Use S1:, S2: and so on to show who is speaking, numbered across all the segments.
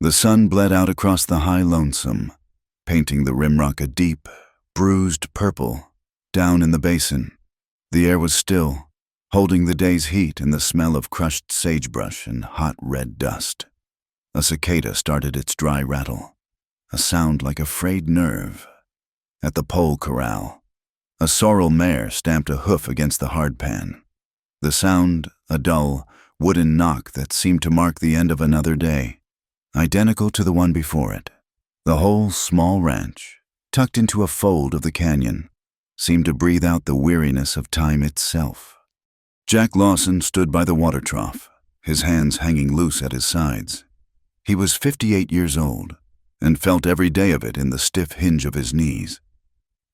S1: The sun bled out across the high lonesome, painting the rimrock a deep, bruised purple. Down in the basin, the air was still, holding the day's heat and the smell of crushed sagebrush and hot red dust. A cicada started its dry rattle, a sound like a frayed nerve. At the pole corral, a sorrel mare stamped a hoof against the hardpan. The sound, a dull, wooden knock that seemed to mark the end of another day, identical to the one before it. The whole small ranch, tucked into a fold of the canyon, seemed to breathe out the weariness of time itself. Jack Lawson stood by the water trough, his hands hanging loose at his sides. He was 58 years old, and felt every day of it in the stiff hinge of his knees.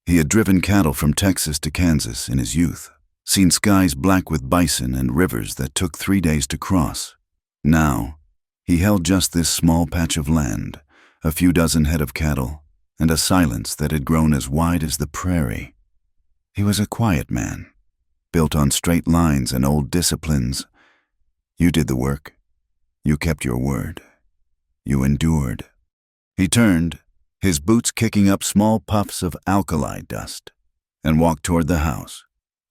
S1: He had driven cattle from Texas to Kansas in his youth, seen skies black with bison and rivers that took 3 days to cross. Now, he held just this small patch of land, a few dozen head of cattle, and a silence that had grown as wide as the prairie. He was a quiet man, built on straight lines and old disciplines. You did the work. You kept your word. You endured. He turned, his boots kicking up small puffs of alkali dust, and walked toward the house.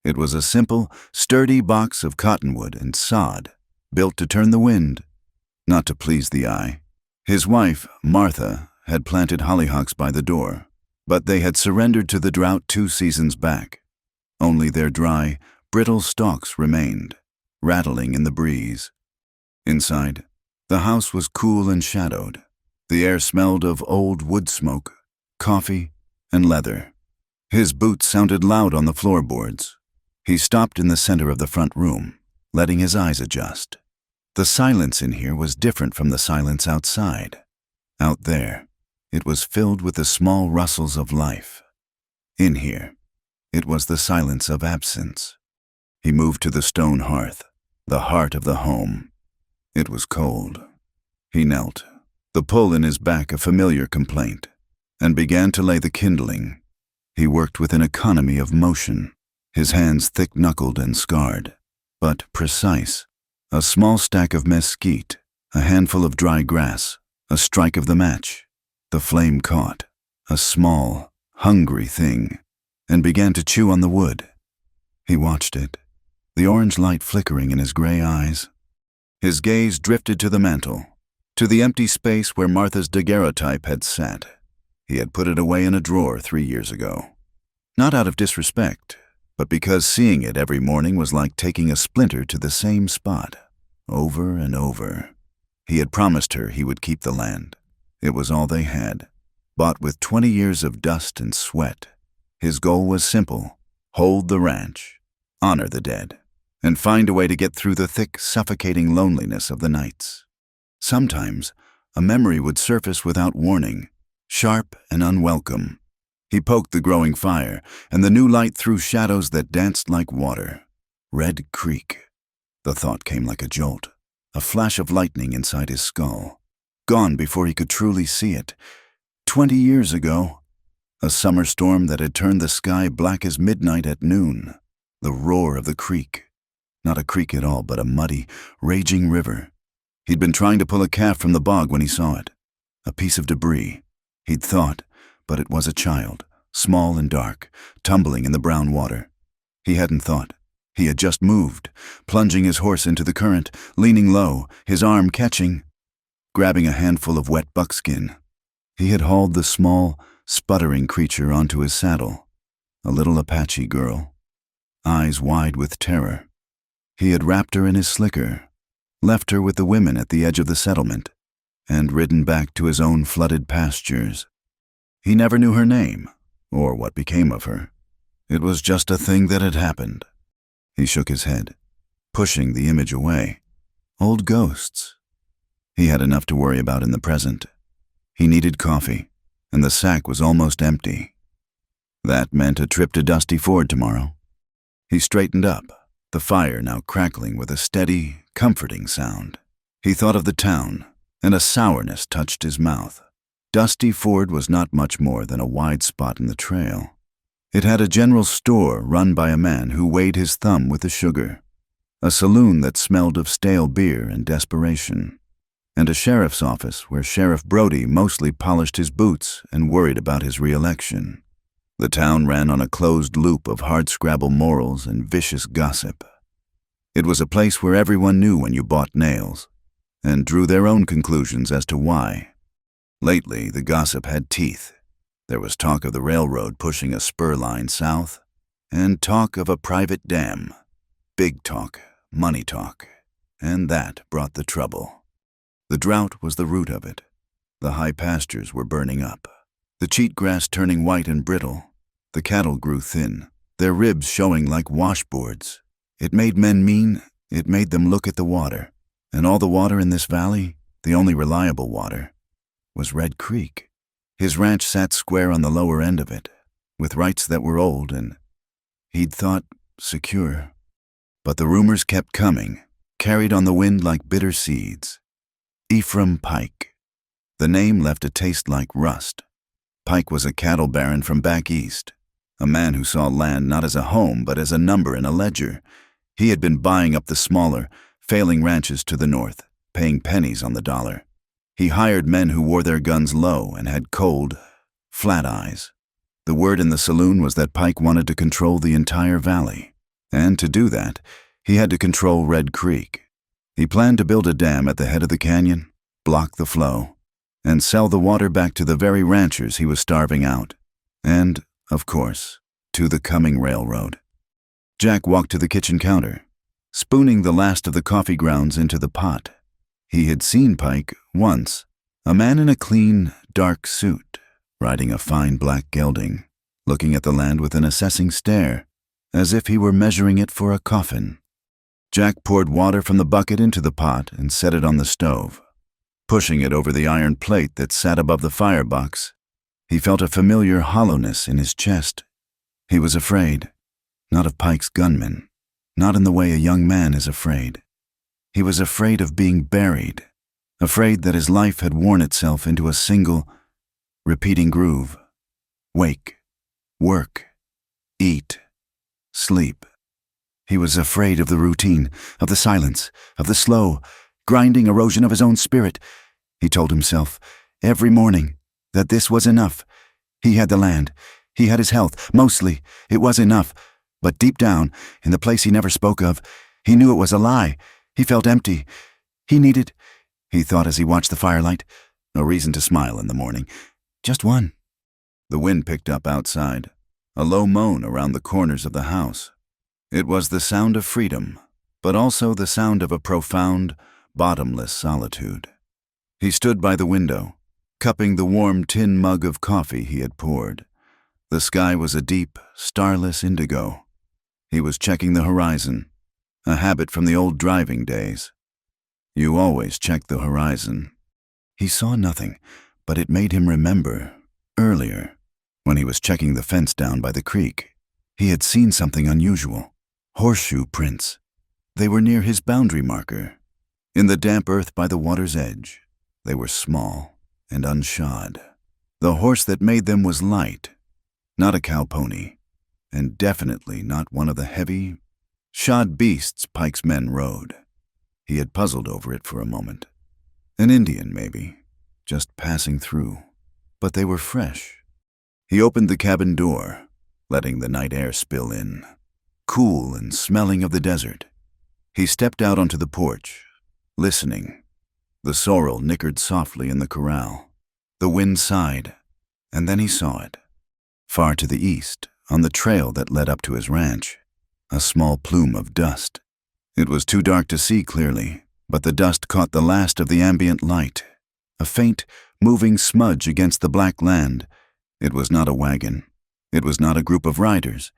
S1: It was a simple, sturdy box of cottonwood and sod, built to turn the wind, not to please the eye. His wife, Martha, had planted hollyhocks by the door, but they had surrendered to the drought 2 seasons back. Only their dry, brittle stalks remained, rattling in the breeze. Inside, the house was cool and shadowed. The air smelled of old wood smoke, coffee, and leather. His boots sounded loud on the floorboards. He stopped in the center of the front room, letting his eyes adjust. The silence in here was different from the silence outside. Out there, it was filled with the small rustles of life. In here, it was the silence of absence. He moved to the stone hearth, the heart of the home. It was cold. He knelt, the pull in his back a familiar complaint, and began to lay the kindling. He worked with an economy of motion, his hands thick-knuckled and scarred, but precise. A small stack of mesquite, a handful of dry grass, a strike of the match. The flame caught, a small, hungry thing, and began to chew on the wood. He watched it, the orange light flickering in his gray eyes. His gaze drifted to the mantel, to the empty space where Martha's daguerreotype had sat. He had put it away in a drawer 3 years ago. Not out of disrespect, but because seeing it every morning was like taking a splinter to the same spot, over and over. He had promised her he would keep the land. It was all they had, bought with 20 years of dust and sweat. His goal was simple: hold the ranch, honor the dead, and find a way to get through the thick, suffocating loneliness of the nights. Sometimes, a memory would surface without warning, sharp and unwelcome. He poked the growing fire, and the new light threw shadows that danced like water. Red Creek. The thought came like a jolt, a flash of lightning inside his skull. Gone before he could truly see it. 20 years ago. A summer storm that had turned the sky black as midnight at noon. The roar of the creek. Not a creek at all, but a muddy, raging river. He'd been trying to pull a calf from the bog when he saw it. A piece of debris. He'd thought, but it was a child, small and dark, tumbling in the brown water. He hadn't thought. He had just moved, plunging his horse into the current, leaning low, his arm catching, grabbing a handful of wet buckskin. He had hauled the small, sputtering creature onto his saddle, a little Apache girl, eyes wide with terror. He had wrapped her in his slicker, left her with the women at the edge of the settlement, and ridden back to his own flooded pastures. He never knew her name, or what became of her. It was just a thing that had happened. He shook his head, pushing the image away. Old ghosts. He had enough to worry about in the present. He needed coffee, and the sack was almost empty. That meant a trip to Dusty Ford tomorrow. He straightened up, the fire now crackling with a steady, comforting sound. He thought of the town, and a sourness touched his mouth. Dusty Ford was not much more than a wide spot in the trail. It had a general store run by a man who weighed his thumb with the sugar, a saloon that smelled of stale beer and desperation. and a sheriff's office where Sheriff Brody mostly polished his boots and worried about his re-election. The town ran on a closed loop of hardscrabble morals and vicious gossip. It was a place where everyone knew when you bought nails, and drew their own conclusions as to why. Lately, the gossip had teeth. There was talk of the railroad pushing a spur line south, and talk of a private dam. Big talk, money talk, and that brought the trouble. The drought was the root of it. The high pastures were burning up, the cheatgrass turning white and brittle. The cattle grew thin, their ribs showing like washboards. It made men mean, it made them look at the water. And all the water in this valley, the only reliable water, was Red Creek. His ranch sat square on the lower end of it, with rights that were old and, he'd thought, secure. But the rumors kept coming, carried on the wind like bitter seeds. Ephraim Pike. The name left a taste like rust. Pike was a cattle baron from back east, a man who saw land not as a home but as a number in a ledger. He had been buying up the smaller, failing ranches to the north, paying pennies on the dollar. He hired men who wore their guns low and had cold, flat eyes. The word in the saloon was that Pike wanted to control the entire valley, and to do that, he had to control Red Creek. He planned to build a dam at the head of the canyon, block the flow, and sell the water back to the very ranchers he was starving out, and, of course, to the coming railroad. Jack walked to the kitchen counter, spooning the last of the coffee grounds into the pot. He had seen Pike once, a man in a clean, dark suit, riding a fine black gelding, looking at the land with an assessing stare, as if he were measuring it for a coffin. Jack poured water from the bucket into the pot and set it on the stove. Pushing it over the iron plate that sat above the firebox, he felt a familiar hollowness in his chest. He was afraid, not of Pike's gunmen, not in the way a young man is afraid. He was afraid of being buried, afraid that his life had worn itself into a single, repeating groove. Wake, work, eat, sleep. He was afraid of the routine, of the silence, of the slow, grinding erosion of his own spirit. He told himself, every morning, that this was enough. He had the land, he had his health, mostly, it was enough. But deep down, in the place he never spoke of, he knew it was a lie. He felt empty. He needed, he thought as he watched the firelight, no reason to smile in the morning. Just one. The wind picked up outside, a low moan around the corners of the house. It was the sound of freedom, but also the sound of a profound, bottomless solitude. He stood by the window, cupping the warm tin mug of coffee he had poured. The sky was a deep, starless indigo. He was checking the horizon, a habit from the old driving days. You always checked the horizon. He saw nothing, but it made him remember, earlier, when he was checking the fence down by the creek. He had seen something unusual. Horseshoe prints. They were near his boundary marker. In the damp earth by the water's edge, they were small and unshod. The horse that made them was light, not a cow pony, and definitely not one of the heavy, shod beasts Pike's men rode. He had puzzled over it for a moment. An Indian, maybe, just passing through. But they were fresh. He opened the cabin door, letting the night air spill in, cool and smelling of the desert. He stepped out onto the porch, listening. The sorrel nickered softly in the corral. The wind sighed, and then he saw it. Far to the east, on the trail that led up to his ranch, a small plume of dust. It was too dark to see clearly, but the dust caught the last of the ambient light, a faint, moving smudge against the black land. It was not a wagon. It was not a group of riders.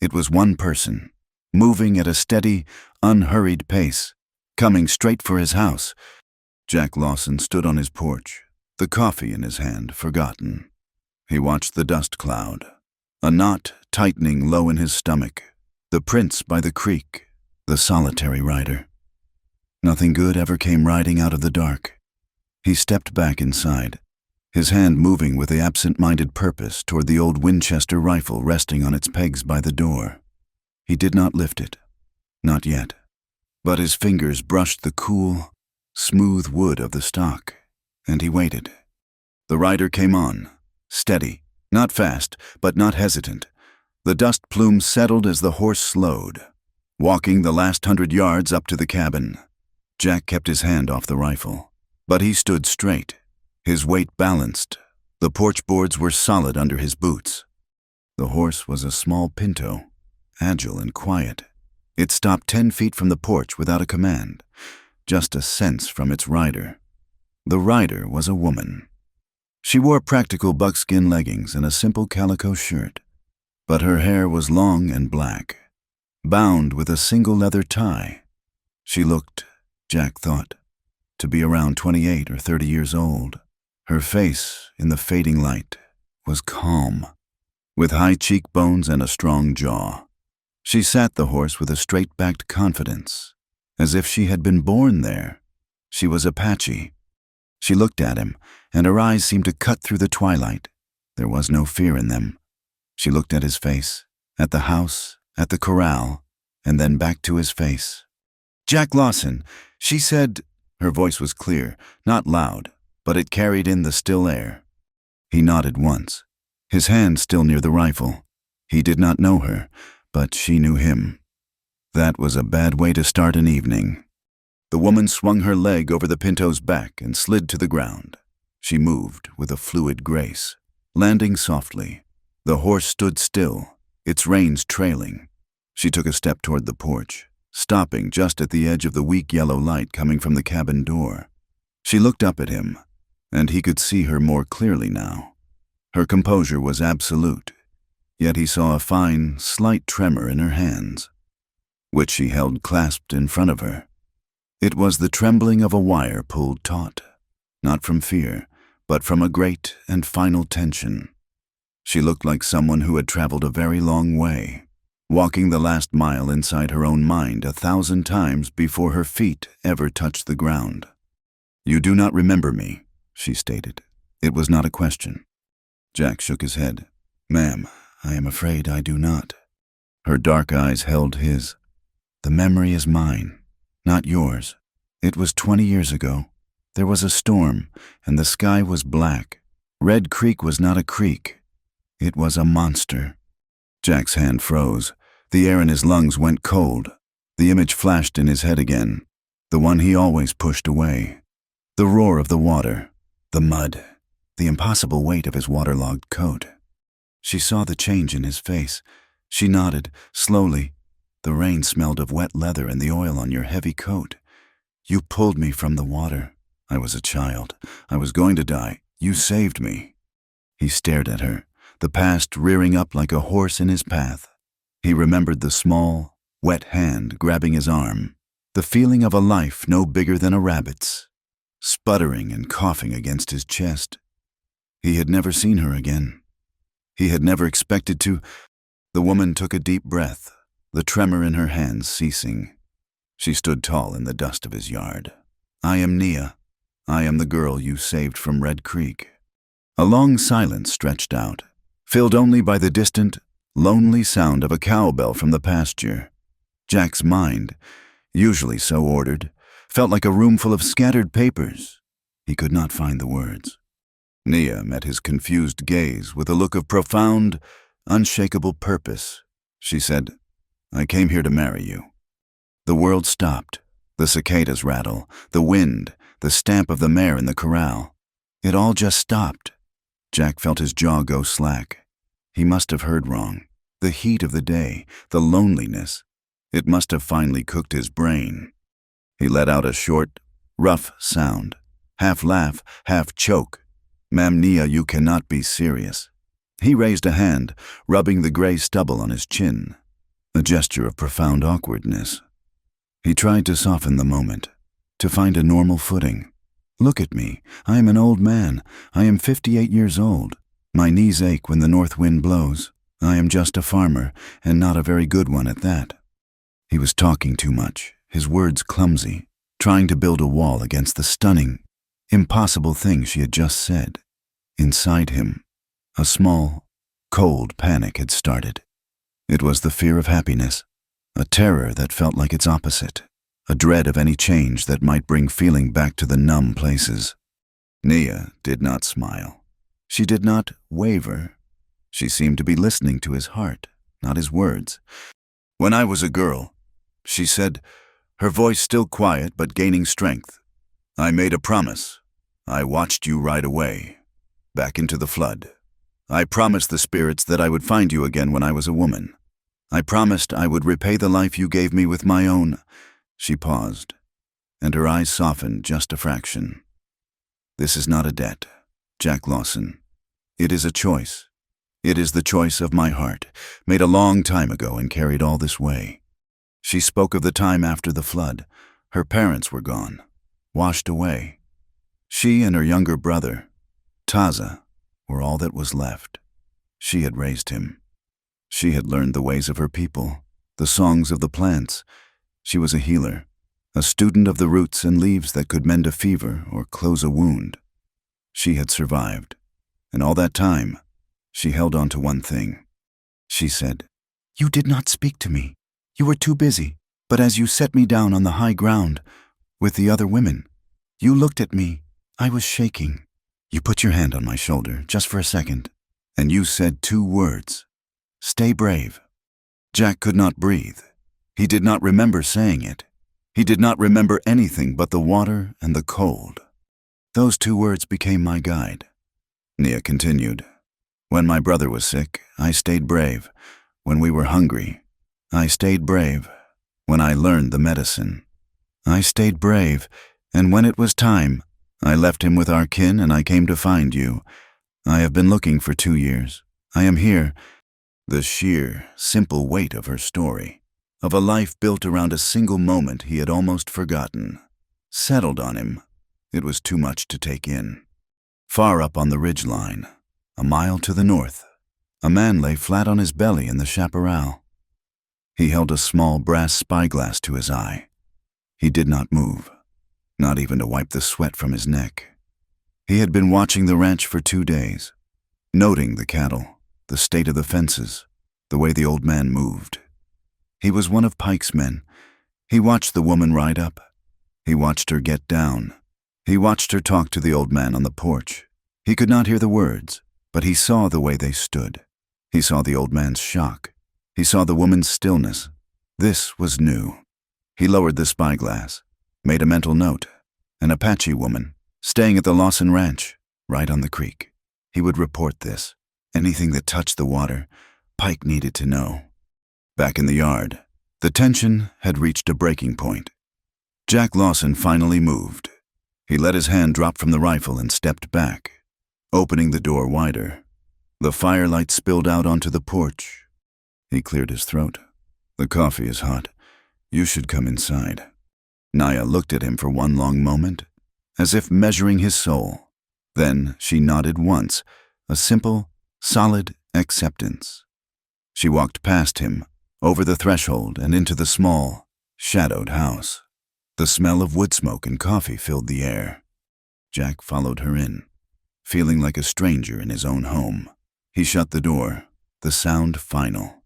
S1: It was one person, moving at a steady, unhurried pace, coming straight for his house. Jack Lawson stood on his porch, the coffee in his hand, forgotten. He watched the dust cloud, a knot tightening low in his stomach, the prince by the creek, the solitary rider. Nothing good ever came riding out of the dark. He stepped back inside, his hand moving with the absent-minded purpose toward the old Winchester rifle resting on its pegs by the door. He did not lift it, not yet, but his fingers brushed the cool, smooth wood of the stock, and he waited. The rider came on, steady, not fast, but not hesitant. The dust plume settled as the horse slowed, walking the last 100 yards up to the cabin. Jack kept his hand off the rifle, but he stood straight, his weight balanced. The porch boards were solid under his boots. The horse was a small pinto, agile and quiet. It stopped 10 feet from the porch without a command, just a sense from its rider. The rider was a woman. She wore practical buckskin leggings and a simple calico shirt, but her hair was long and black, bound with a single leather tie. She looked, Jack thought, to be around 28 or 30 years old. Her face, in the fading light, was calm, with high cheekbones and a strong jaw. She sat the horse with a straight-backed confidence, as if she had been born there. She was Apache. She looked at him, and her eyes seemed to cut through the twilight. There was no fear in them. She looked at his face, at the house, at the corral, and then back to his face. "Jack Lawson," she said. Her voice was clear, not loud, but it carried in the still air. He nodded once, his hand still near the rifle. He did not know her, but she knew him. That was a bad way to start an evening. The woman swung her leg over the pinto's back and slid to the ground. She moved with a fluid grace, landing softly. The horse stood still, its reins trailing. She took a step toward the porch, stopping just at the edge of the weak yellow light coming from the cabin door. She looked up at him, and he could see her more clearly now. Her composure was absolute, yet he saw a fine, slight tremor in her hands, which she held clasped in front of her. It was the trembling of a wire pulled taut, not from fear, but from a great and final tension. She looked like someone who had traveled a very long way, walking the last mile inside her own mind 1,000 times before her feet ever touched the ground. "You do not remember me," she stated. It was not a question. Jack shook his head. "Ma'am, I am afraid I do not." Her dark eyes held his. "The memory is mine, not yours. It was 20 years ago. There was a storm, and the sky was black. Red Creek was not a creek. It was a monster." Jack's hand froze. The air in his lungs went cold. The image flashed in his head again, the one he always pushed away. The roar of the water, the mud, the impossible weight of his waterlogged coat. She saw the change in his face. She nodded, slowly. "The rain smelled of wet leather and the oil on your heavy coat. You pulled me from the water. I was a child. I was going to die. You saved me." He stared at her, the past rearing up like a horse in his path. He remembered the small, wet hand grabbing his arm, the feeling of a life no bigger than a rabbit's, sputtering and coughing against his chest. He had never seen her again. He had never expected to. The woman took a deep breath, the tremor in her hands ceasing. She stood tall in the dust of his yard. "I am Nia. I am the girl you saved from Red Creek." A long silence stretched out, filled only by the distant, lonely sound of a cowbell from the pasture. Jack's mind, usually so ordered, felt like a room full of scattered papers. He could not find the words. Nia met his confused gaze with a look of profound, unshakable purpose. She said, "I came here to marry you." The world stopped. The cicadas rattle, the wind, the stamp of the mare in the corral. It all just stopped. Jack felt his jaw go slack. He must have heard wrong. The heat of the day, the loneliness. It must have finally cooked his brain. He let out a short, rough sound, half laugh, half choke. "Ma'am Nia, you cannot be serious." He raised a hand, rubbing the gray stubble on his chin, a gesture of profound awkwardness. He tried to soften the moment, to find a normal footing. "Look at me. I am an old man. I am 58 years old. My knees ache when the north wind blows. I am just a farmer, and not a very good one at that." He was talking too much, his words clumsy, trying to build a wall against the stunning, impossible thing she had just said. Inside him, a small, cold panic had started. It was the fear of happiness, a terror that felt like its opposite, a dread of any change that might bring feeling back to the numb places. Nia did not smile. She did not waver. She seemed to be listening to his heart, not his words. "When I was a girl," she said, her voice still quiet but gaining strength, "I made a promise. I watched you ride away, back into the flood. I promised the spirits that I would find you again when I was a woman. I promised I would repay the life you gave me with my own." She paused, and her eyes softened just a fraction. "This is not a debt, Jack Lawson. It is a choice. It is the choice of my heart, made a long time ago and carried all this way." She spoke of the time after the flood. Her parents were gone, washed away. She and her younger brother, Taza, were all that was left. She had raised him. She had learned the ways of her people, the songs of the plants. She was a healer, a student of the roots and leaves that could mend a fever or close a wound. She had survived, and all that time, she held on to one thing. She said, "You did not speak to me. You were too busy, but as you set me down on the high ground with the other women, you looked at me. I was shaking. You put your hand on my shoulder just for a second, and you said 2 words. Stay brave." Jack could not breathe. He did not remember saying it. He did not remember anything but the water and the cold. Those 2 words became my guide. Nia continued, "When my brother was sick, I stayed brave. When we were hungry, I stayed brave. When I learned the medicine, I stayed brave. And when it was time, I left him with our kin and I came to find you. I have been looking for 2 years. I am here." The sheer, simple weight of her story, of a life built around a single moment he had almost forgotten, settled on him. It was too much to take in. Far up on the ridgeline, a mile to the north, a man lay flat on his belly in the chaparral. He held a small brass spyglass to his eye. He did not move, not even to wipe the sweat from his neck. He had been watching the ranch for 2 days, noting the cattle, the state of the fences, the way the old man moved. He was one of Pike's men. He watched the woman ride up. He watched her get down. He watched her talk to the old man on the porch. He could not hear the words, but he saw the way they stood. He saw the old man's shock. He saw the woman's stillness. This was new. He lowered the spyglass, made a mental note. An Apache woman, staying at the Lawson Ranch, right on the creek. He would report this. Anything that touched the water, Pike needed to know. Back in the yard, the tension had reached a breaking point. Jack Lawson finally moved. He let his hand drop from the rifle and stepped back, opening the door wider. The firelight spilled out onto the porch. He cleared his throat. "The coffee is hot. You should come inside." Nia looked at him for one long moment, as if measuring his soul. Then she nodded once, a simple, solid acceptance. She walked past him, over the threshold and into the small, shadowed house. The smell of wood smoke and coffee filled the air. Jack followed her in, feeling like a stranger in his own home. He shut the door, the sound final.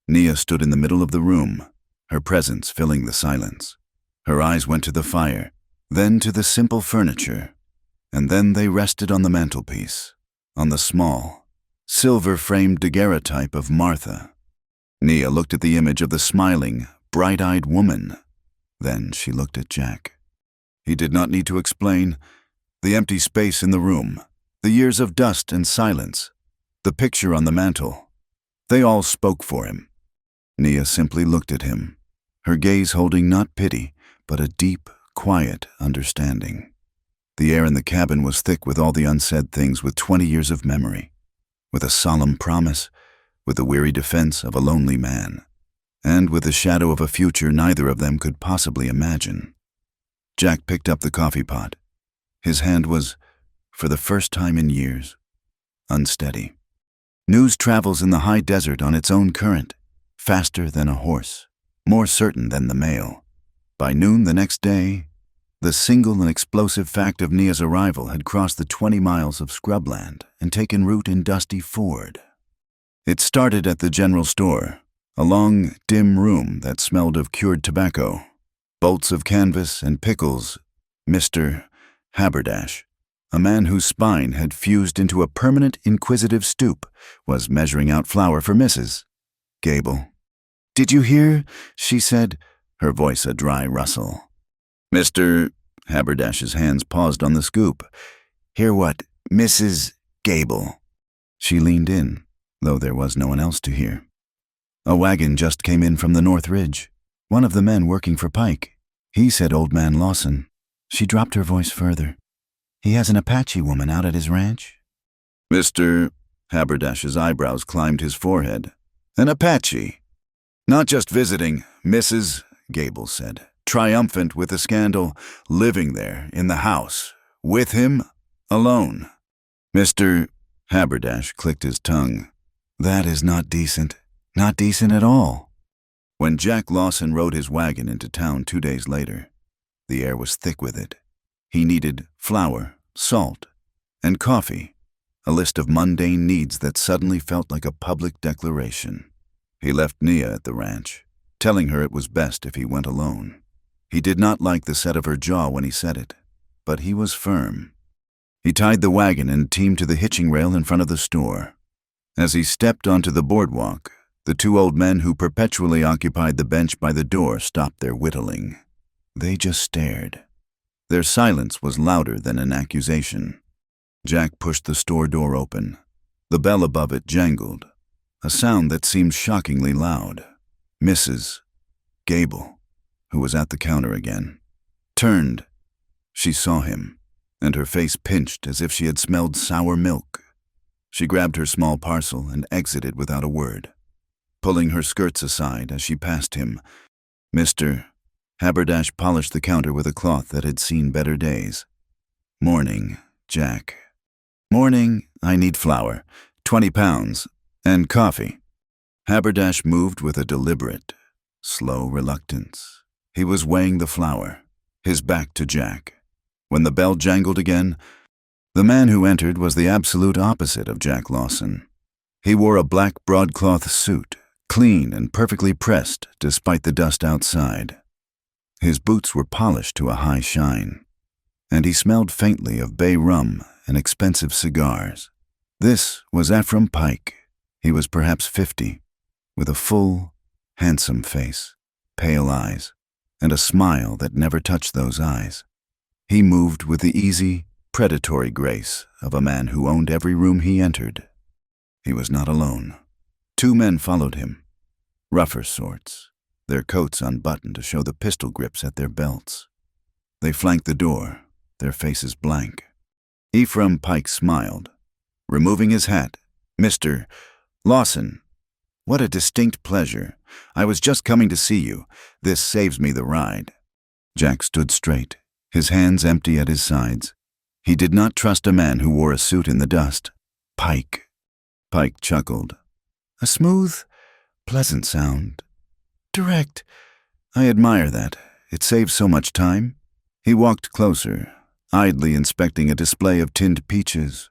S1: Nia stood in the middle of the room, her presence filling the silence. Her eyes went to the fire, then to the simple furniture, and then they rested on the mantelpiece, on the small, silver-framed daguerreotype of Martha. Nia looked at the image of the smiling, bright-eyed woman. Then she looked at Jack. He did not need to explain. The empty space in the room, the years of dust and silence, the picture on the mantel, they all spoke for him. Nia simply looked at him, her gaze holding not pity, but a deep, quiet understanding. The air in the cabin was thick with all the unsaid things, with 20 years of memory, with a solemn promise, with the weary defense of a lonely man, and with the shadow of a future neither of them could possibly imagine. Jack picked up the coffee pot. His hand was, for the first time in years, unsteady. News travels in the high desert on its own current, faster than a horse, more certain than the mail. By noon the next day, the single and explosive fact of Nia's arrival had crossed the 20 miles of scrubland and taken root in Dusty Ford. It started at the general store, a long, dim room that smelled of cured tobacco. bolts of canvas and pickles. Mr. Haberdash, a man whose spine had fused into a permanent inquisitive stoop, was measuring out flour for Mrs. Gable. "Did you hear?" she said, her voice a dry rustle. Mr. Haberdash's hands paused on the scoop. "Hear what, Mrs. Gable?" She leaned in, though there was no one else to hear. A wagon just came in from the North Ridge. One of the men working for Pike. He said Old Man Lawson. She dropped her voice further. "He has an Apache woman out at his ranch." Mr. Haberdash's eyebrows climbed his forehead. "An Apache? Not just visiting," Mrs. Gable said, triumphant with the scandal, living there in the house, with him, alone. Mr. Haberdash clicked his tongue. "That is not decent. Not decent at all." When Jack Lawson rode his wagon into town 2 days later, the air was thick with it. He needed flour, salt, and coffee, a list of mundane needs that suddenly felt like a public declaration. He left Nia at the ranch, telling her it was best if he went alone. He did not like the set of her jaw when he said it, but he was firm. He tied the wagon and teamed to the hitching rail in front of the store. As he stepped onto the boardwalk, the two old men who perpetually occupied the bench by the door stopped their whittling. They just stared. Their silence was louder than an accusation. Jack pushed the store door open. The bell above it jangled, a sound that seemed shockingly loud. Mrs. Gable, who was at the counter again, turned. She saw him, and her face pinched as if she had smelled sour milk. She grabbed her small parcel and exited without a word, pulling her skirts aside as she passed him. Mr. Haberdash polished the counter with a cloth that had seen better days. "Morning, Jack." "Morning, I need flour, 20 pounds, and coffee." Haberdash moved with a deliberate, slow reluctance. He was weighing the flour, his back to Jack. When the bell jangled again, the man who entered was the absolute opposite of Jack Lawson. He wore a black broadcloth suit, clean and perfectly pressed despite the dust outside. His boots were polished to a high shine, and he smelled faintly of bay rum and expensive cigars. This was Ephraim Pike. He was perhaps 50, with a full, handsome face, pale eyes, and a smile that never touched those eyes. He moved with the easy, predatory grace of a man who owned every room he entered. He was not alone. 2 men followed him, rougher sorts, their coats unbuttoned to show the pistol grips at their belts. They flanked the door, their faces blank. Ephraim Pike smiled, removing his hat. "Mr. Lawson, what a distinct pleasure. I was just coming to see you. This saves me the ride." Jack stood straight, his hands empty at his sides. He did not trust a man who wore a suit in the dust. "Pike." Pike chuckled. "A smooth, pleasant sound. Direct. I admire that. It saves so much time." He walked closer, idly inspecting a display of tinned peaches.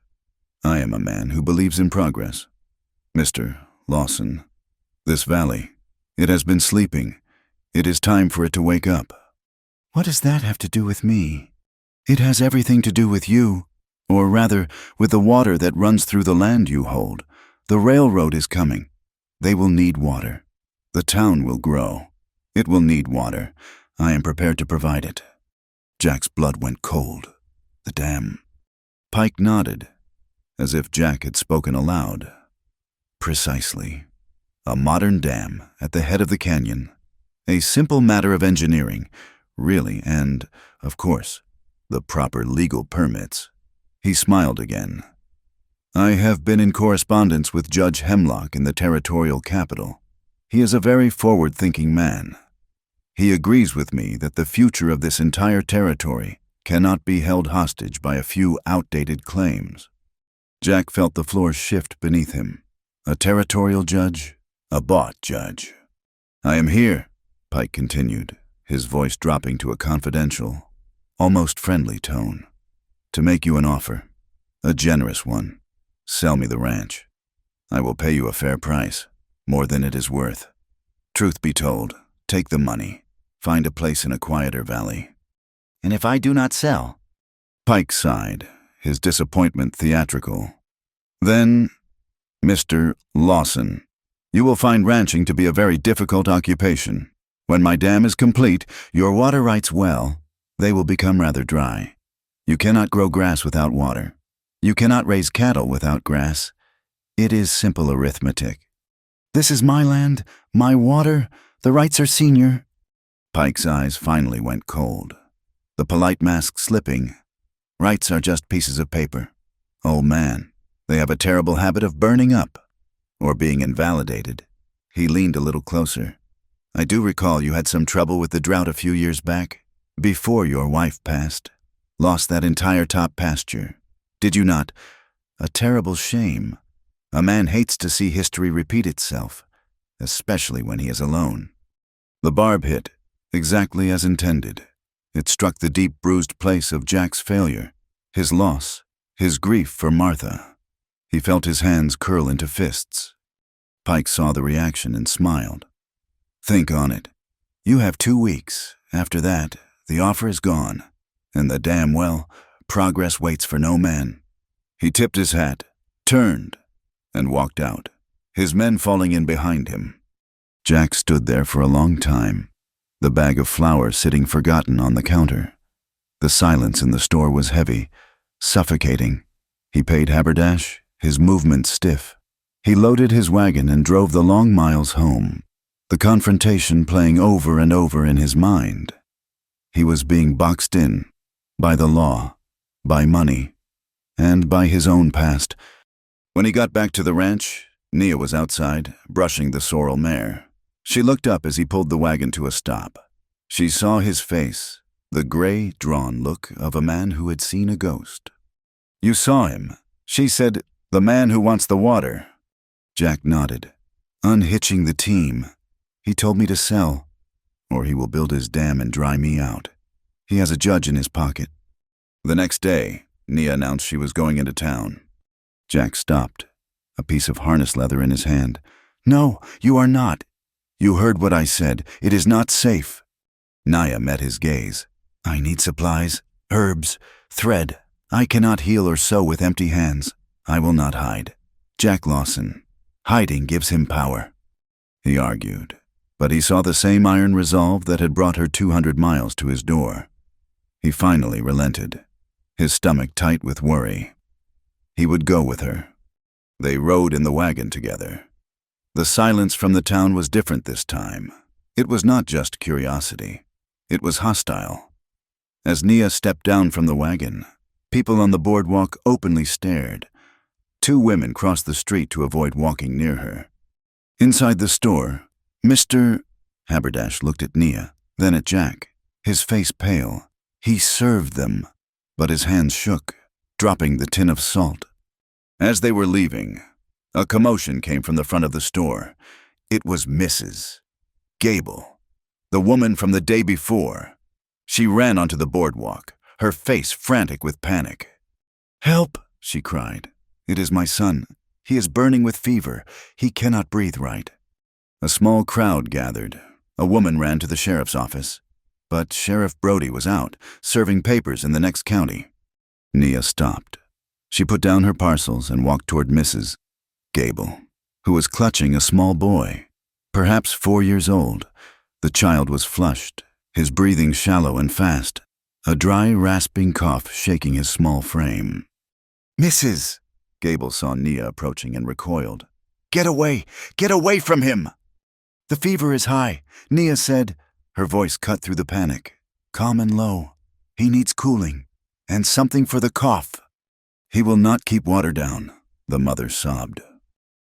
S1: "I am a man who believes in progress. Mr. Lawson, this valley, it has been sleeping. It is time for it to wake up." "What does that have to do with me?" "It has everything to do with you, or rather, with the water that runs through the land you hold. The railroad is coming. They will need water. The town will grow. It will need water. I am prepared to provide it." Jack's blood went cold. The dam. Pike nodded, as if Jack had spoken aloud. "Precisely. A modern dam at the head of the canyon. A simple matter of engineering, really, and, of course, the proper legal permits." He smiled again. "I have been in correspondence with Judge Hemlock in the territorial capital. He is a very forward-thinking man. He agrees with me that the future of this entire territory cannot be held hostage by a few outdated claims." Jack felt the floor shift beneath him. A territorial judge, a bought judge. "I am here," Pike continued, his voice dropping to a confidential, almost friendly tone, "to make you an offer, a generous one. Sell me the ranch. I will pay you a fair price, more than it is worth. Truth be told, take the money. Find a place in a quieter valley.
S2: And if I do not sell?
S1: Pike sighed, his disappointment theatrical. Then, Mr. Lawson, you will find ranching to be a very difficult occupation. When my dam is complete, your water rights well, they will become rather dry. You cannot grow grass without water. You cannot raise cattle without grass. It is simple arithmetic.
S2: This is my land, my water, the rights are senior.
S1: Pike's eyes finally went cold, the polite mask slipping. Rights are just pieces of paper. Old man, they have a terrible habit of burning up, or being invalidated. He leaned a little closer. I do recall you had some trouble with the drought a few years back, before your wife passed. Lost that entire top pasture. Did you not? A terrible shame. A man hates to see history repeat itself, especially when he is alone. The barb hit, exactly as intended. It struck the deep bruised place of Jack's failure, his loss, his grief for Martha. He felt his hands curl into fists. Pike saw the reaction and smiled. Think on it. You have 2 weeks. After that, the offer is gone. And the damn well, progress waits for no man. He tipped his hat, turned, and walked out, his men falling in behind him. Jack stood there for a long time, the bag of flour sitting forgotten on the counter. The silence in the store was heavy, suffocating. He paid Haberdash, his movements stiff. He loaded his wagon and drove the long miles home, the confrontation playing over and over in his mind. He was being boxed in by the law, by money, and by his own past. When he got back to the ranch, Nia was outside, brushing the sorrel mare. She looked up as he pulled the wagon to a stop. She saw his face, the gray, drawn look of a man who had seen a ghost. You saw him, she said, the man who wants the water. Jack nodded. Unhitching the team. He told me to sell, or he will build his dam and dry me out. He has a judge in his pocket. The next day, Nia announced she was going into town. Jack stopped, a piece of harness leather in his hand. No, you are not. You heard what I said. It is not safe. Nia met his gaze. I need supplies, herbs, thread. I cannot heal or sew with empty hands. I will not hide. Jack Lawson. Hiding gives him power. He argued, but he saw the same iron resolve that had brought her 200 miles to his door. He finally relented, his stomach tight with worry. He would go with her. They rode in the wagon together. The silence from the town was different this time. It was not just curiosity. It was hostile. As Nia stepped down from the wagon, people on the boardwalk openly stared. 2 women crossed the street to avoid walking near her. Inside the store, Mr. Haberdash looked at Nia, then at Jack, his face pale. He served them, but his hands shook, dropping the tin of salt. As they were leaving, a commotion came from the front of the store. It was Mrs. Gable, the woman from the day before. She ran onto the boardwalk, her face frantic with panic. Help, she cried. It is my son. He is burning with fever. He cannot breathe right. A small crowd gathered. A woman ran to the sheriff's office. But Sheriff Brody was out, serving papers in the next county. Nia stopped. She put down her parcels and walked toward Mrs. Gable, who was clutching a small boy, perhaps 4 years old. The child was flushed, his breathing shallow and fast, a dry, rasping cough shaking his small frame. Mrs. Gable saw Nia approaching and recoiled. Get away! Get away from him! The fever is high, Nia said, her voice cut through the panic. Calm and low. He needs cooling, and something for the cough. He will not keep water down, the mother sobbed.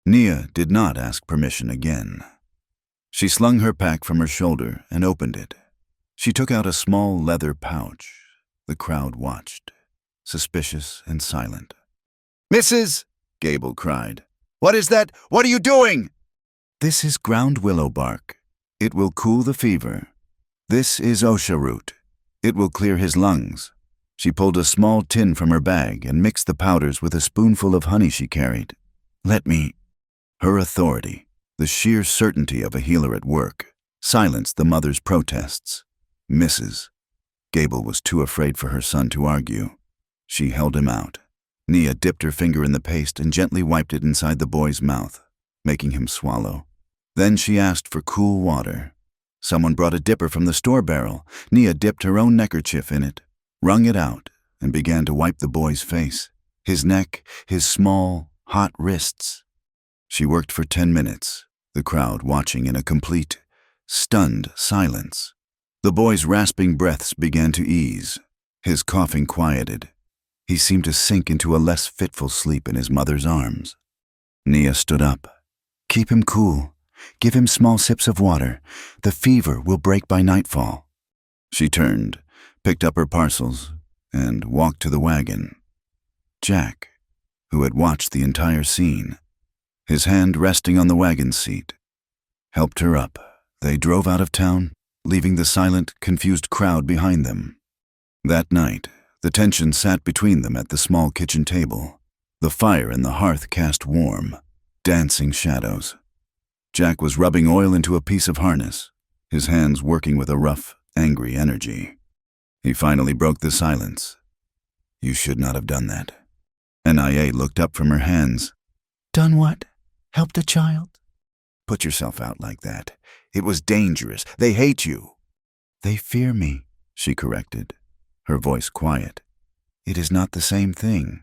S1: Nia did not ask permission again. She slung her pack from her shoulder and opened it. She took out a small leather pouch. The crowd watched, suspicious and silent. Mrs. Gable cried. What is that? What are you doing? This is ground willow bark. It will cool the fever. This is osha root. It will clear his lungs. She pulled a small tin from her bag and mixed the powders with a spoonful of honey she carried. Let me. Her authority, the sheer certainty of a healer at work, silenced the mother's protests. Misses. Gable was too afraid for her son to argue. She held him out. Nia dipped her finger in the paste and gently wiped it inside the boy's mouth, making him swallow. Then she asked for cool water. Someone brought a dipper from the store barrel. Nia dipped her own neckerchief in it, wrung it out, and began to wipe the boy's face, his neck, his small, hot wrists. She worked for 10 minutes, the crowd watching in a complete, stunned silence. The boy's rasping breaths began to ease. His coughing quieted. He seemed to sink into a less fitful sleep in his mother's arms. Nia stood up.
S2: Keep him cool. Give him small sips of water. The fever will break by nightfall.
S1: She turned, picked up her parcels, and walked to the wagon. Jack, who had watched the entire scene, his hand resting on the wagon seat, helped her up. They drove out of town, leaving the silent, confused crowd behind them. That night, the tension sat between them at the small kitchen table. The fire in the hearth cast warm, dancing shadows. Jack was rubbing oil into a piece of harness, his hands working with a rough, angry energy. He finally broke the silence. You should not have done that. Nia looked up from her hands.
S2: Done what? Helped a child?
S1: Put yourself out like that. It was dangerous. They hate you.
S2: They fear me,
S1: she corrected, her voice quiet. It is not the same thing.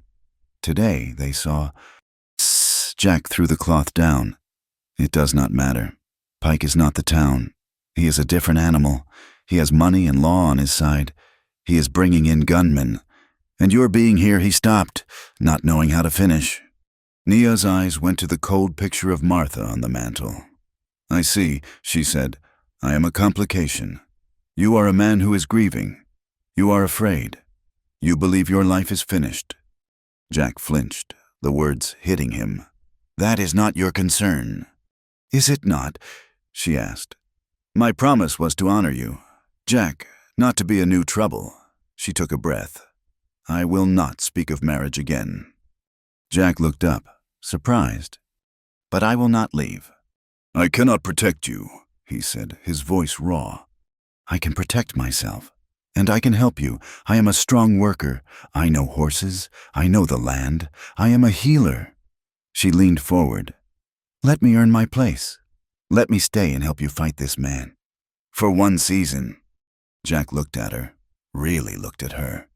S1: Today they saw... Tss, Jack threw the cloth down. It does not matter. Pike is not the town. He is a different animal. He has money and law on his side. He is bringing in gunmen. And your being here, he stopped, not knowing how to finish. Nia's eyes went to the cold picture of Martha on the mantel. I see, she said. I am a complication. You are a man who is grieving. You are afraid. You believe your life is finished. Jack flinched, the words hitting him. That is not your concern. Is it not? She asked. My promise was to honor you. Jack, not to be a new trouble. She took a breath. I will not speak of marriage again. Jack looked up, surprised. But I will not leave. I cannot protect you, he said, his voice raw. I can protect myself, and I can help you. I am a strong worker. I know horses. I know the land. I am a healer. She leaned forward. Let me earn my place. Let me stay and help you fight this man. For one season. Jack looked at her, really looked at her.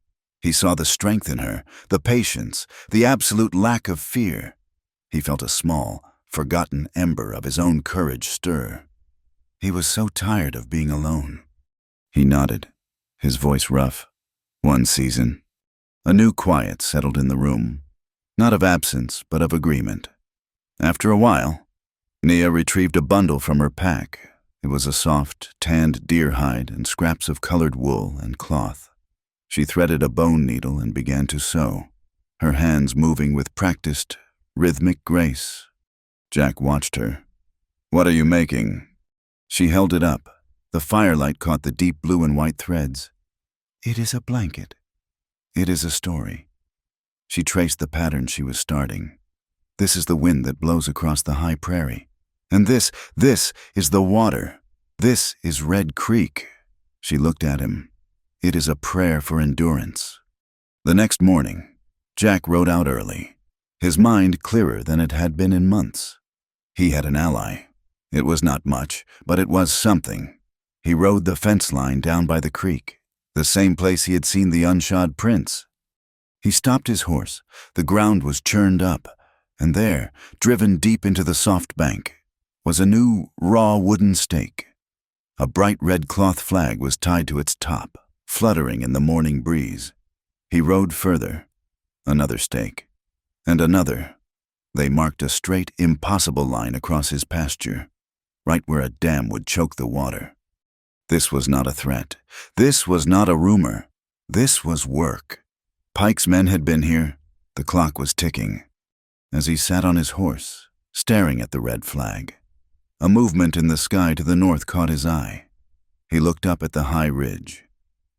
S1: He saw the strength in her, the patience, the absolute lack of fear. He felt a small, forgotten ember of his own courage stir. He was so tired of being alone. He nodded, his voice rough. One season. A new quiet settled in the room, not of absence, but of agreement. After a while, Nia retrieved a bundle from her pack. It was a soft, tanned deer hide and scraps of colored wool and cloth. She threaded a bone needle and began to sew, her hands moving with practiced, rhythmic grace. Jack watched her. What are you making? She held it up. The firelight caught the deep blue and white threads. It is a blanket. It is a story. She traced the pattern she was starting. This is the wind that blows across the high prairie. And this is the water. This is Red Creek. She looked at him. It is a prayer for endurance. The next morning, Jack rode out early, his mind clearer than it had been in months. He had an ally. It was not much, but it was something. He rode the fence line down by the creek, the same place he had seen the unshod prince. He stopped his horse. The ground was churned up, and there, driven deep into the soft bank, was a new, raw wooden stake. A bright red cloth flag was tied to its top, fluttering in the morning breeze. He rode further. Another stake. And another. They marked a straight, impossible line across his pasture, right where a dam would choke the water. This was not a threat. This was not a rumor. This was work. Pike's men had been here. The clock was ticking. As he sat on his horse, staring at the red flag, a movement in the sky to the north caught his eye. He looked up at the high ridge,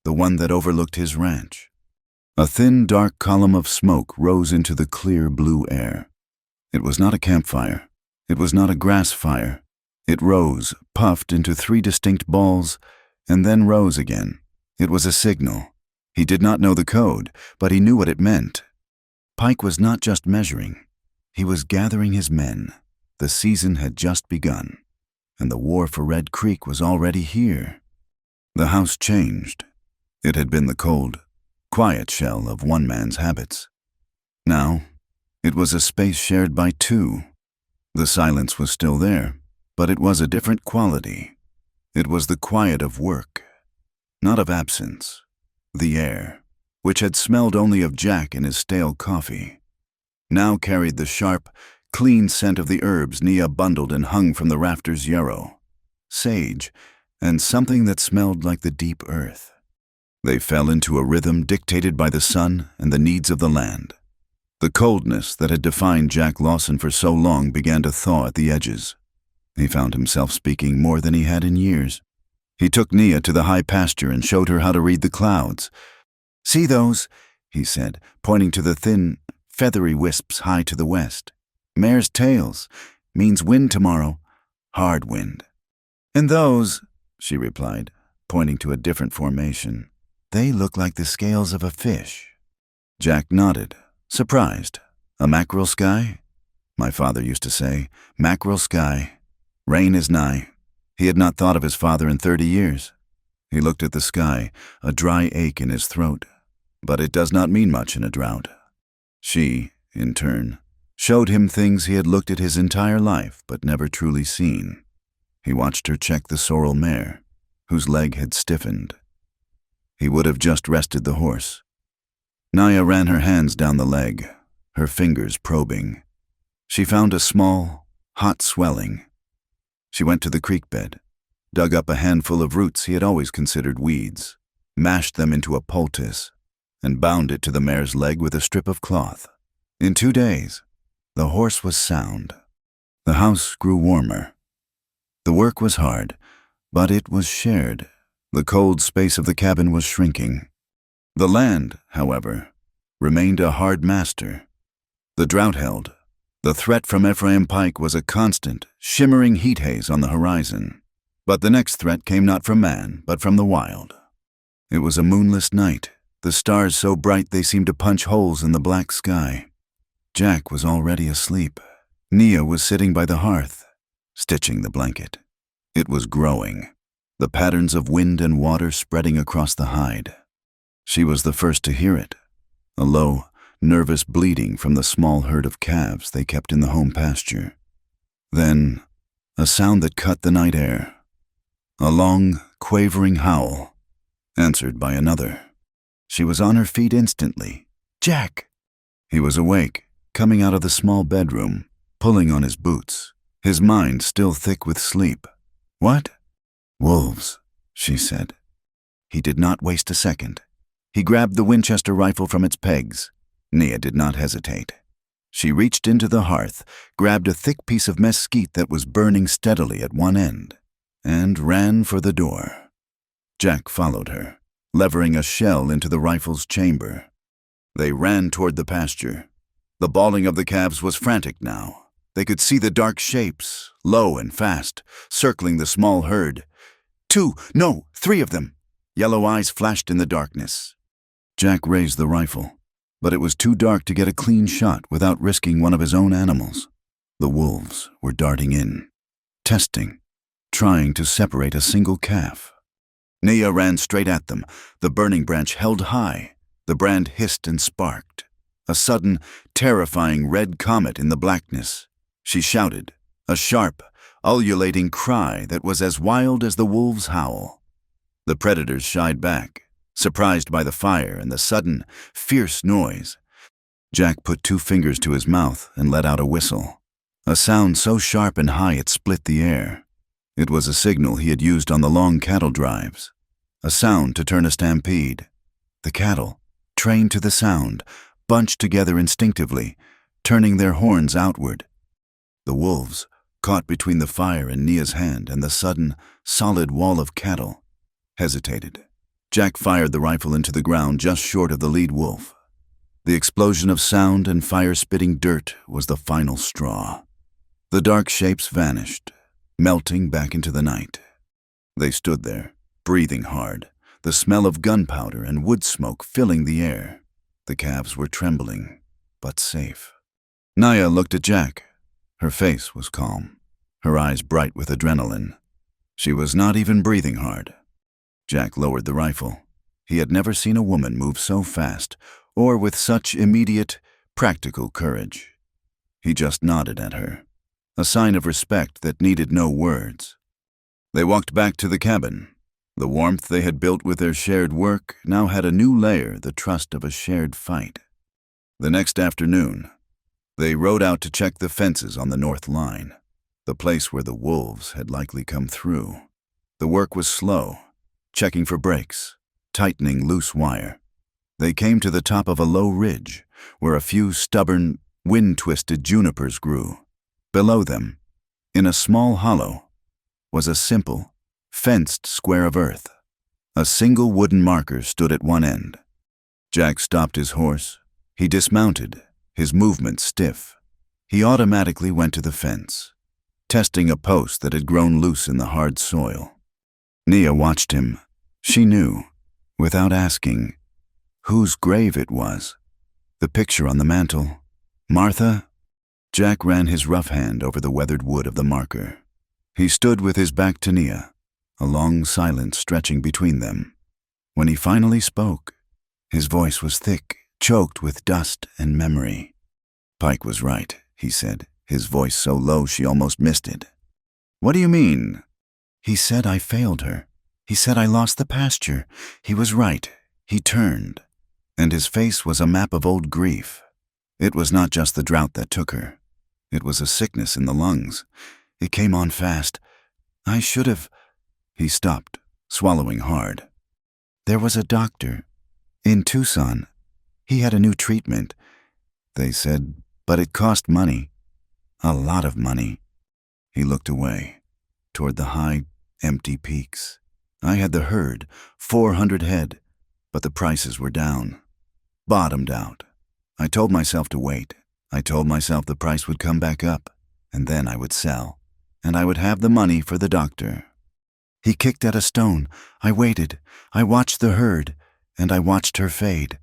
S1: the one that overlooked his ranch. A thin, dark column of smoke rose into the clear blue air. It was not a campfire. It was not a grass fire. It rose, puffed into 3 distinct balls, and then rose again. It was a signal. He did not know the code, but he knew what it meant. Pike was not just measuring. He was gathering his men. The season had just begun, and the war for Red Creek was already here. The house changed. It had been the cold, quiet shell of one man's habits. Now, it was a space shared by 2. The silence was still there, but it was a different quality. It was the quiet of work, not of absence. The air, which had smelled only of Jack and his stale coffee, now carried the sharp, clean scent of the herbs Nia bundled and hung from the rafters' yarrow, sage, and something that smelled like the deep earth. They fell into a rhythm dictated by the sun and the needs of the land. The coldness that had defined Jack Lawson for so long began to thaw at the edges. He found himself speaking more than he had in years. He took Nia to the high pasture and showed her how to read the clouds. "See those?" he said, pointing to the thin, feathery wisps high to the west. "Mare's tails. Means wind tomorrow. Hard wind." "And those," she replied, pointing to a different formation. "They look like the scales of a fish." Jack nodded, surprised. "A mackerel sky?" My father used to say, "Mackerel sky. Rain is nigh." He had not thought of his father in 30 years. He looked at the sky, a dry ache in his throat. But it does not mean much in a drought. She, in turn, showed him things he had looked at his entire life but never truly seen. He watched her check the sorrel mare, whose leg had stiffened. He would have just rested the horse. Nia ran her hands down the leg, her fingers probing. She found a small, hot swelling. She went to the creek bed, dug up a handful of roots he had always considered weeds, mashed them into a poultice, and bound it to the mare's leg with a strip of cloth. In 2 days, the horse was sound. The house grew warmer. The work was hard, but it was shared. The cold space of the cabin was shrinking. The land, however, remained a hard master. The drought held. The threat from Ephraim Pike was a constant, shimmering heat haze on the horizon. But the next threat came not from man, but from the wild. It was a moonless night, the stars so bright they seemed to punch holes in the black sky. Jack was already asleep. Nia was sitting by the hearth, stitching the blanket. It was growing, the patterns of wind and water spreading across the hide. She was the first to hear it, a low, nervous bleating from the small herd of calves they kept in the home pasture. Then, a sound that cut the night air. A long, quavering howl, answered by another. She was on her feet instantly. "Jack!" He was awake, coming out of the small bedroom, pulling on his boots, his mind still thick with sleep. "What?" "Wolves," she said. He did not waste a second. He grabbed the Winchester rifle from its pegs. Nia did not hesitate. She reached into the hearth, grabbed a thick piece of mesquite that was burning steadily at one end, and ran for the door. Jack followed her, levering a shell into the rifle's chamber. They ran toward the pasture. The bawling of the calves was frantic now. They could see the dark shapes, low and fast, circling the small herd. 2, no, 3 of them. Yellow eyes flashed in the darkness. Jack raised the rifle, but it was too dark to get a clean shot without risking one of his own animals. The wolves were darting in, testing, trying to separate a single calf. Nia ran straight at them, the burning branch held high. The brand hissed and sparked. A sudden, terrifying red comet in the blackness. She shouted, a sharp, ululating cry that was as wild as the wolves' howl. The predators shied back, surprised by the fire and the sudden, fierce noise. Jack put 2 fingers to his mouth and let out a whistle, a sound so sharp and high it split the air. It was a signal he had used on the long cattle drives, a sound to turn a stampede. The cattle, trained to the sound, bunched together instinctively, turning their horns outward. The wolves, caught between the fire in Nia's hand and the sudden, solid wall of cattle, hesitated. Jack fired the rifle into the ground just short of the lead wolf. The explosion of sound and fire-spitting dirt was the final straw. The dark shapes vanished. melting back into the night. They stood there, breathing hard, the smell of gunpowder and wood smoke filling the air. The calves were trembling, but safe. Naya looked at Jack. Her face was calm, her eyes bright with adrenaline. She was not even breathing hard. Jack lowered the rifle. He had never seen a woman move so fast or with such immediate, practical courage. He just nodded at her, a sign of respect that needed no words. They walked back to the cabin. The warmth they had built with their shared work now had a new layer, the trust of a shared fight. The next afternoon, they rode out to check the fences on the north line, the place where the wolves had likely come through. The work was slow, checking for breaks, tightening loose wire. They came to the top of a low ridge where a few stubborn, wind-twisted junipers grew. Below them, in a small hollow, was a simple, fenced square of earth. A single wooden marker stood at one end. Jack stopped his horse. He dismounted, his movements stiff. He automatically went to the fence, testing a post that had grown loose in the hard soil. Nia watched him. She knew, without asking, whose grave it was. The picture on the mantel. Martha? Jack ran his rough hand over the weathered wood of the marker. He stood with his back to Nia, a long silence stretching between them. When he finally spoke, his voice was thick, choked with dust and memory. Pike was right, he said, his voice so low she almost missed it. What do you mean? He said I failed her. He said I lost the pasture. He was right. He turned, and his face was a map of old grief. It was not just the drought that took her. It was a sickness in the lungs. It came on fast. I should have... He stopped, swallowing hard. There was a doctor in Tucson. He had a new treatment, they said, but it cost money. A lot of money. He looked away, toward the high, empty peaks. I had the herd, 400 head, but the prices were down, bottomed out. I told myself to wait. I told myself the price would come back up, and then I would sell, and I would have the money for the doctor. He kicked at a stone. I waited. I watched the herd, and I watched her fade.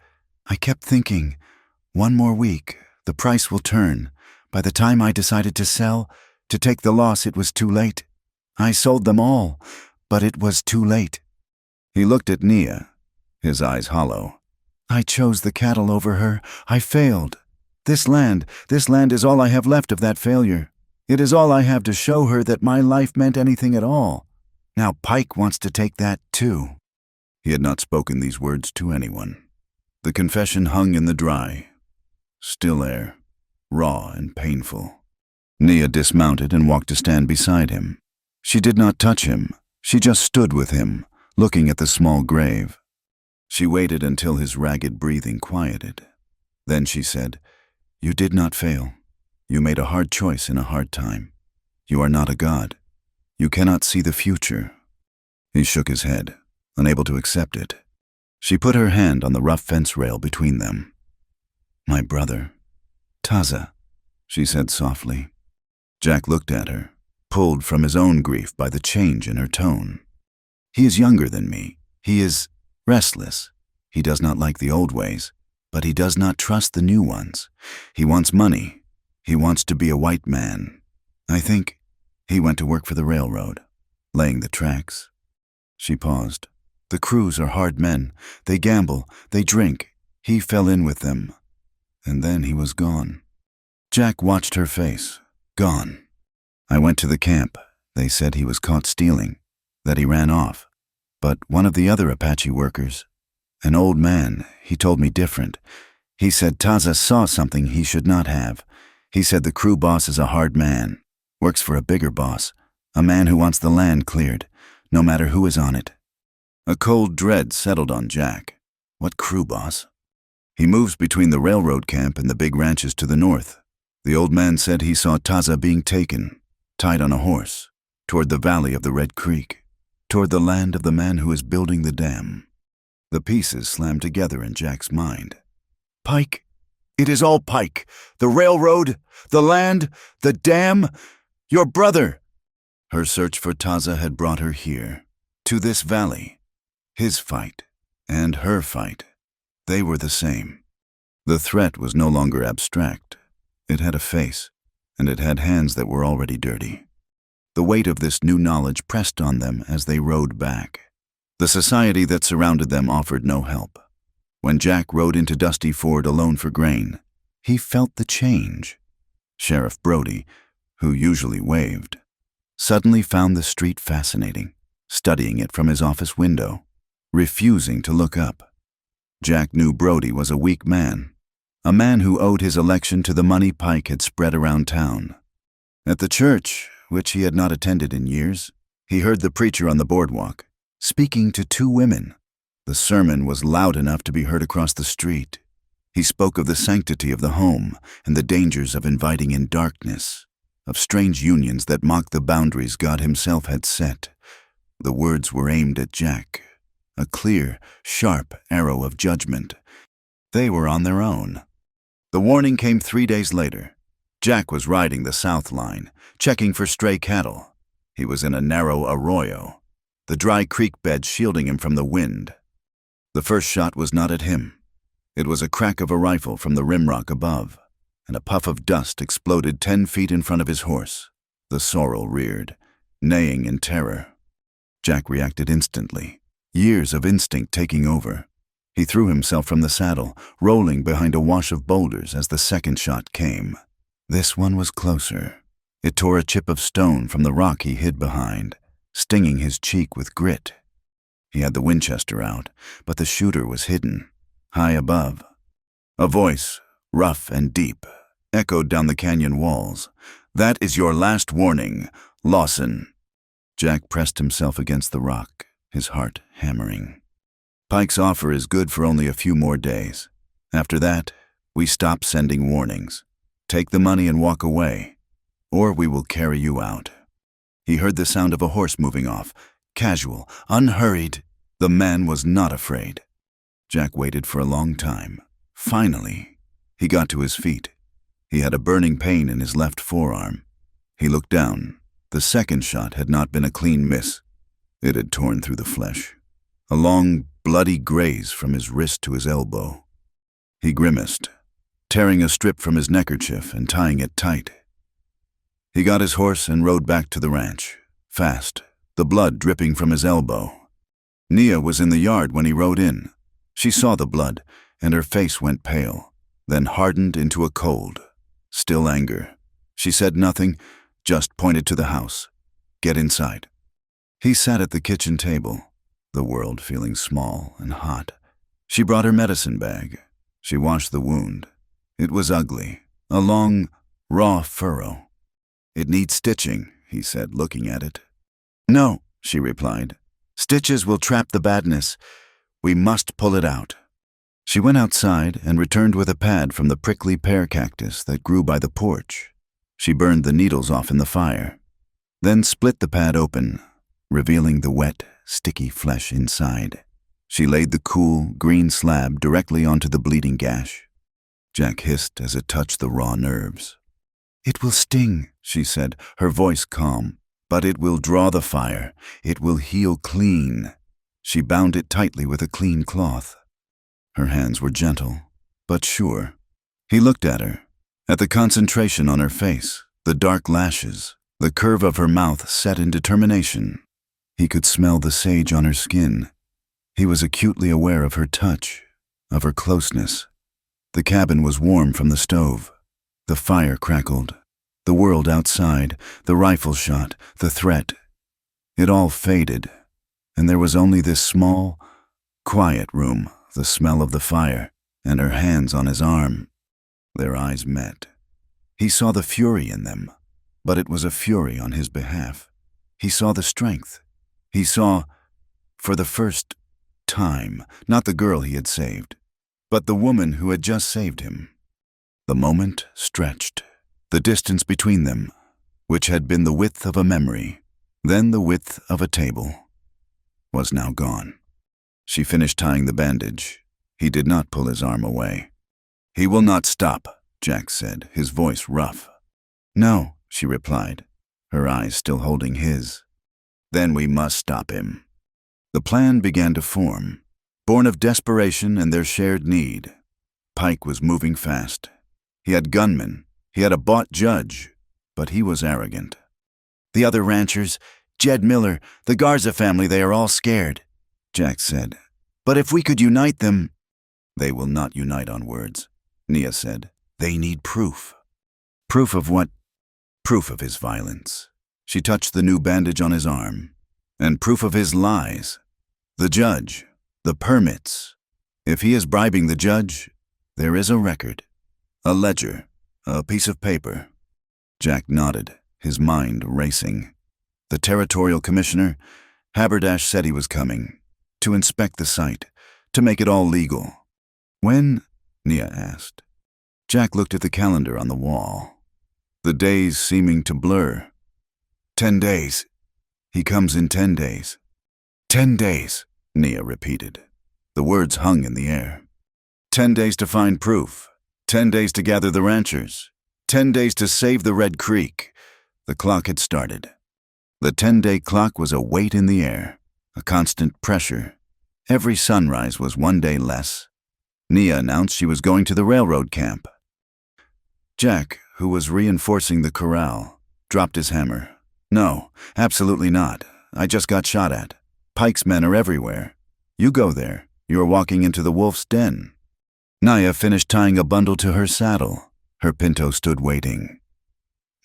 S1: I kept thinking, one more week, the price will turn. By the time I decided to sell, to take the loss, it was too late. I sold them all, but it was too late. He looked at Nia, his eyes hollow. I chose the cattle over her. I failed. This land is all I have left of that failure. It is all I have to show her that my life meant anything at all. Now Pike wants to take that too. He had not spoken these words to anyone. The confession hung in the dry, still air, raw and painful. Nia dismounted and walked to stand beside him. She did not touch him. She just stood with him, looking at the small grave. She waited until his ragged breathing quieted. Then she said, "You did not fail. You made a hard choice in a hard time. You are not a god. You cannot see the future." He shook his head, unable to accept it. She put her hand on the rough fence rail between them. "My brother, Taza," she said softly. Jack looked at her, pulled from his own grief by the change in her tone. "He is younger than me. He is restless. He does not like the old ways, but he does not trust the new ones. He wants money. He wants to be a white man. I think he went to work for the railroad, laying the tracks." She paused. "The crews are hard men. They gamble. They drink. He fell in with them. And then he was gone." Jack watched her face. Gone. "I went to the camp. They said he was caught stealing, that he ran off. But one of the other Apache workers, an old man, he told me different. He said Taza saw something he should not have. He said the crew boss is a hard man, works for a bigger boss, a man who wants the land cleared, no matter who is on it." A cold dread settled on Jack. What crew boss? He moves between the railroad camp and the big ranches to the north. The old man said he saw Taza being taken, tied on a horse, toward the valley of the Red Creek, toward the land of the man who is building the dam. The pieces slammed together in Jack's mind. Pike. It is all Pike. The railroad, the land, the dam, your brother. Her search for Taza had brought her here, to this valley. His fight and her fight, they were the same. The threat was no longer abstract. It had a face, and it had hands that were already dirty. The weight of this new knowledge pressed on them as they rode back. The society that surrounded them offered no help. When Jack rode into Dusty Ford alone for grain, he felt the change. Sheriff Brody, who usually waved, suddenly found the street fascinating, studying it from his office window, refusing to look up. Jack knew Brody was a weak man, a man who owed his election to the money Pike had spread around town. At the church, which he had not attended in years, he heard the preacher on the boardwalk, speaking to two women. The sermon was loud enough to be heard across the street. He spoke of the sanctity of the home and the dangers of inviting in darkness, of strange unions that mocked the boundaries God himself had set. The words were aimed at Jack, a clear, sharp arrow of judgment. They were on their own. The warning came 3 days later. Jack was riding the south line, checking for stray cattle. He was in a narrow arroyo, the dry creek bed shielding him from the wind. The first shot was not at him. It was a crack of a rifle from the rimrock above, and a puff of dust exploded 10 feet in front of his horse. The sorrel reared, neighing in terror. Jack reacted instantly, years of instinct taking over. He threw himself from the saddle, rolling behind a wash of boulders as the second shot came. This one was closer. It tore a chip of stone from the rock he hid behind, stinging his cheek with grit. He had the Winchester out, but the shooter was hidden, high above. A voice, rough and deep, echoed down the canyon walls. "That is your last warning, Lawson." Jack pressed himself against the rock, his heart hammering. "Pike's offer is good for only a few more days. After that, we stop sending warnings. Take the money and walk away, or we will carry you out." He heard the sound of a horse moving off, casual, unhurried. The man was not afraid. Jack waited for a long time. Finally, he got to his feet. He had a burning pain in his left forearm. He looked down. The second shot had not been a clean miss. It had torn through the flesh. A long, bloody graze from his wrist to his elbow. He grimaced, tearing a strip from his neckerchief and tying it tight. He got his horse and rode back to the ranch, fast, the blood dripping from his elbow. Nia was in the yard when he rode in. She saw the blood, and her face went pale, then hardened into a cold, still anger. She said nothing, just pointed to the house. "Get inside." He sat at the kitchen table, the world feeling small and hot. She brought her medicine bag. She washed the wound. It was ugly, a long, raw furrow. "It needs stitching," he said, looking at it. "No," she replied. "Stitches will trap the badness. We must pull it out." She went outside and returned with a pad from the prickly pear cactus that grew by the porch. She burned the needles off in the fire, then split the pad open, revealing the wet, sticky flesh inside. She laid the cool, green slab directly onto the bleeding gash. Jack hissed as it touched the raw nerves. "It will sting," she said, her voice calm. "But it will draw the fire. It will heal clean." She bound it tightly with a clean cloth. Her hands were gentle, but sure. He looked at her, at the concentration on her face, the dark lashes, the curve of her mouth set in determination. He could smell the sage on her skin. He was acutely aware of her touch, of her closeness. The cabin was warm from the stove. The fire crackled. The world outside, the rifle shot, the threat. It all faded, and there was only this small, quiet room, the smell of the fire, and her hands on his arm. Their eyes met. He saw the fury in them, but it was a fury on his behalf. He saw the strength. He saw, for the first time, not the girl he had saved, but the woman who had just saved him. The moment stretched. The distance between them, which had been the width of a memory, then the width of a table, was now gone. She finished tying the bandage. He did not pull his arm away. "He will not stop," Jack said, his voice rough. "No," she replied. her eyes still holding his. Then we must stop him. The plan began to form, born of desperation and their shared need. Pike was moving fast. He had gunmen, he had a bought judge, but he was arrogant.
S2: The other ranchers, Jed Miller, the Garza family, they are all scared,
S1: Jack said.
S2: But if we could unite them—
S1: They will not unite on words, Nia said.
S2: They need proof.
S1: Proof of what? Proof of his violence. She touched the new bandage on his arm. And proof of his lies. The judge. The permits. If he is bribing the judge, there is a record. A ledger. A piece of paper. Jack nodded, his mind racing. The territorial commissioner, Haberdash, said he was coming. To inspect the site. To make it all legal. When? Nia asked. Jack looked at the calendar on the wall. The days seeming to blur. 10 days. He comes in 10 days. 10 days, Nia repeated. The words hung in the air. 10 days to find proof. 10 days to gather the ranchers. 10 days to save the Red Creek. The clock had started. The 10-day clock was a weight in the air, a constant pressure. Every sunrise was 1 day less. Nia announced she was going to the railroad camp. Jack, who was reinforcing the corral, dropped his hammer. No, absolutely not. I just got shot at. Pike's men are everywhere. You go there. You're walking into the wolf's den. Nia finished tying a bundle to her saddle. Her pinto stood waiting.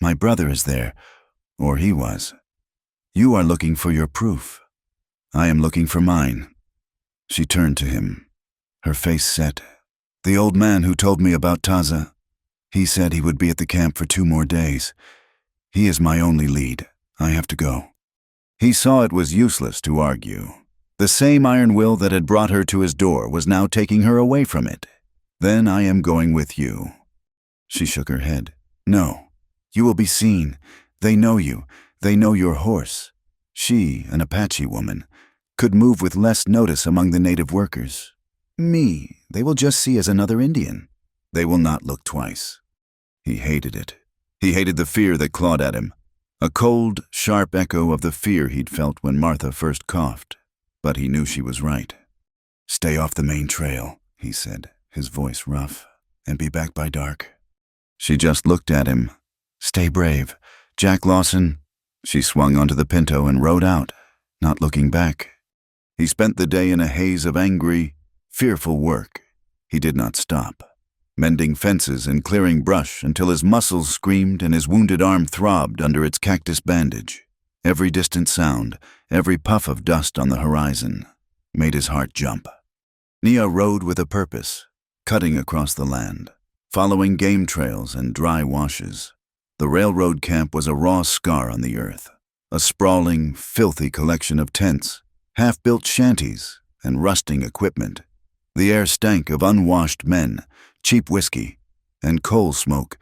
S1: My brother is there, or he was. You are looking for your proof. I am looking for mine. She turned to him, her face set. The old man who told me about Taza. He said he would be at the camp for 2 more days. He is my only lead. I have to go. He saw it was useless to argue. The same iron will that had brought her to his door was now taking her away from it. Then I am going with you. She shook her head. No, you will be seen. They know you. They know your horse. She, an Apache woman, could move with less notice among the native workers. Me, they will just see as another Indian. They will not look twice. He hated it. He hated the fear that clawed at him. A cold, sharp echo of the fear he'd felt when Martha first coughed. But he knew she was right. Stay off the main trail, he said, his voice rough, and be back by dark. She just looked at him. Stay brave. Jack Lawson. She swung onto the pinto and rode out, not looking back. He spent the day in a haze of angry, fearful work. He did not stop, mending fences and clearing brush until his muscles screamed and his wounded arm throbbed under its cactus bandage. Every distant sound, every puff of dust on the horizon, made his heart jump. Nia rode with a purpose, cutting across the land, following game trails and dry washes. The railroad camp was a raw scar on the earth, a sprawling, filthy collection of tents, half-built shanties, and rusting equipment. The air stank of unwashed men, cheap whiskey, and coal smoke.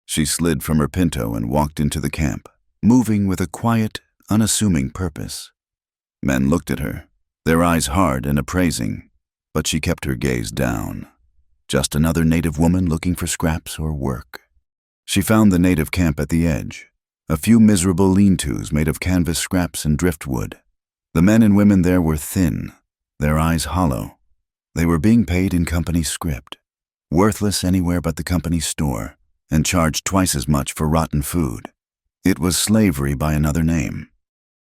S1: She slid from her pinto and walked into the camp, moving with a quiet, unassuming purpose. Men looked at her, their eyes hard and appraising, but she kept her gaze down. Just another native woman looking for scraps or work. She found the native camp at the edge, a few miserable lean-tos made of canvas scraps and driftwood. The men and women there were thin, their eyes hollow. They were being paid in company script, worthless anywhere but the company store, and charged twice as much for rotten food. It was slavery by another name.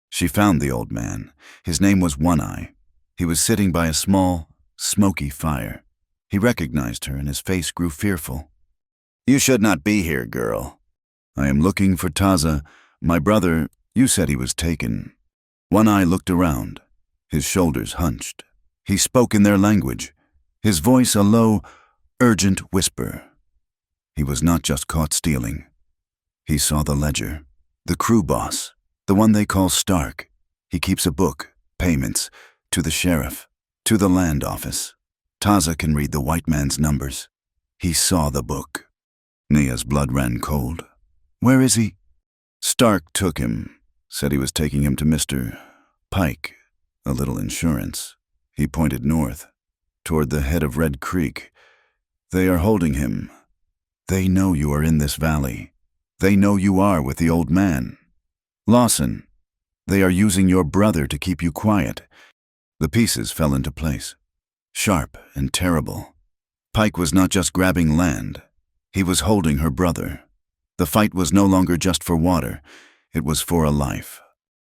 S1: She found the old man. His name was One-Eye. He was sitting by a small, smoky fire. He recognized her and his face grew fearful. You should not be here, girl. I am looking for Taza. My brother, you said he was taken. One-Eye looked around, his shoulders hunched. He spoke in their language, his voice a low, urgent whisper. He was not just caught stealing. He saw the ledger, the crew boss, the one they call Stark. He keeps a book, payments, to the sheriff, to the land office. Taza can read the white man's numbers. He saw the book. Nia's blood ran cold. Where is he? Stark took him, said he was taking him to Mr. Pike, a little insurance. He pointed north, toward the head of Red Creek. They are holding him. They know you are in this valley. They know you are with the old man. Lawson, they are using your brother to keep you quiet. The pieces fell into place, sharp and terrible. Pike was not just grabbing land. He was holding her brother. The fight was no longer just for water. It was for a life.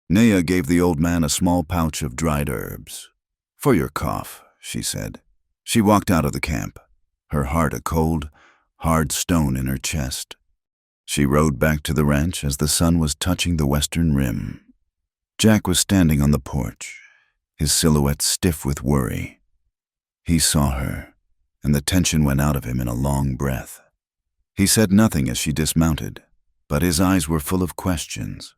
S1: Nea gave the old man a small pouch of dried herbs. "For your cough," she said. She walked out of the camp, her heart a cold, hard stone in her chest. She rode back to the ranch as the sun was touching the western rim. Jack was standing on the porch, his silhouette stiff with worry. He saw her, and the tension went out of him in a long breath. He said nothing as she dismounted, but his eyes were full of questions.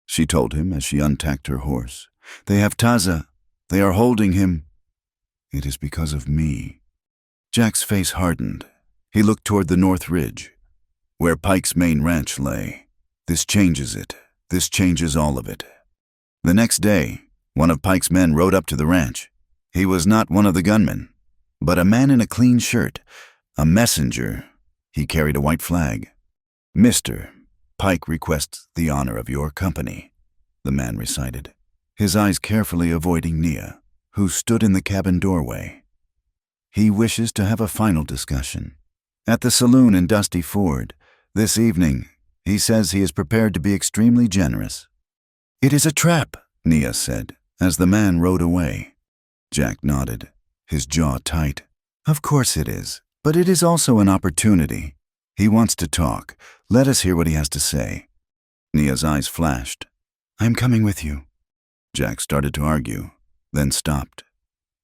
S1: She told him as she untacked her horse, "They have Taza. They are holding him." "It is because of me." Jack's face hardened. He looked toward the North Ridge, where Pike's main ranch lay. "This changes it. This changes all of it." The next day, one of Pike's men rode up to the ranch. He was not one of the gunmen, but a man in a clean shirt, a messenger. He carried a white flag. "Mr. Pike requests the honor of your company," the man recited, his eyes carefully avoiding Nea, who stood in the cabin doorway. "He wishes to have a final discussion. At the saloon in Dusty Ford, this evening, he says he is prepared to be extremely generous." "It is a trap," Nea said, as the man rode away. Jack nodded, his jaw tight. "Of course it is, but it is also an opportunity. He wants to talk. Let us hear what he has to say." Nea's eyes flashed. "I'm coming with you." Jack started to argue, then stopped.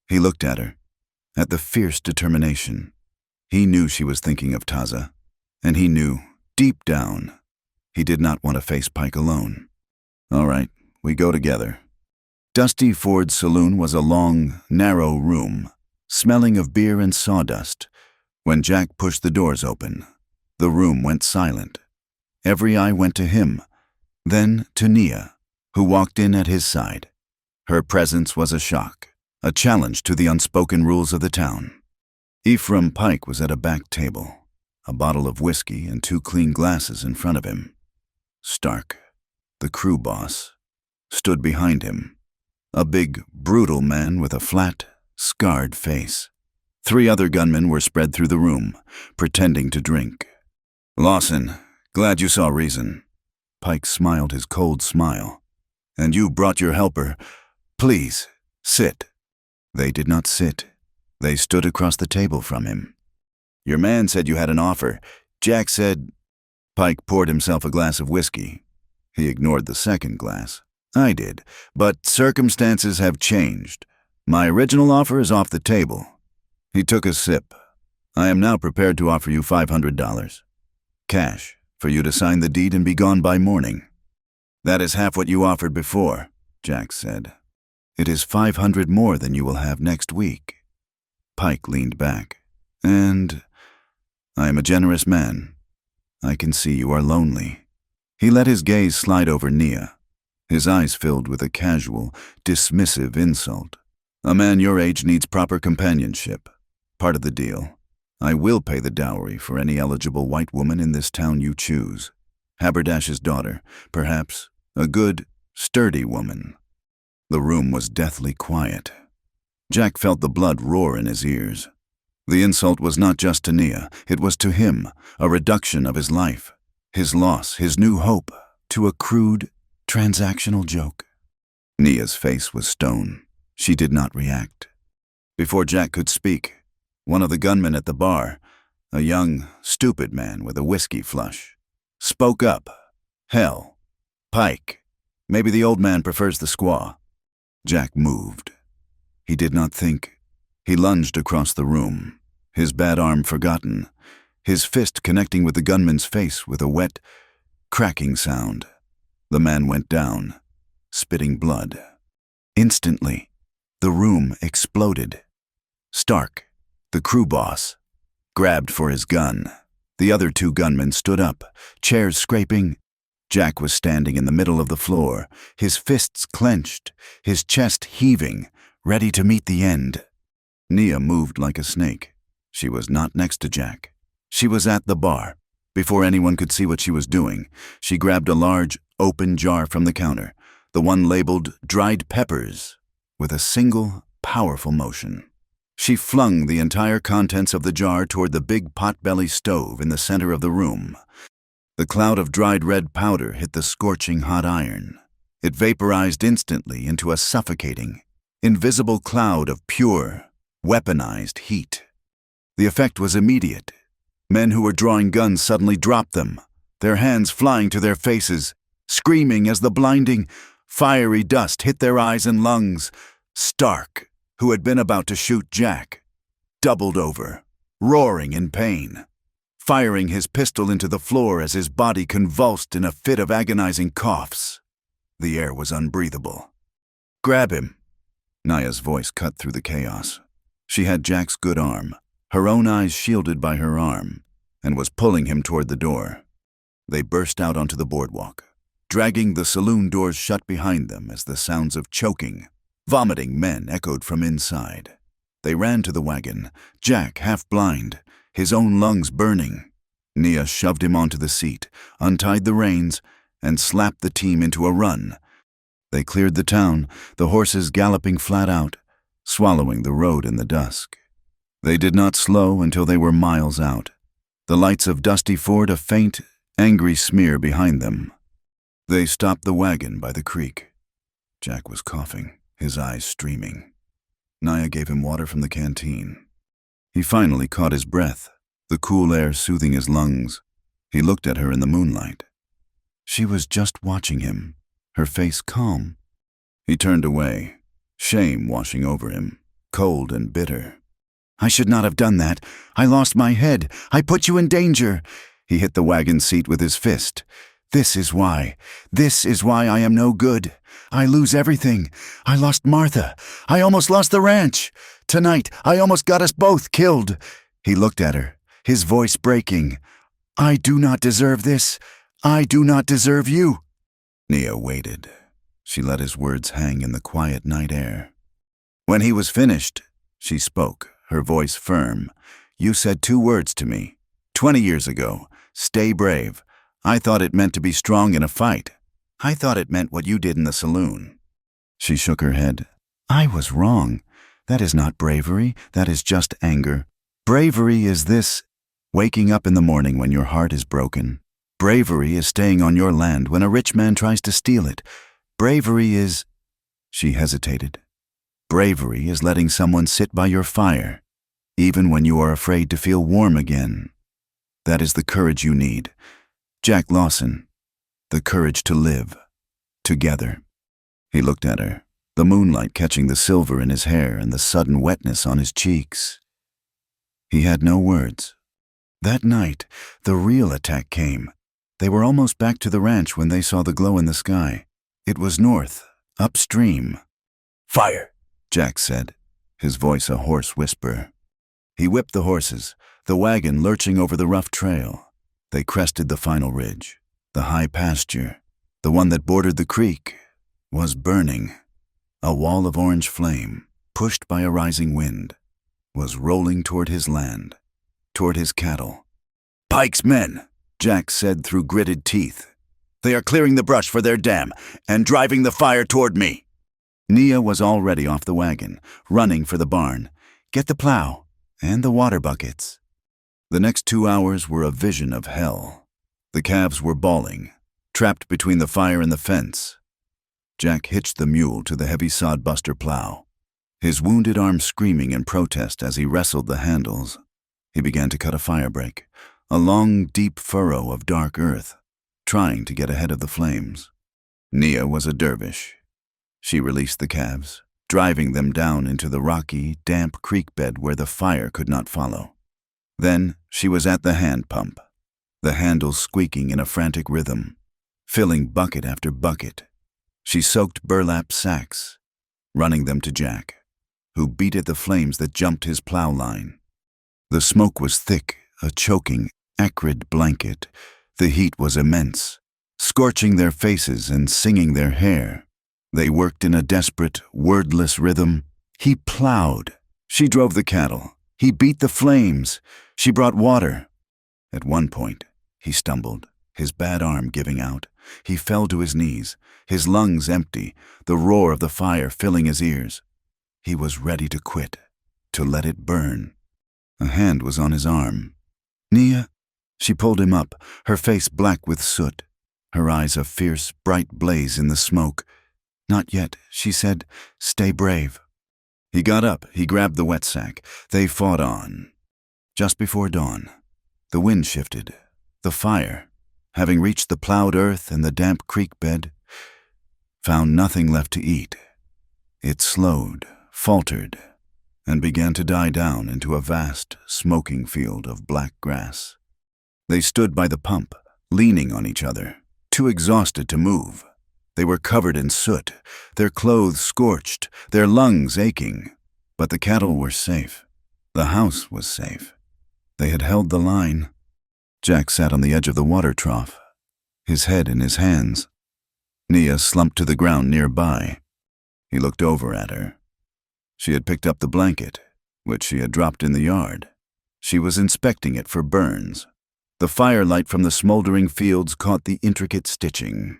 S1: He looked at her, at the fierce determination. He knew she was thinking of Taza, and he knew, deep down, he did not want to face Pike alone. "All right, we go together." Dusty Ford's saloon was a long, narrow room, smelling of beer and sawdust. When Jack pushed the doors open, the room went silent. Every eye went to him, then to Nea, who walked in at his side. Her presence was a shock, a challenge to the unspoken rules of the town. Ephraim Pike was at a back table, a bottle of whiskey and 2 clean glasses in front of him. Stark, the crew boss, stood behind him, a big, brutal man with a flat, scarred face. 3 other gunmen were spread through the room, pretending to drink. "Lawson, glad you saw reason." Pike smiled his cold smile. "And you brought your helper. Please, sit." They did not sit. They stood across the table from him. "Your man said you had an offer. Jack said—" Pike poured himself a glass of whiskey. He ignored the second glass. "I did, but circumstances have changed. My original offer is off the table." He took a sip. "I am now prepared to offer you $500. Cash, for you to sign the deed and be gone by morning." "That is half what you offered before," Jack said. "It is 500 more than you will have next week." Pike leaned back. "And I am a generous man. I can see you are lonely." He let his gaze slide over Nea, his eyes filled with a casual, dismissive insult. "A man your age needs proper companionship. Part of the deal. I will pay the dowry for any eligible white woman in this town you choose. Haberdash's daughter, perhaps, a good, sturdy woman." The room was deathly quiet. Jack felt the blood roar in his ears. The insult was not just to Nea, it was to him, a reduction of his life, his loss, his new hope, to a crude, transactional joke. Nea's face was stone. She did not react. Before Jack could speak, one of the gunmen at the bar, a young, stupid man with a whiskey flush, spoke up. "Hell, Pike, maybe the old man prefers the squaw." Jack moved. He did not think. He lunged across the room, his bad arm forgotten, his fist connecting with the gunman's face with a wet, cracking sound. The man went down, spitting blood. Instantly, the room exploded. Stark, the crew boss, grabbed for his gun. The other 2 gunmen stood up, chairs scraping. Jack was standing in the middle of the floor, his fists clenched, his chest heaving, ready to meet the end. Nea moved like a snake. She was not next to Jack. She was at the bar. Before anyone could see what she was doing, she grabbed a large, open jar from the counter, the one labeled dried peppers, with a single, powerful motion. She flung the entire contents of the jar toward the big potbelly stove in the center of the room. The cloud of dried red powder hit the scorching hot iron. It vaporized instantly into a suffocating, invisible cloud of pure, weaponized heat. The effect was immediate. Men who were drawing guns suddenly dropped them, their hands flying to their faces, screaming as the blinding, fiery dust hit their eyes and lungs. Stark, who had been about to shoot Jack, doubled over, roaring in pain, firing his pistol into the floor as his body convulsed in a fit of agonizing coughs. The air was unbreathable. "Grab him!" Naya's voice cut through the chaos. She had Jack's good arm, her own eyes shielded by her arm, and was pulling him toward the door. They burst out onto the boardwalk, dragging the saloon doors shut behind them as the sounds of choking, vomiting men echoed from inside. They ran to the wagon, Jack half blind, his own lungs burning. Nia shoved him onto the seat, untied the reins, and slapped the team into a run. They cleared the town, the horses galloping flat out, swallowing the road in the dusk. They did not slow until they were miles out, the lights of Dusty Ford a faint, angry smear behind them. They stopped the wagon by the creek. Jack was coughing, his eyes streaming. Naya gave him water from the canteen. He finally caught his breath, the cool air soothing his lungs. He looked at her in the moonlight. She was just watching him, her face calm. He turned away, shame washing over him, cold and bitter. "I should not have done that. I lost my head. I put you in danger." He hit the wagon seat with his fist. This is why I am no good. I lose everything. I lost Martha. I almost lost the ranch. Tonight, I almost got us both killed." He looked at her, his voice breaking. "I do not deserve this. I do not deserve you." Nia waited. She let his words hang in the quiet night air. When he was finished, she spoke, her voice firm. "You said 2 words to me. 20 years ago. Stay brave. I thought it meant to be strong in a fight. I thought it meant what you did in the saloon." She shook her head. "I was wrong. That is not bravery. That is just anger. Bravery is this: waking up in the morning when your heart is broken. Bravery is staying on your land when a rich man tries to steal it. Bravery is—" She hesitated. "Bravery is letting someone sit by your fire, even when you are afraid to feel warm again. That is the courage you need. Jack Lawson, the courage to live, together." He looked at her, the moonlight catching the silver in his hair and the sudden wetness on his cheeks. He had no words. That night, the real attack came. They were almost back to the ranch when they saw the glow in the sky. It was north, upstream. "Fire," Jack said, his voice a hoarse whisper. He whipped the horses, the wagon lurching over the rough trail. They crested the final ridge. The high pasture, the one that bordered the creek, was burning. A wall of orange flame, pushed by a rising wind, was rolling toward his land, toward his cattle. "Pike's men," Jack said through gritted teeth. "They are clearing the brush for their dam and driving the fire toward me." Nia was already off the wagon, running for the barn. "Get the plow and the water buckets." The next 2 hours were a vision of hell. The calves were bawling, trapped between the fire and the fence. Jack hitched the mule to the heavy sodbuster plow, his wounded arm screaming in protest as he wrestled the handles. He began to cut a firebreak, a long, deep furrow of dark earth, trying to get ahead of the flames. Nia was a dervish. She released the calves, driving them down into the rocky, damp creek bed where the fire could not follow. Then she was at the hand pump, the handles squeaking in a frantic rhythm, filling bucket after bucket. She soaked burlap sacks, running them to Jack, who beat at the flames that jumped his plow line. The smoke was thick, a choking, acrid blanket. The heat was immense, scorching their faces and singing their hair. They worked in a desperate, wordless rhythm. He plowed. She drove the cattle. He beat the flames. She brought water. At one point, he stumbled, his bad arm giving out. He fell to his knees, his lungs empty, the roar of the fire filling his ears. He was ready to quit, to let it burn. A hand was on his arm. "Nia?" She pulled him up, her face black with soot, her eyes a fierce, bright blaze in the smoke. "Not yet," she said. "Stay brave." He got up, he grabbed the wet sack. They fought on. Just before dawn, the wind shifted. The fire, having reached the plowed earth and the damp creek bed, found nothing left to eat. It slowed, faltered, and began to die down into a vast, smoking field of black grass. They stood by the pump, leaning on each other, too exhausted to move. They were covered in soot, their clothes scorched, their lungs aching. But the cattle were safe. The house was safe. They had held the line. Jack sat on the edge of the water trough, his head in his hands. Nia slumped to the ground nearby. He looked over at her. She had picked up the blanket, which she had dropped in the yard. She was inspecting it for burns. The firelight from the smoldering fields caught the intricate stitching.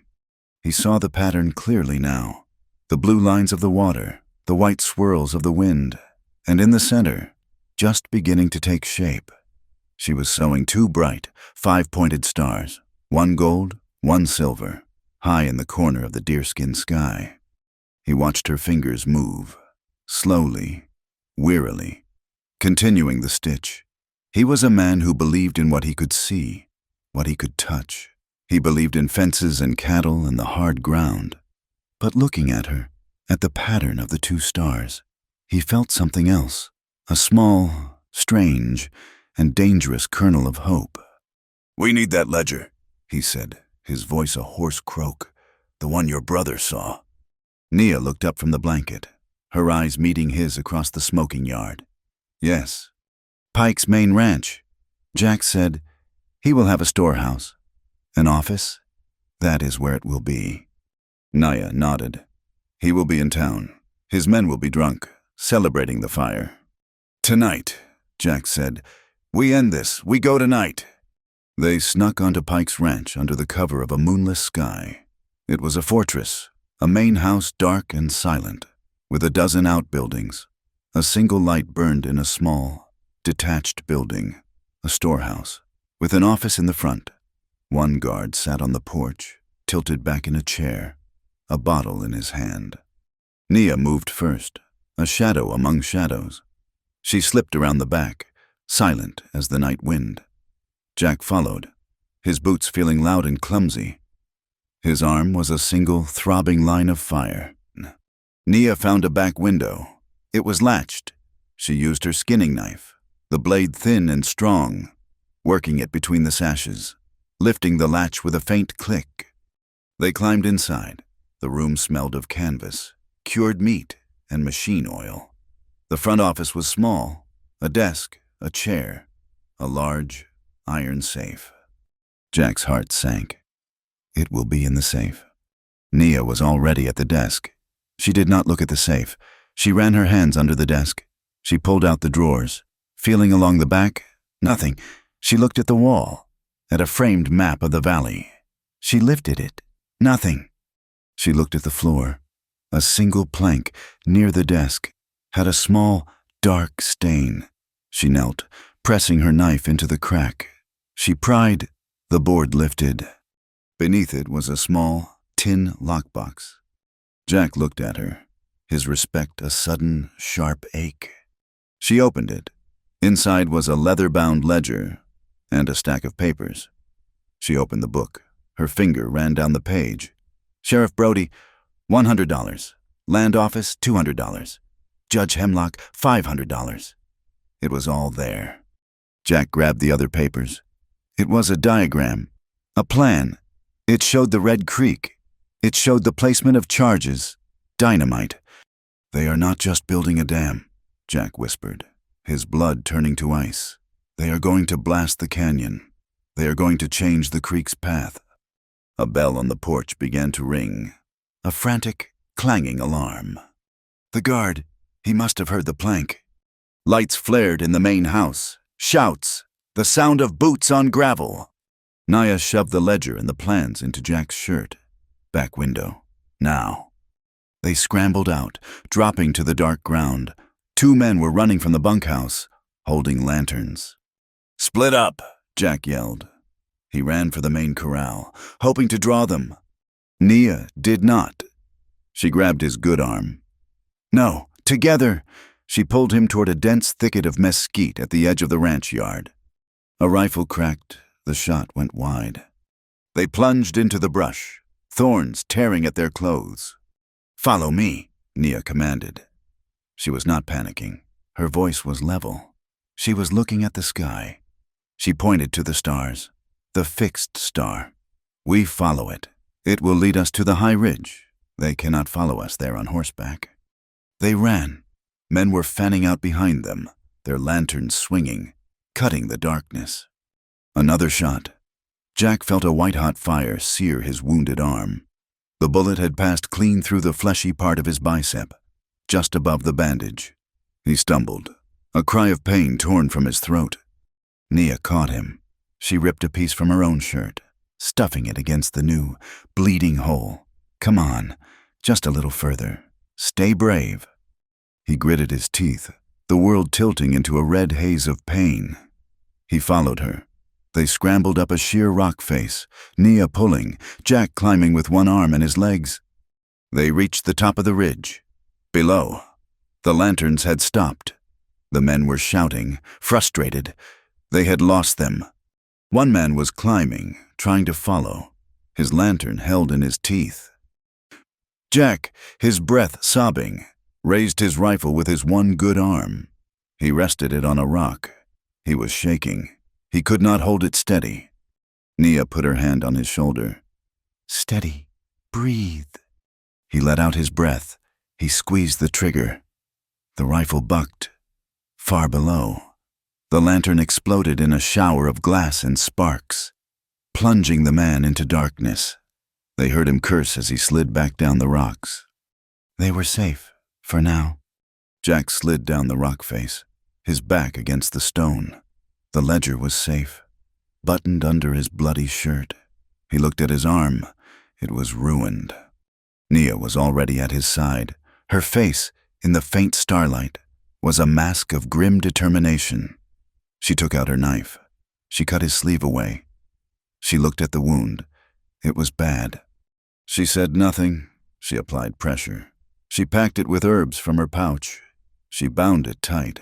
S1: He saw the pattern clearly now, the blue lines of the water, the white swirls of the wind, and in the center, just beginning to take shape, she was sewing two bright, five-pointed stars, one gold, one silver, high in the corner of the deerskin sky. He watched her fingers move, slowly, wearily, continuing the stitch. He was a man who believed in what he could see, what he could touch. He believed in fences and cattle and the hard ground. But looking at her, at the pattern of the two stars, he felt something else, a small, strange, and dangerous kernel of hope. "We need that ledger," he said, his voice a hoarse croak. "The one your brother saw." Nia looked up from the blanket, her eyes meeting his across the smoking yard. "Yes." "Pike's main ranch." Jack said, "He will have a storehouse. An office? That is where it will be." Nia nodded. "He will be in town. His men will be drunk, celebrating the fire." "Tonight," Jack said. "We end this. We go tonight." They snuck onto Pike's ranch under the cover of a moonless sky. It was a fortress, a main house dark and silent, with a dozen outbuildings. A single light burned in a small, detached building, a storehouse, with an office in the front. One guard sat on the porch, tilted back in a chair, a bottle in his hand. Nia moved first, a shadow among shadows. She slipped around the back, silent as the night wind. Jack followed, his boots feeling loud and clumsy. His arm was a single, throbbing line of fire. Nia found a back window. It was latched. She used her skinning knife, the blade thin and strong, working it between the sashes, lifting the latch with a faint click. They climbed inside. The room smelled of canvas, cured meat, and machine oil. The front office was small, a desk, a chair, a large, iron safe. Jack's heart sank. It will be in the safe. Nia was already at the desk. She did not look at the safe. She ran her hands under the desk. She pulled out the drawers. Feeling along the back, nothing. She looked at the wall, at a framed map of the valley. She lifted it. Nothing. She looked at the floor. A single plank, near the desk, had a small, dark stain. She knelt, pressing her knife into the crack. She pried. The board lifted. Beneath it was a small, tin lockbox. Jack looked at her, his respect a sudden, sharp ache. She opened it. Inside was a leather-bound ledger and a stack of papers. She opened the book. Her finger ran down the page. "Sheriff Brody, $100. Land Office, $200. Judge Hemlock, $500. It was all there. Jack grabbed the other papers. It was a diagram, a plan. It showed the Red Creek. It showed the placement of charges, dynamite. "They are not just building a dam," Jack whispered, his blood turning to ice. "They are going to blast the canyon. They are going to change the creek's path." A bell on the porch began to ring, a frantic, clanging alarm. The guard, he must have heard the plank. Lights flared in the main house, shouts, the sound of boots on gravel. Naya shoved the ledger and the plans into Jack's shirt. Back window. Now. They scrambled out, dropping to the dark ground. 2 men were running from the bunkhouse, holding lanterns. "Split up," Jack yelled. He ran for the main corral, hoping to draw them. Nia did not. She grabbed his good arm. "No, together!" She pulled him toward a dense thicket of mesquite at the edge of the ranch yard. A rifle cracked. The shot went wide. They plunged into the brush, thorns tearing at their clothes. "Follow me," Nia commanded. She was not panicking. Her voice was level. She was looking at the sky. She pointed to the stars. "The fixed star. We follow it. It will lead us to the high ridge. They cannot follow us there on horseback." They ran. Men were fanning out behind them, their lanterns swinging, cutting the darkness. Another shot. Jack felt a white-hot fire sear his wounded arm. The bullet had passed clean through the fleshy part of his bicep, just above the bandage. He stumbled, a cry of pain torn from his throat. Nia caught him. She ripped a piece from her own shirt, stuffing it against the new, bleeding hole. "Come on, just a little further. Stay brave." He gritted his teeth, the world tilting into a red haze of pain. He followed her. They scrambled up a sheer rock face, Nia pulling, Jack climbing with one arm and his legs. They reached the top of the ridge. Below, the lanterns had stopped. The men were shouting, frustrated. They had lost them. One man was climbing, trying to follow, his lantern held in his teeth. Jack, his breath sobbing, raised his rifle with his one good arm. He rested it on a rock. He was shaking. He could not hold it steady. Nia put her hand on his shoulder. "Steady. Breathe." He let out his breath. He squeezed the trigger. The rifle bucked. Far below, the lantern exploded in a shower of glass and sparks, plunging the man into darkness. They heard him curse as he slid back down the rocks. They were safe, for now. Jack slid down the rock face, his back against the stone. The ledger was safe, buttoned under his bloody shirt. He looked at his arm. It was ruined. Nia was already at his side. Her face, in the faint starlight, was a mask of grim determination. She took out her knife. She cut his sleeve away. She looked at the wound. It was bad. She said nothing. She applied pressure. She packed it with herbs from her pouch. She bound it tight.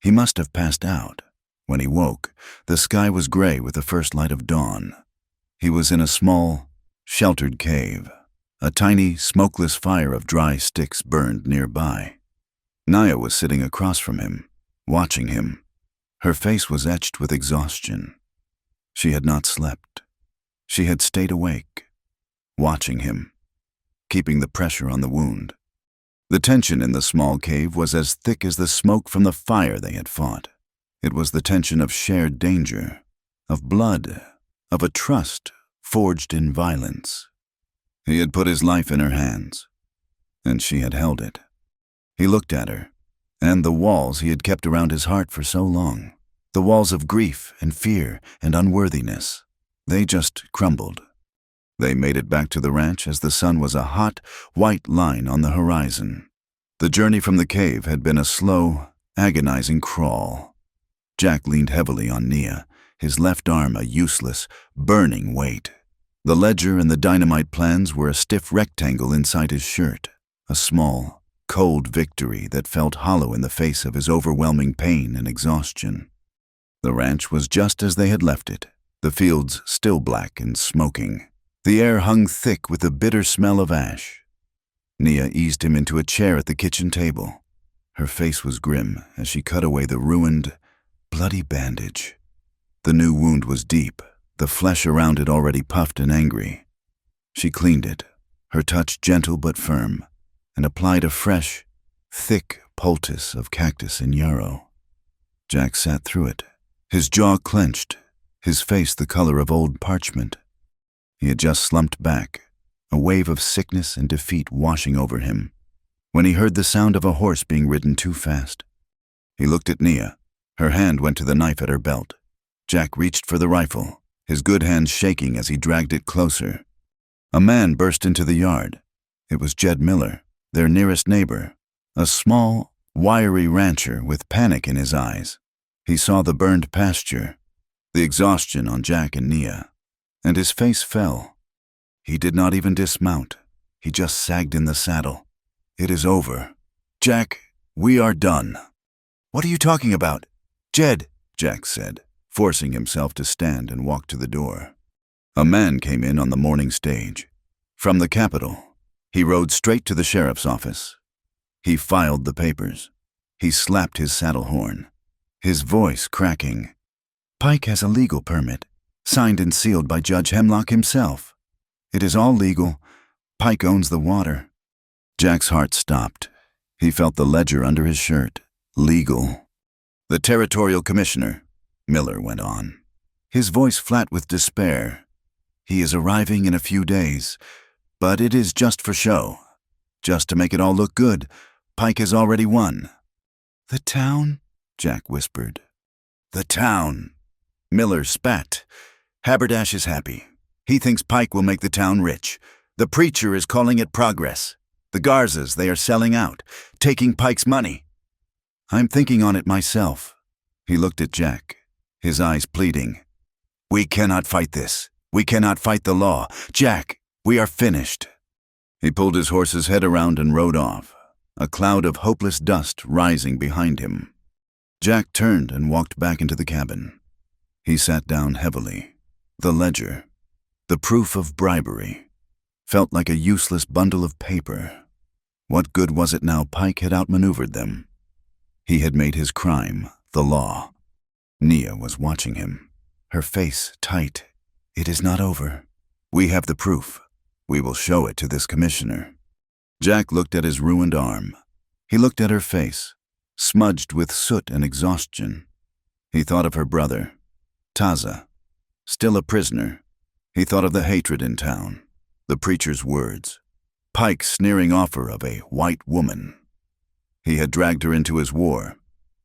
S1: He must have passed out. When he woke, the sky was gray with the first light of dawn. He was in a small, sheltered cave. A tiny, smokeless fire of dry sticks burned nearby. Nia was sitting across from him, watching him. Her face was etched with exhaustion. She had not slept. She had stayed awake, watching him, keeping the pressure on the wound. The tension in the small cave was as thick as the smoke from the fire they had fought. It was the tension of shared danger, of blood, of a trust forged in violence. He had put his life in her hands, and she had held it. He looked at her, and the walls he had kept around his heart for so long, the walls of grief and fear and unworthiness, they just crumbled. They made it back to the ranch as the sun was a hot, white line on the horizon. The journey from the cave had been a slow, agonizing crawl. Jack leaned heavily on Nia, his left arm a useless, burning weight. The ledger and the dynamite plans were a stiff rectangle inside his shirt, a small, cold victory that felt hollow in the face of his overwhelming pain and exhaustion. The ranch was just as they had left it, the fields still black and smoking. The air hung thick with the bitter smell of ash. Nia eased him into a chair at the kitchen table. Her face was grim as she cut away the ruined, bloody bandage. The new wound was deep, the flesh around it already puffed and angry. She cleaned it, her touch gentle but firm, and applied a fresh, thick poultice of cactus and yarrow. Jack sat through it, his jaw clenched, his face the color of old parchment. He had just slumped back, a wave of sickness and defeat washing over him, when he heard the sound of a horse being ridden too fast. He looked at Nia. Her hand went to the knife at her belt. Jack reached for the rifle, his good hand shaking as he dragged it closer. A man burst into the yard. It was Jed Miller, their nearest neighbor, a small, wiry rancher with panic in his eyes. He saw the burned pasture, the exhaustion on Jack and Nia, and his face fell. He did not even dismount. He just sagged in the saddle. "It is over. Jack, we are done." "What are you talking about? Jed," Jack said, forcing himself to stand and walk to the door. A man came in on the morning stage. From the Capitol, he rode straight to the sheriff's office. He filed the papers. He slapped his saddle horn, his voice cracking. "Pike has a legal permit, signed and sealed by Judge Hemlock himself. It is all legal. Pike owns the water." Jack's heart stopped. He felt the ledger under his shirt. Legal. "The territorial commissioner," Miller went on, his voice flat with despair. "He is arriving in a few days, but it is just for show. Just to make it all look good, Pike has already won." "The town?" Jack whispered. "The town." Miller spat. "Haberdash is happy. He thinks Pike will make the town rich. The preacher is calling it progress. The Garzas, they are selling out, taking Pike's money." "I'm thinking on it myself." He looked at Jack, his eyes pleading. "We cannot fight this. We cannot fight the law. Jack, we are finished." He pulled his horse's head around and rode off, a cloud of hopeless dust rising behind him. Jack turned and walked back into the cabin. He sat down heavily. The ledger, the proof of bribery, felt like a useless bundle of paper. What good was it now Pike had outmaneuvered them? He had made his crime the law. Nia was watching him, her face tight. "It is not over. We have the proof. We will show it to this commissioner." Jack looked at his ruined arm. He looked at her face, smudged with soot and exhaustion. He thought of her brother, Taza, still a prisoner. He thought of the hatred in town, the preacher's words, Pike's sneering offer of a white woman. He had dragged her into his war,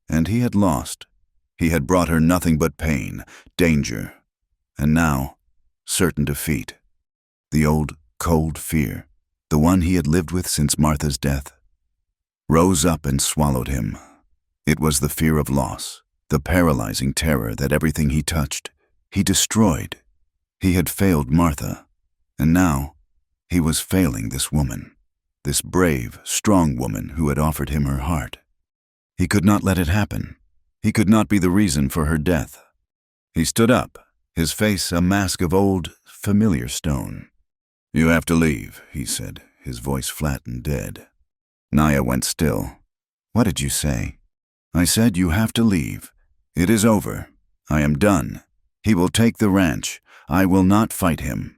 S1: and he had lost. He had brought her nothing but pain, danger, and now, certain defeat. The old, cold fear, the one he had lived with since Martha's death, rose up and swallowed him. It was the fear of loss, the paralyzing terror that everything he touched, he destroyed. He had failed Martha, and now he was failing this woman, this brave, strong woman who had offered him her heart. He could not let it happen. He could not be the reason for her death. He stood up, his face a mask of old, familiar stone. "You have to leave," he said, his voice flat and dead. Nia went still. "What did you say?" "I said you have to leave. It is over. I am done. He will take the ranch. I will not fight him."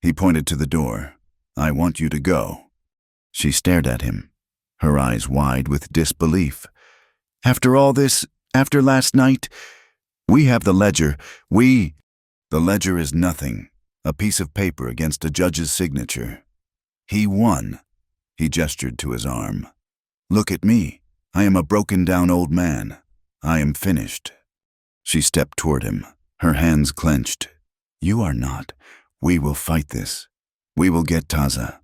S1: He pointed to the door. "I want you to go." She stared at him, her eyes wide with disbelief. "After all this, after last night, we have the ledger. The ledger is nothing, a piece of paper against a judge's signature. He won." He gestured to his arm. "Look at me. I am a broken-down old man. I am finished." She stepped toward him, her hands clenched. "You are not. We will fight this. We will get Taza."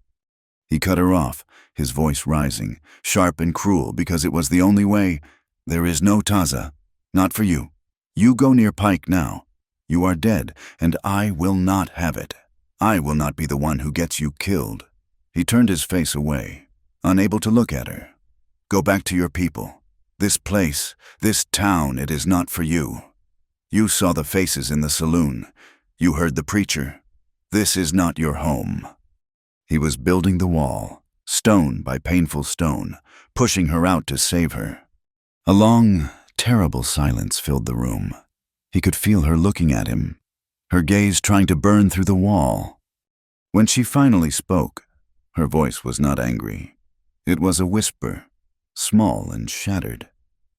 S1: He cut her off, his voice rising, sharp and cruel because it was the only way. "There is no Taza. Not for you. You go near Pike now. You are dead, and I will not have it. I will not be the one who gets you killed." He turned his face away, unable to look at her. "Go back to your people. This place, this town, it is not for you. You saw the faces in the saloon. You heard the preacher. This is not your home." He was building the wall, stone by painful stone, pushing her out to save her. A long, terrible silence filled the room. He could feel her looking at him, her gaze trying to burn through the wall. When she finally spoke, her voice was not angry. It was a whisper, small and shattered,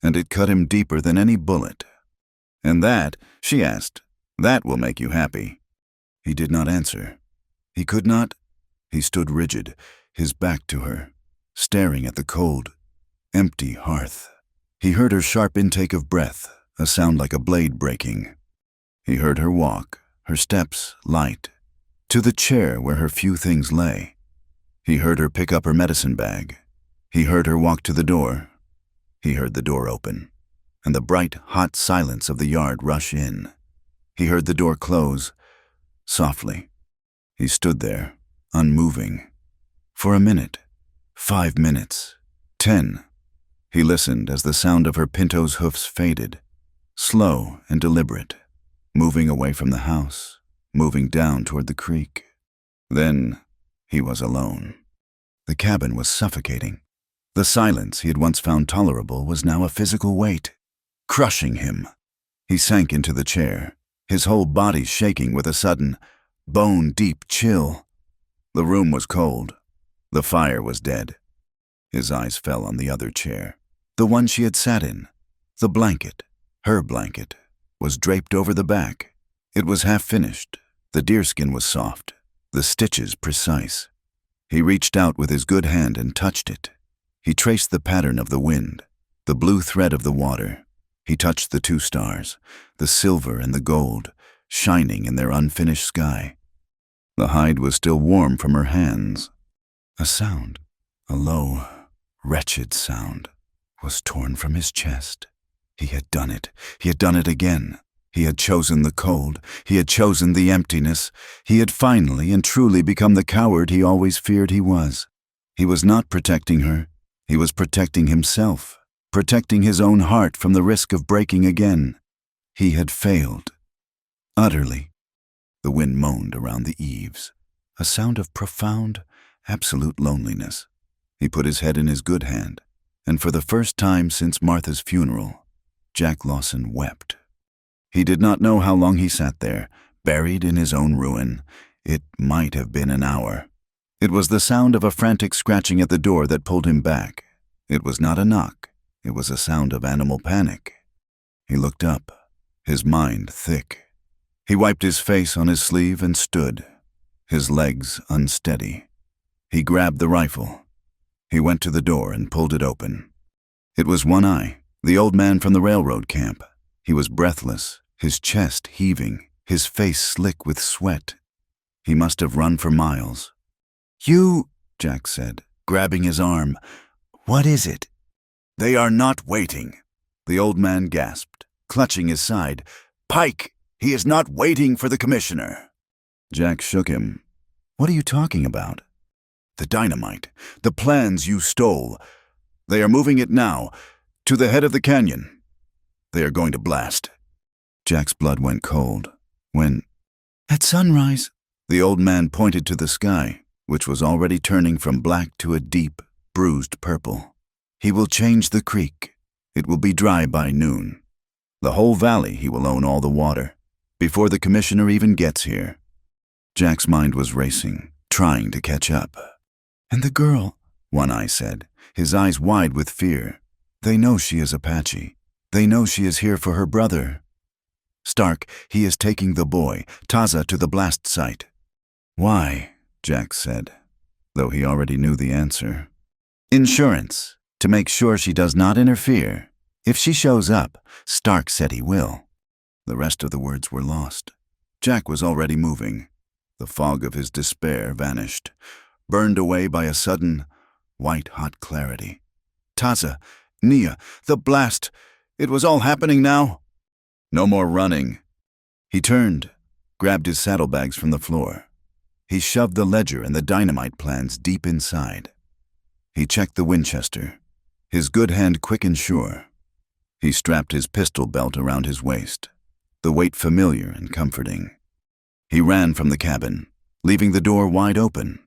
S1: and it cut him deeper than any bullet. "And that," she asked, "that will make you happy?" He did not answer. He could not. He stood rigid, his back to her, staring at the cold, empty hearth. He heard her sharp intake of breath, a sound like a blade breaking. He heard her walk, her steps light, to the chair where her few things lay. He heard her pick up her medicine bag. He heard her walk to the door. He heard the door open, and the bright, hot silence of the yard rush in. He heard the door close, softly. He stood there, unmoving. For a minute, 5 minutes, 10. He listened as the sound of her Pinto's hoofs faded, slow and deliberate, moving away from the house, moving down toward the creek. Then he was alone. The cabin was suffocating. The silence he had once found tolerable was now a physical weight, crushing him. He sank into the chair, his whole body shaking with a sudden, bone-deep chill. The room was cold. The fire was dead. His eyes fell on the other chair, the one she had sat in. The blanket, her blanket, was draped over the back. It was half finished. The deerskin was soft, the stitches precise. He reached out with his good hand and touched it. He traced the pattern of the wind, the blue thread of the water. He touched the 2 stars, the silver and the gold, shining in their unfinished sky. The hide was still warm from her hands. A sound, a low, wretched sound, was torn from his chest. He had done it. He had done it again. He had chosen the cold. He had chosen the emptiness. He had finally and truly become the coward he always feared he was. He was not protecting her. He was protecting himself, protecting his own heart from the risk of breaking again. He had failed. Utterly. The wind moaned around the eaves, a sound of profound, absolute loneliness. He put his head in his good hand, and for the first time since Martha's funeral, Jack Lawson wept. He did not know how long he sat there, buried in his own ruin. It might have been an hour. It was the sound of a frantic scratching at the door that pulled him back. It was not a knock. It was a sound of animal panic. He looked up, his mind thick. He wiped his face on his sleeve and stood, his legs unsteady. He grabbed the rifle. He went to the door and pulled it open. It was One Eye, the old man from the railroad camp. He was breathless, his chest heaving, his face slick with sweat. He must have run for miles. "You," Jack said, grabbing his arm. "What is it?" "They are not waiting," the old man gasped, clutching his side. "Pike, he is not waiting for the commissioner." Jack shook him. "What are you talking about?" "The dynamite, the plans you stole. They are moving it now, to the head of the canyon. They are going to blast." Jack's blood went cold. When, "At sunrise," the old man pointed to the sky, which was already turning from black to a deep, bruised purple. "He will change the creek. It will be dry by noon. The whole valley he will own all the water, before the commissioner even gets here." Jack's mind was racing, trying to catch up. "And the girl," One Eye said, his eyes wide with fear. "They know she is Apache. They know she is here for her brother. Stark, he is taking the boy, Taza, to the blast site." "Why?" Jack said, though he already knew the answer. "Insurance, to make sure she does not interfere. If she shows up, Stark said he will." The rest of the words were lost. Jack was already moving. The fog of his despair vanished, burned away by a sudden, white-hot clarity. "Taza, Nia, the blast, it was all happening now." "No more running." He turned, grabbed his saddlebags from the floor. He shoved the ledger and the dynamite plans deep inside. He checked the Winchester, his good hand quick and sure. He strapped his pistol belt around his waist, the weight familiar and comforting. He ran from the cabin, leaving the door wide open.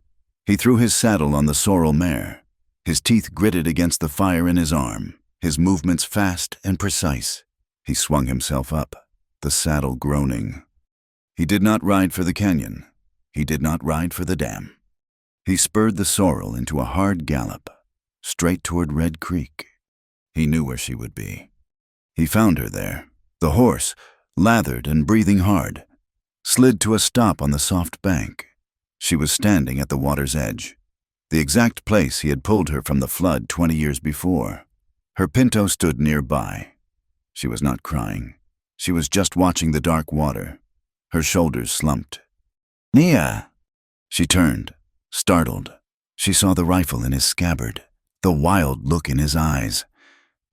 S1: He threw his saddle on the sorrel mare, his teeth gritted against the fire in his arm, his movements fast and precise. He swung himself up, the saddle groaning. He did not ride for the canyon. He did not ride for the dam. He spurred the sorrel into a hard gallop, straight toward Red Creek. He knew where she would be. He found her there. The horse, lathered and breathing hard, slid to a stop on the soft bank. She was standing at the water's edge, the exact place he had pulled her from the flood 20 years before. Her Pinto stood nearby. She was not crying. She was just watching the dark water. Her shoulders slumped. "Nia!" She turned, startled. She saw the rifle in his scabbard, the wild look in his eyes,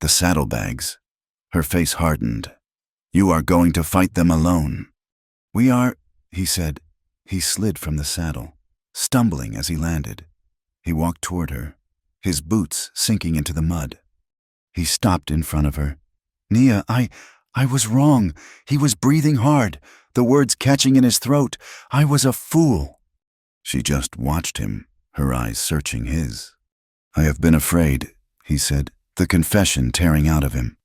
S1: the saddlebags. Her face hardened. "You are going to fight them alone." "We are," he said. He slid from the saddle, stumbling as he landed. He walked toward her, his boots sinking into the mud. He stopped in front of her. "Nia, I was wrong. He was breathing hard, the words catching in his throat. I was a fool." She just watched him, her eyes searching his. "I have been afraid," he said, the confession tearing out of him.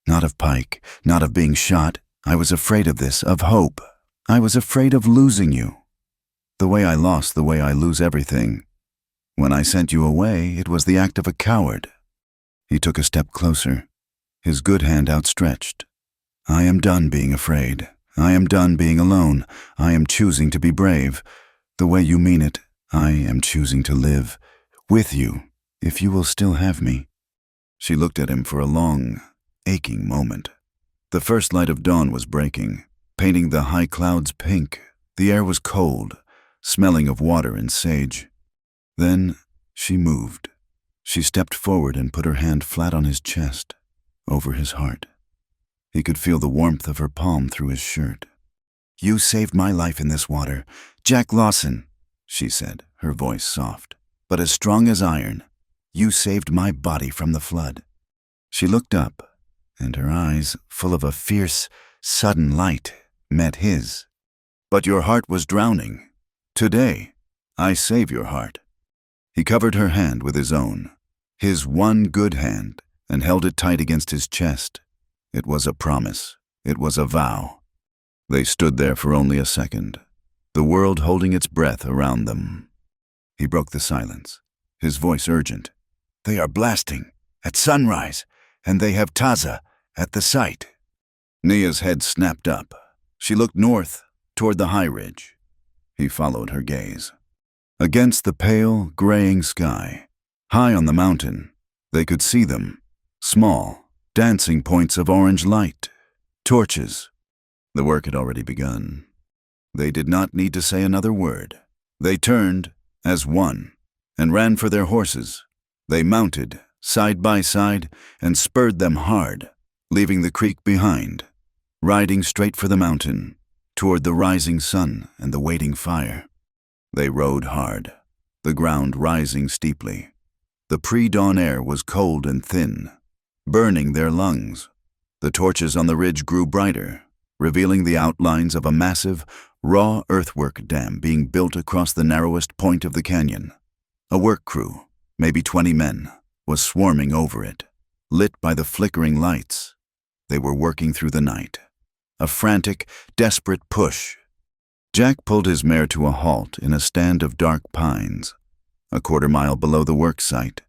S1: "Not of Pike, not of being shot. I was afraid of this, of hope. I was afraid of losing you. The way I lost, the way I lose everything. When I sent you away, it was the act of a coward." He took a step closer, his good hand outstretched. "I am done being afraid. I am done being alone. I am choosing to be brave. The way you mean it, I am choosing to live with you, if you will still have me." She looked at him for a long, aching moment. The first light of dawn was breaking, painting the high clouds pink. The air was cold, smelling of water and sage. Then she moved. She stepped forward and put her hand flat on his chest, over his heart. He could feel the warmth of her palm through his shirt. "You saved my life in this water, Jack Lawson," she said, her voice soft, but as strong as iron. "You saved my body from the flood." She looked up, and her eyes, full of a fierce, sudden light, met his. "But your heart was drowning. Today, I save your heart." He covered her hand with his own, his one good hand, and held it tight against his chest. It was a promise. It was a vow. They stood there for only a second, the world holding its breath around them. He broke the silence, his voice urgent. "They are blasting, at sunrise, and they have Taza at the site." Nia's head snapped up. She looked north, toward the high ridge. He followed her gaze. Against the pale, graying sky, high on the mountain, they could see them, small, dancing points of orange light, torches. The work had already begun. They did not need to say another word. They turned, as one, and ran for their horses. They mounted, side by side, and spurred them hard, leaving the creek behind, riding straight for the mountain, toward the rising sun and the waiting fire. They rode hard, the ground rising steeply. The pre-dawn air was cold and thin, burning their lungs. The torches on the ridge grew brighter, revealing the outlines of a massive, raw earthwork dam being built across the narrowest point of the canyon. A work crew, maybe 20 men, was swarming over it, lit by the flickering lights. They were working through the night. A frantic, desperate push. Jack pulled his mare to a halt in a stand of dark pines, a quarter-mile below the work site.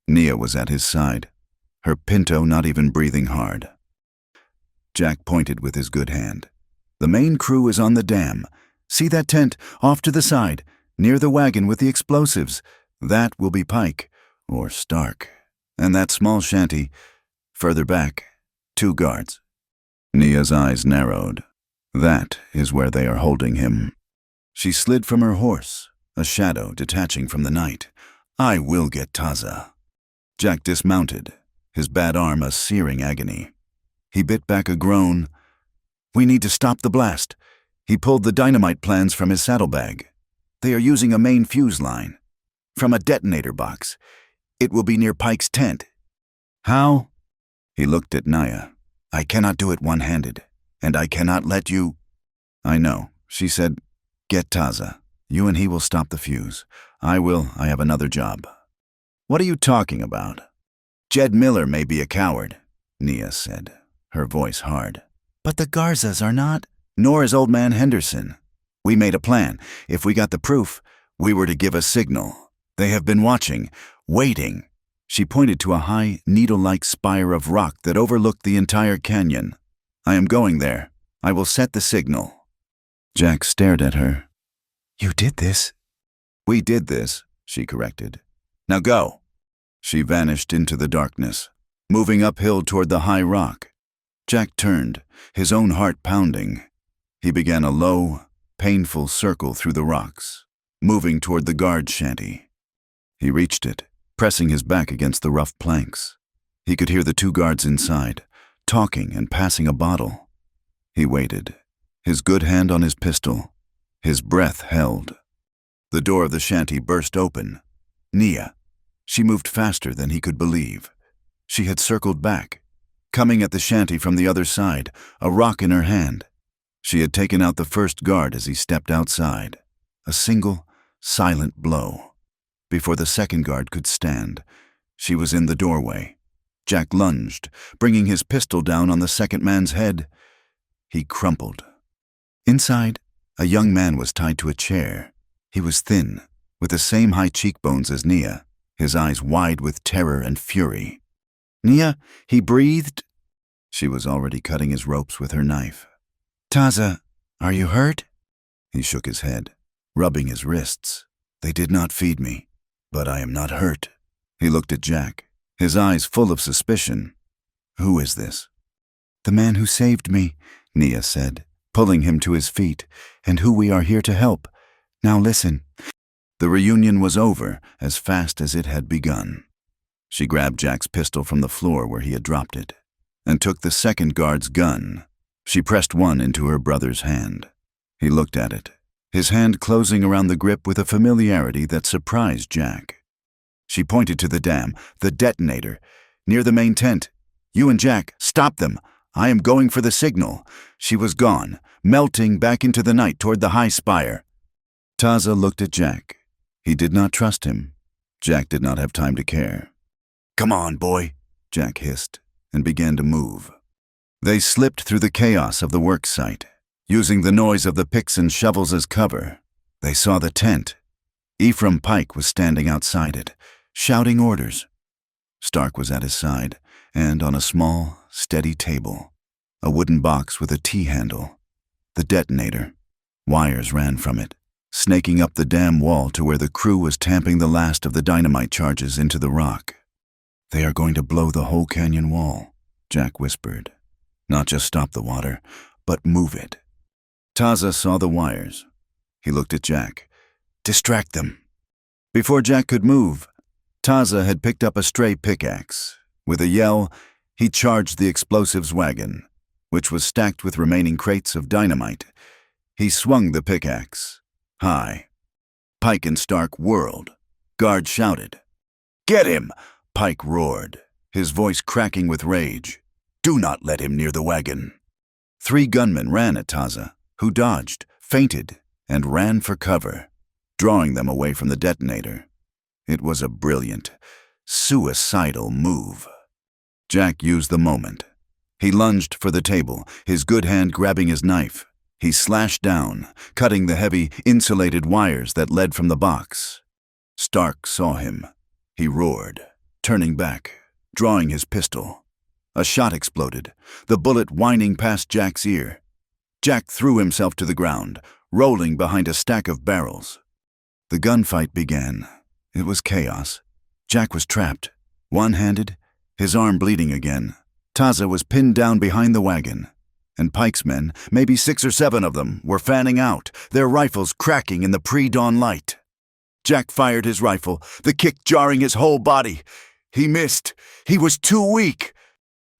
S1: Nia was at his side, her pinto not even breathing hard. Jack pointed with his good hand. "The main crew is on the dam. See that tent off to the side, near the wagon with the explosives? That will be Pike, or Stark. And that small shanty, further back, 2 guards." Nia's eyes narrowed. That is where they are holding him. She slid from her horse, a shadow detaching from the night. "I will get Taza." Jack dismounted, his bad arm a searing agony. He bit back a groan. "We need to stop the blast." He pulled the dynamite plans from his saddlebag. "They are using a main fuse line. From a detonator box. It will be near Pike's tent." "How?" He looked at Nia. "I cannot do it one-handed, and I cannot let you—" "I know," she said. "Get Taza. You and he will stop the fuse. I have another job." "What are you talking about?" "Jed Miller may be a coward," Nia said, her voice hard. "But the Garzas are not. Nor is Old Man Henderson. We made a plan. If we got the proof, we were to give a signal. They have been watching, waiting." She pointed to a high, needle-like spire of rock that overlooked the entire canyon. "I am going there. I will set the signal." Jack stared at her. "You did this?" "We did this," she corrected. "Now go." She vanished into the darkness, moving uphill toward the high rock. Jack turned, his own heart pounding. He began a low, painful circle through the rocks, moving toward the guard shanty. He reached it, pressing his back against the rough planks. He could hear the 2 guards inside, talking and passing a bottle. He waited, his good hand on his pistol, his breath held. The door of the shanty burst open. Nia. She moved faster than he could believe. She had circled back, coming at the shanty from the other side, a rock in her hand. She had taken out the first guard as he stepped outside. A single, silent blow. Before the second guard could stand, she was in the doorway. Jack lunged, bringing his pistol down on the second man's head. He crumpled. Inside, a young man was tied to a chair. He was thin, with the same high cheekbones as Nia, his eyes wide with terror and fury. "Nia," he breathed. She was already cutting his ropes with her knife. "Taza, are you hurt?" He shook his head, rubbing his wrists. "They did not feed me, but I am not hurt." He looked at Jack, his eyes full of suspicion. "Who is this?" "The man who saved me," Nia said, pulling him to his feet, "and who we are here to help. Now listen." The reunion was over as fast as it had begun. She grabbed Jack's pistol from the floor where he had dropped it, and took the second guard's gun. She pressed one into her brother's hand. He looked at it, his hand closing around the grip with a familiarity that surprised Jack. She pointed to the dam, the detonator, near the main tent. "You and Jack, stop them. I am going for the signal." She was gone, melting back into the night toward the high spire. Taza looked at Jack. He did not trust him. Jack did not have time to care. "Come on, boy," Jack hissed, and began to move. They slipped through the chaos of the work site, using the noise of the picks and shovels as cover. They saw the tent. Ephraim Pike was standing outside it, shouting orders. Stark was at his side, and on a small, steady table, a wooden box with a T-handle. The detonator. Wires ran from it, snaking up the dam wall to where the crew was tamping the last of the dynamite charges into the rock. "They are going to blow the whole canyon wall," Jack whispered. "Not just stop the water, but move it." Taza saw the wires. He looked at Jack. "Distract them." Before Jack could move, Taza had picked up a stray pickaxe. With a yell, he charged the explosives wagon, which was stacked with remaining crates of dynamite. He swung the pickaxe high. Pike and Stark whirled. Guards shouted. "Get him!" Pike roared, his voice cracking with rage. "Do not let him near the wagon." 3 gunmen ran at Taza, who dodged, feinted, and ran for cover, drawing them away from the detonator. It was a brilliant, suicidal move. Jack used the moment. He lunged for the table, his good hand grabbing his knife. He slashed down, cutting the heavy, insulated wires that led from the box. Stark saw him. He roared, turning back, drawing his pistol. A shot exploded, the bullet whining past Jack's ear. Jack threw himself to the ground, rolling behind a stack of barrels. The gunfight began. It was chaos. Jack was trapped, one-handed, his arm bleeding again. Taza was pinned down behind the wagon, and Pike's men, maybe 6 or 7 of them, were fanning out, their rifles cracking in the pre-dawn light. Jack fired his rifle, the kick jarring his whole body. He missed. He was too weak.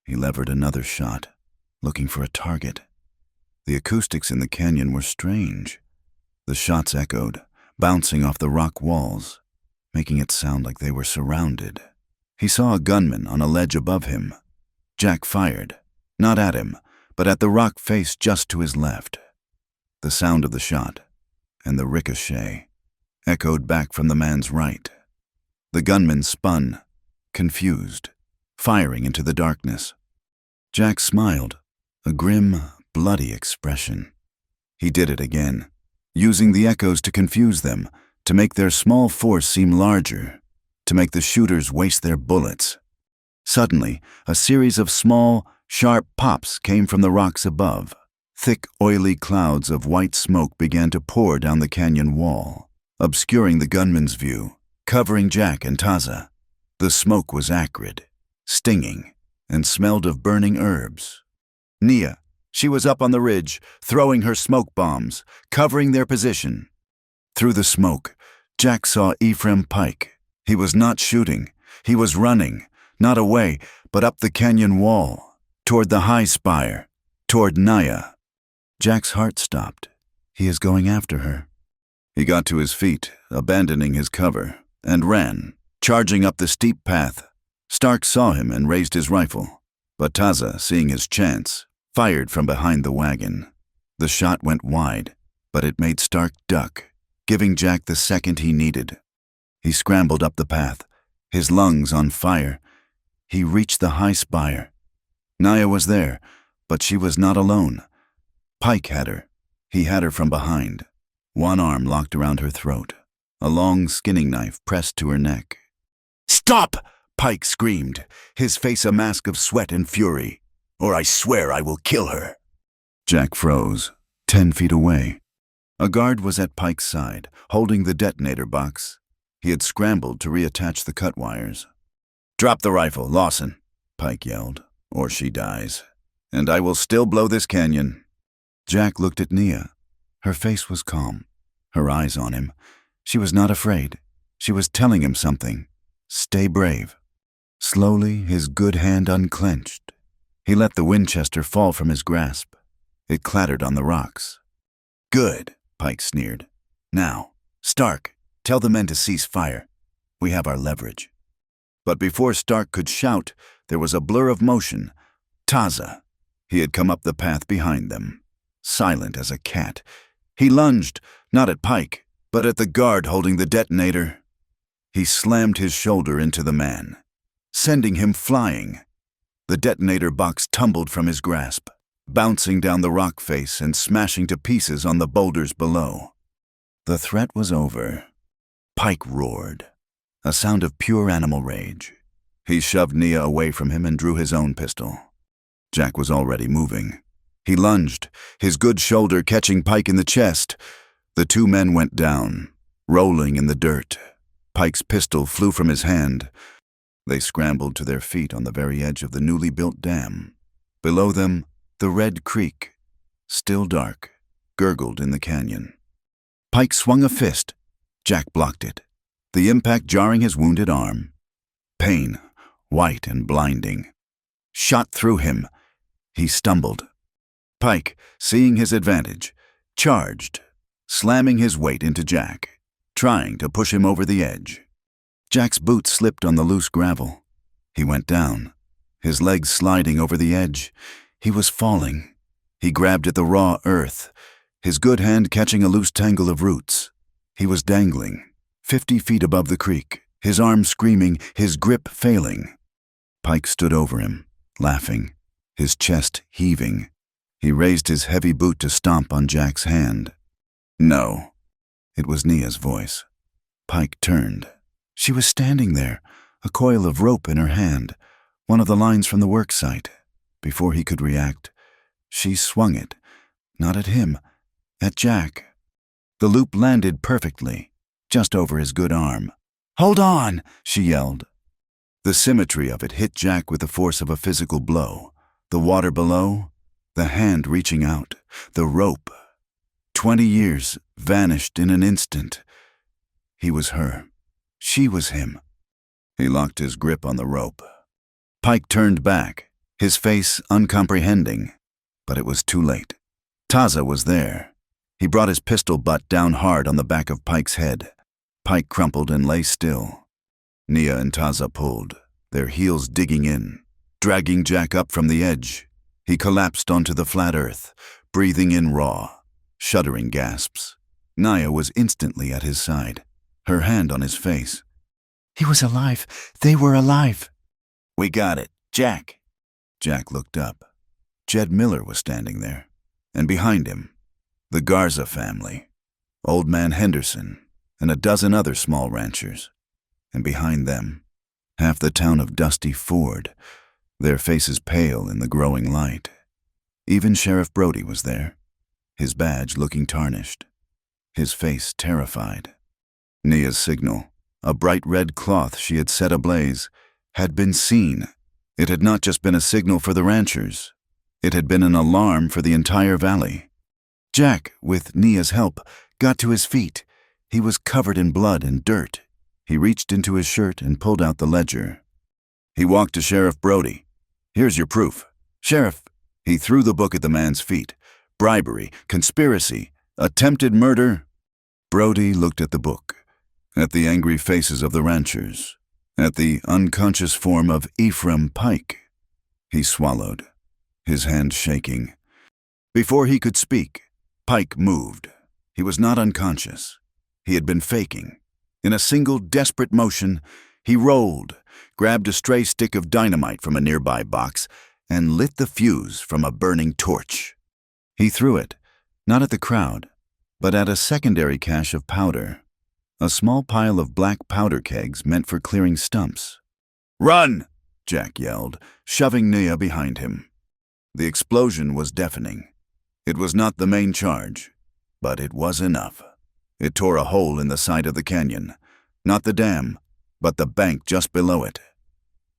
S1: He levered another shot, looking for a target. The acoustics in the canyon were strange. The shots echoed, bouncing off the rock walls, making it sound like they were surrounded. He saw a gunman on a ledge above him. Jack fired, not at him, but at the rock face just to his left. The sound of the shot, and the ricochet, echoed back from the man's right. The gunman spun, confused, firing into the darkness. Jack smiled, a grim, bloody expression. He did it again, using the echoes to confuse them, to make their small force seem larger, to make the shooters waste their bullets. Suddenly, a series of small, sharp pops came from the rocks above. Thick, oily clouds of white smoke began to pour down the canyon wall, obscuring the gunman's view, covering Jack and Taza. The smoke was acrid, stinging, and smelled of burning herbs. "Nia, She was up on the ridge, throwing her smoke bombs, covering their position. Through the smoke, Jack saw Ephraim Pike. He was not shooting. He was running, not away, but up the canyon wall, toward the high spire, toward Naya. Jack's heart stopped. He is going after her. He got to his feet, abandoning his cover, and ran, charging up the steep path. Stark saw him and raised his rifle, but Taza, seeing his chance, fired from behind the wagon. The shot went wide, but it made Stark duck, giving Jack the second he needed. He scrambled up the path, his lungs on fire. He reached the high spire. Naya was there, but she was not alone. Pike had her. He had her from behind. One arm locked around her throat, a long skinning knife pressed to her neck. "Stop!" Pike screamed, his face a mask of sweat and fury. "Or I swear I will kill her." Jack froze, 10 feet away. A guard was at Pike's side, holding the detonator box. He had scrambled to reattach the cut wires. "Drop the rifle, Lawson," Pike yelled, "or she dies. And I will still blow this canyon." Jack looked at Nia. Her face was calm, her eyes on him. She was not afraid. She was telling him something. Stay brave. Slowly, his good hand unclenched. He let the Winchester fall from his grasp. It clattered on the rocks. "Good," Pike sneered. "Now, Stark, tell the men to cease fire. We have our leverage." But before Stark could shout, there was a blur of motion. Taza. He had come up the path behind them, silent as a cat. He lunged, not at Pike, but at the guard holding the detonator. He slammed his shoulder into the man, sending him flying. The detonator box tumbled from his grasp, bouncing down the rock face and smashing to pieces on the boulders below. The threat was over. Pike roared, a sound of pure animal rage. He shoved Nia away from him and drew his own pistol. Jack was already moving. He lunged, his good shoulder catching Pike in the chest. The two men went down, rolling in the dirt. Pike's pistol flew from his hand. They scrambled to their feet on the very edge of the newly built dam. Below them, the Red Creek, still dark, gurgled in the canyon. Pike swung a fist. Jack blocked it, the impact jarring his wounded arm. Pain, white and blinding, shot through him. He stumbled. Pike, seeing his advantage, charged, slamming his weight into Jack, trying to push him over the edge. Jack's boot slipped on the loose gravel. He went down, his legs sliding over the edge. He was falling. He grabbed at the raw earth, his good hand catching a loose tangle of roots. He was dangling, 50 feet above the creek, his arm screaming, his grip failing. Pike stood over him, laughing, his chest heaving. He raised his heavy boot to stomp on Jack's hand. "No." It was Nia's voice. Pike turned. She was standing there, a coil of rope in her hand, one of the lines from the work site. Before he could react, she swung it, not at him, at Jack. The loop landed perfectly, just over his good arm. "Hold on!" she yelled. The symmetry of it hit Jack with the force of a physical blow. The water below, the hand reaching out, the rope. 20 years vanished in an instant. He was her. She was him. He locked his grip on the rope. Pike turned back, his face uncomprehending, but it was too late. Taza was there. He brought his pistol butt down hard on the back of Pike's head. Pike crumpled and lay still. Nia and Taza pulled, their heels digging in, dragging Jack up from the edge. He collapsed onto the flat earth, breathing in raw, shuddering gasps. Naya was instantly at his side, her hand on his face.
S2: "He was alive. They were alive."
S1: "We got it. Jack." Jack looked up. Jed Miller was standing there, and behind him, the Garza family, Old Man Henderson, and a dozen other small ranchers. And behind them, half the town of Dusty Ford, their faces pale in the growing light. Even Sheriff Brody was there, his badge looking tarnished, his face terrified. Nia's signal, a bright red cloth she had set ablaze, had been seen. It had not just been a signal for the ranchers. It had been an alarm for the entire valley.
S2: Jack, with Nia's help, got to his feet. He was covered in blood and dirt.
S1: He reached into his shirt and pulled out the ledger. He walked to Sheriff Brody. "Here's your proof."
S2: "Sheriff."
S1: He threw the book at the man's feet. "Bribery, conspiracy, attempted murder." Brody looked at the book, at the angry faces of the ranchers, at the unconscious form of Ephraim Pike. He swallowed, his hand shaking. Before he could speak, Pike moved. He was not unconscious. He had been faking. In a single desperate motion, he rolled, grabbed a stray stick of dynamite from a nearby box, and lit the fuse from a burning torch. He threw it, not at the crowd, but at a secondary cache of powder, a small pile of black powder kegs meant for clearing stumps. "Run!" Jack yelled, shoving Nia behind him. The explosion was deafening. It was not the main charge, but it was enough. It tore a hole in the side of the canyon, not the dam, but the bank just below it.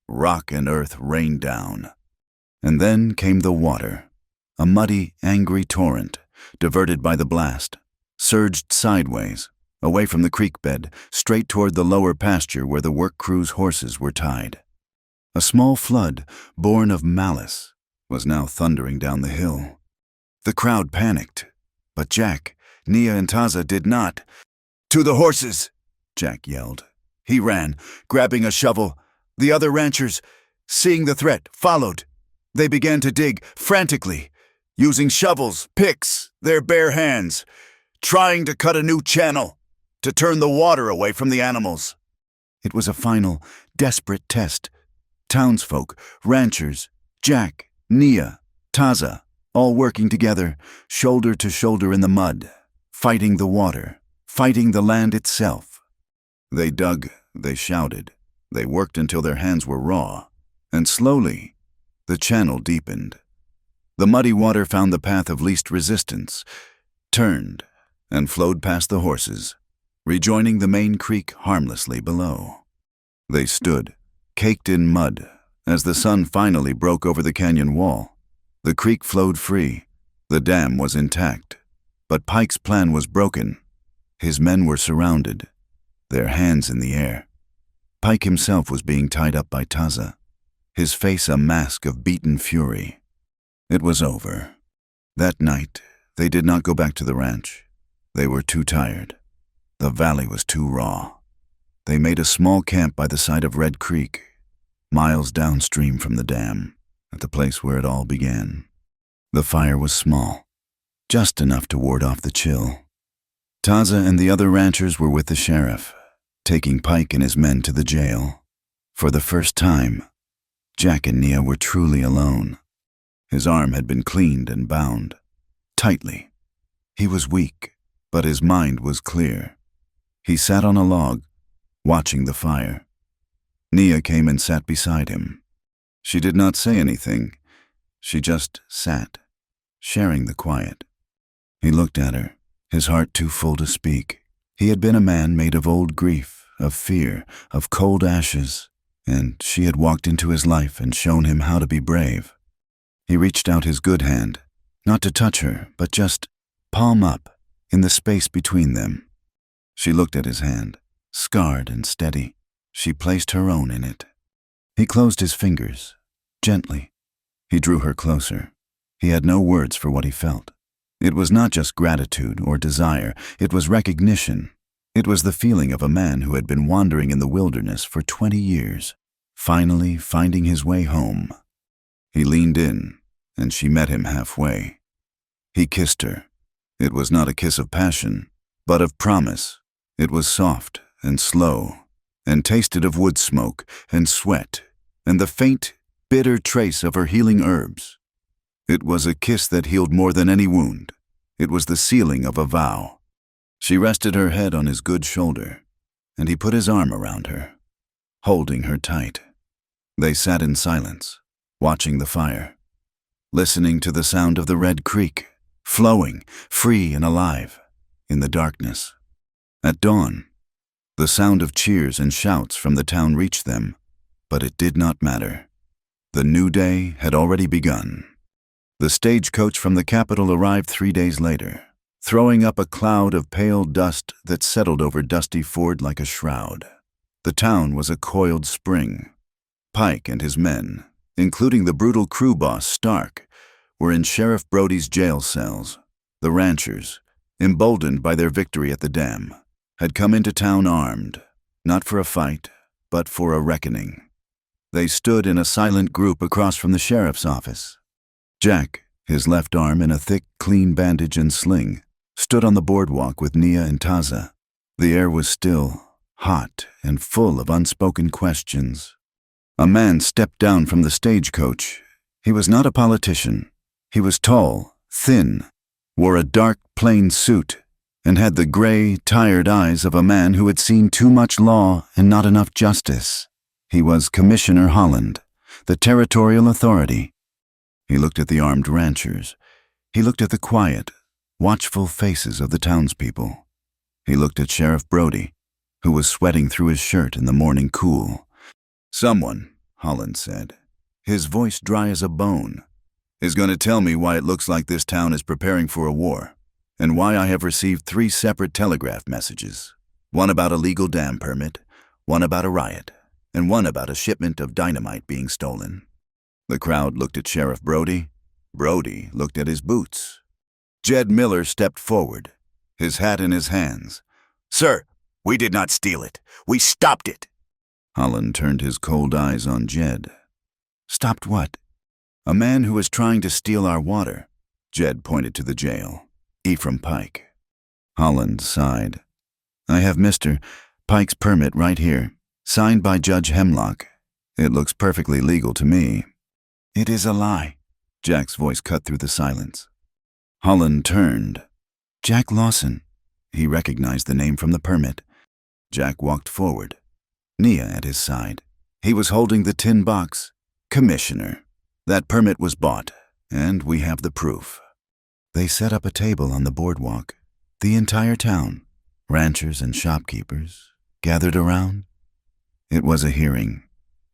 S1: Rock and earth rained down. And then came the water, a muddy, angry torrent, diverted by the blast, surged sideways, away from the creek bed, straight toward the lower pasture where the work crew's horses were tied. A small flood, born of malice, was now thundering down the hill. The crowd panicked, but Jack, Nia, and Taza did not. "To the horses!" Jack yelled. He ran, grabbing a shovel. The other ranchers, seeing the threat, followed. They began to dig frantically, using shovels, picks, their bare hands, trying to cut a new channel, to turn the water away from the animals. It was a final, desperate test. Townsfolk, ranchers, Jack, Nia, Taza, all working together, shoulder to shoulder in the mud, fighting the water, fighting the land itself. They dug, they shouted, they worked until their hands were raw, and slowly, the channel deepened. The muddy water found the path of least resistance, turned, and flowed past the horses, rejoining the main creek harmlessly below. They stood, caked in mud, as the sun finally broke over the canyon wall. The creek flowed free. The dam was intact. But Pike's plan was broken. His men were surrounded, their hands in the air. Pike himself was being tied up by Taza, his face a mask of beaten fury. It was over. That night, they did not go back to the ranch. They were too tired. The valley was too raw. They made a small camp by the side of Red Creek, miles downstream from the dam, at the place where it all began. The fire was small, just enough to ward off the chill. Taza and the other ranchers were with the sheriff, taking Pike and his men to the jail. For the first time, Jack and Nia were truly alone. His arm had been cleaned and bound, tightly. He was weak, but his mind was clear. He sat on a log, watching the fire. Nia came and sat beside him. She did not say anything. She just sat, sharing the quiet. He looked at her, his heart too full to speak. He had been a man made of old grief, of fear, of cold ashes, and she had walked into his life and shown him how to be brave. He reached out his good hand, not to touch her, but just palm up, in the space between them. She looked at his hand, scarred and steady. She placed her own in it. He closed his fingers, gently. He drew her closer. He had no words for what he felt. It was not just gratitude or desire, it was recognition. It was the feeling of a man who had been wandering in the wilderness for 20 years, finally finding his way home. He leaned in, and she met him halfway. He kissed her. It was not a kiss of passion, but of promise. It was soft and slow, and tasted of wood smoke and sweat, and the faint, bitter trace of her healing herbs. It was a kiss that healed more than any wound. It was the sealing of a vow. She rested her head on his good shoulder, and he put his arm around her, holding her tight. They sat in silence, watching the fire, listening to the sound of the Red Creek, flowing, free and alive, in the darkness. At dawn, the sound of cheers and shouts from the town reached them, but it did not matter. The new day had already begun. The stagecoach from the capital arrived 3 days later, throwing up a cloud of pale dust that settled over Dusty Ford like a shroud. The town was a coiled spring. Pike and his men, including the brutal crew boss Stark, were in Sheriff Brody's jail cells. The ranchers, emboldened by their victory at the dam, had come into town armed, not for a fight, but for a reckoning. They stood in a silent group across from the sheriff's office. Jack, his left arm in a thick, clean bandage and sling, stood on the boardwalk with Nia and Taza. The air was still, hot, and full of unspoken questions. A man stepped down from the stagecoach. He was not a politician. He was tall, thin, wore a dark, plain suit, and had the gray, tired eyes of a man who had seen too much law and not enough justice. He was Commissioner Holland, the territorial authority. He looked at the armed ranchers. He looked at the quiet, watchful faces of the townspeople. He looked at Sheriff Brody, who was sweating through his shirt in the morning cool. "Someone," Holland said, his voice dry as a bone, "is going to tell me why it looks like this town is preparing for a war, and why I have received 3 separate telegraph messages, one about a legal dam permit, one about a riot, and one about a shipment of dynamite being stolen." The crowd looked at Sheriff Brody. Brody looked at his boots. Jed Miller stepped forward, his hat in his hands. "Sir, we did not steal it. We stopped it." Holland turned his cold eyes on Jed. "Stopped what?" "A man who was trying to steal our water." Jed pointed to the jail. "Ephraim Pike." Holland sighed. "I have Mr. Pike's permit right here, signed by Judge Hemlock. It looks perfectly legal to me." "It is a lie." Jack's voice cut through the silence. Holland turned. "Jack Lawson." He recognized the name from the permit. Jack walked forward, Nia at his side. He was holding the tin box. "Commissioner, that permit was bought, and we have the proof." They set up a table on the boardwalk. The entire town, ranchers and shopkeepers, gathered around. It was a hearing,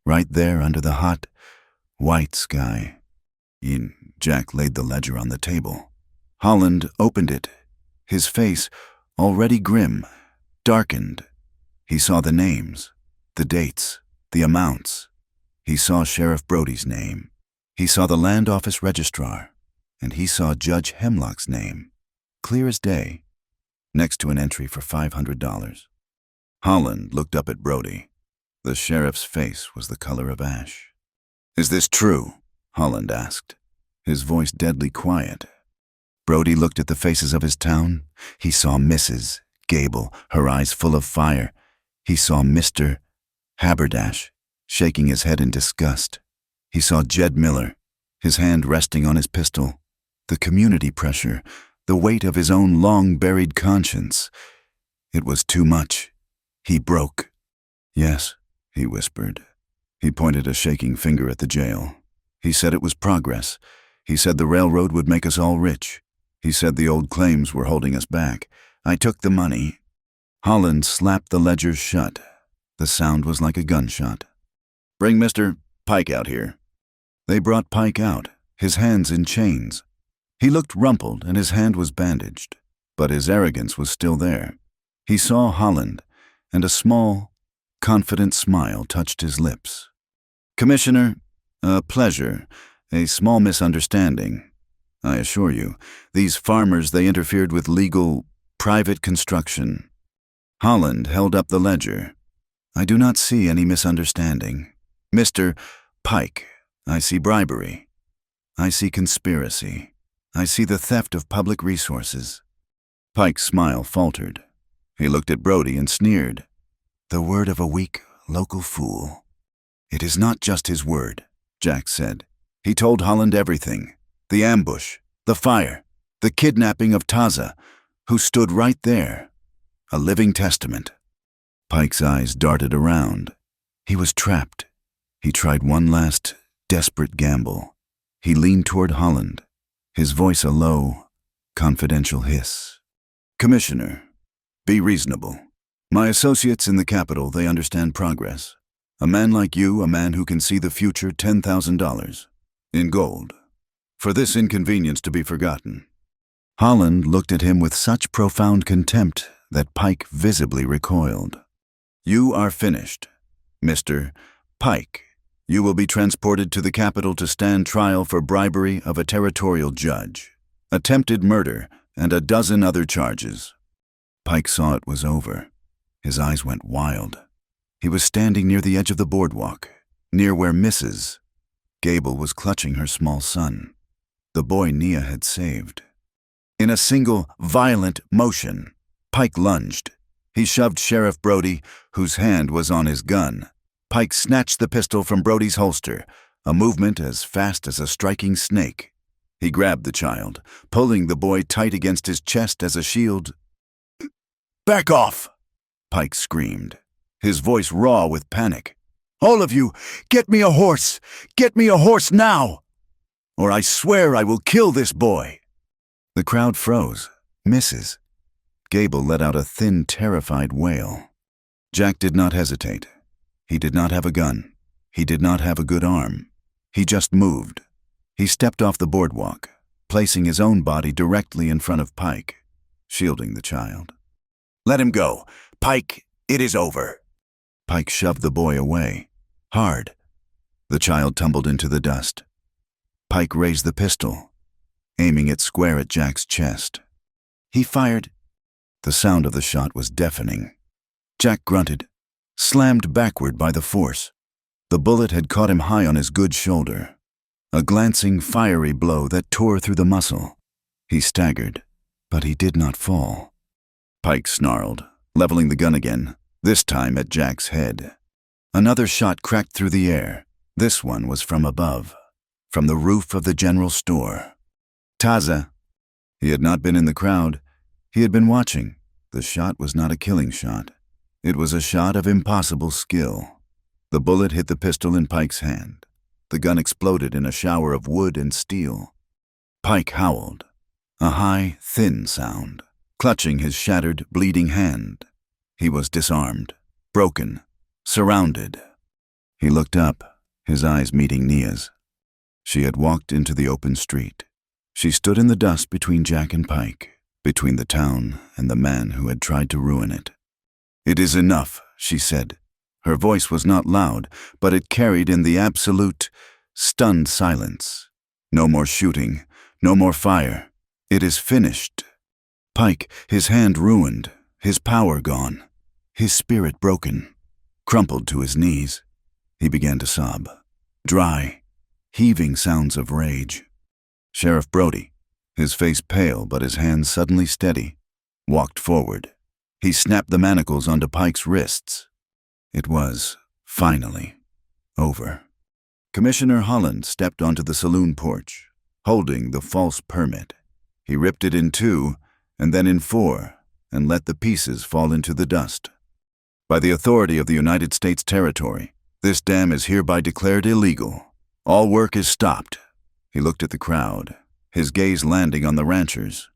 S1: right there under the hot, white sky. Jack laid the ledger on the table. Holland opened it. His face, already grim, darkened. He saw the names, the dates, the amounts. He saw Sheriff Brody's name. He saw the land office registrar. And he saw Judge Hemlock's name, clear as day, next to an entry for $500. Holland looked up at Brody. The sheriff's face was the color of ash. "Is this true?" Holland asked, his voice deadly quiet. Brody looked at the faces of his town. He saw Mrs. Gable, her eyes full of fire. He saw Mr. Haberdash, shaking his head in disgust. He saw Jed Miller, his hand resting on his pistol. The community pressure, the weight of his own long-buried conscience. It was too much. He broke. "Yes," he whispered. He pointed a shaking finger at the jail. He said it was progress. He said the railroad would make us all rich. He said the old claims were holding us back. I took the money. Holland slapped the ledger shut. The sound was like a gunshot. "Bring Mr. Pike out here." They brought Pike out, his hands in chains. He looked rumpled and his hand was bandaged, but his arrogance was still there. He saw Holland, and a small, confident smile touched his lips. "Commissioner, a pleasure, a small misunderstanding. I assure you, these farmers, they interfered with legal, private construction." Holland held up the ledger. "I do not see any misunderstanding. Mr. Pike, I see bribery. I see conspiracy. I see the theft of public resources." Pike's smile faltered. He looked at Brody and sneered. "The word of a weak, local fool." "It is not just his word," Jack said. "He told Holland everything. The ambush, the fire, the kidnapping of Taza, who stood right there. A living testament." Pike's eyes darted around. He was trapped. He tried one last, desperate gamble. He leaned toward Holland, his voice a low, confidential hiss. "Commissioner, be reasonable. My associates in the capital, they understand progress. A man like you, a man who can see the future $10,000 in gold. for this inconvenience to be forgotten."
S2: Holland looked at him with such profound contempt that Pike visibly recoiled.
S1: "You are finished. Mr. Pike, you will be transported to the capital to stand trial for bribery of a territorial judge, attempted murder, and a dozen other charges."
S2: Pike saw it was over. His eyes went wild. He was standing near the edge of the boardwalk, near where Mrs. Gable was clutching her small son, the boy Nia had saved. In a single, violent motion, Pike lunged. He shoved Sheriff Brody, whose hand was on his gun. Pike snatched the pistol from Brody's holster, a movement as fast as a striking snake. He grabbed the child, pulling the boy tight against his chest as a shield. "Back off!" Pike screamed, his voice raw with panic. "All of you, get me a horse! Get me a horse now! Or I swear I will kill this boy!" The crowd froze. Mrs. Gable let out a thin, terrified wail. Jack did not hesitate. He did not have a gun. He did not have a good arm. He just moved. He stepped off the boardwalk, placing his own body directly in front of Pike, shielding the child. "Let him go. Pike, it is over." Pike shoved the boy away, hard. The child tumbled into the dust. Pike raised the pistol, aiming it square at Jack's chest. He fired. The sound of the shot was deafening. Jack grunted, slammed backward by the force. The bullet had caught him high on his good shoulder, a glancing, fiery blow that tore through the muscle. He staggered, but he did not fall. Pike snarled, leveling the gun again, this time at Jack's head. Another shot cracked through the air. This one was from above, from the roof of the general store. Taza. He had not been in the crowd. He had been watching. The shot was not a killing shot. It was a shot of impossible skill. The bullet hit the pistol in Pike's hand. The gun exploded in a shower of wood and steel. Pike howled, a high, thin sound, clutching his shattered, bleeding hand. He was disarmed, broken, surrounded. He looked up, his eyes meeting Nia's. She had walked into the open street. She stood in the dust between Jack and Pike, between the town and the man who had tried to ruin it. "It is enough," she said. Her voice was not loud, but it carried in the absolute, stunned silence. "No more shooting, no more fire. It is finished." Pike, his hand ruined, his power gone, his spirit broken, crumpled to his knees. He began to sob, dry, heaving sounds of rage. Sheriff Brody, his face pale but his hands suddenly steady, walked forward. He snapped the manacles onto Pike's wrists. It was, finally, over. Commissioner Holland stepped onto the saloon porch, holding the false permit. He ripped it in two, and then in four, and let the pieces fall into the dust. "By the authority of the United States territory, this dam is hereby declared illegal. All work is stopped." He looked at the crowd, his gaze landing on the ranchers.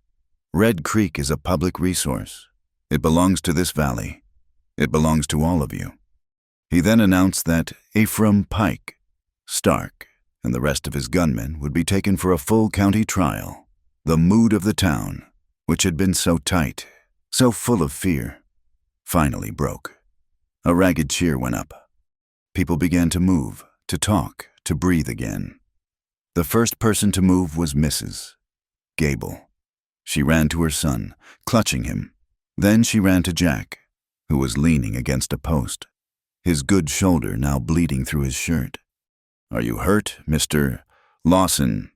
S2: Red Creek is a public resource. It belongs to this valley. It belongs to all of you. He then announced that Ephraim Pike, Stark, and the rest of his gunmen would be taken for a full county trial. The mood of the town, which had been so tight, so full of fear, finally broke. A ragged cheer went up. People began to move, to talk, to breathe again. The first person to move was Mrs. Gable. She ran to her son, clutching him. Then she ran to Jack, who was leaning against a post, his good shoulder now bleeding through his shirt. "Are you hurt, Mr. Lawson?"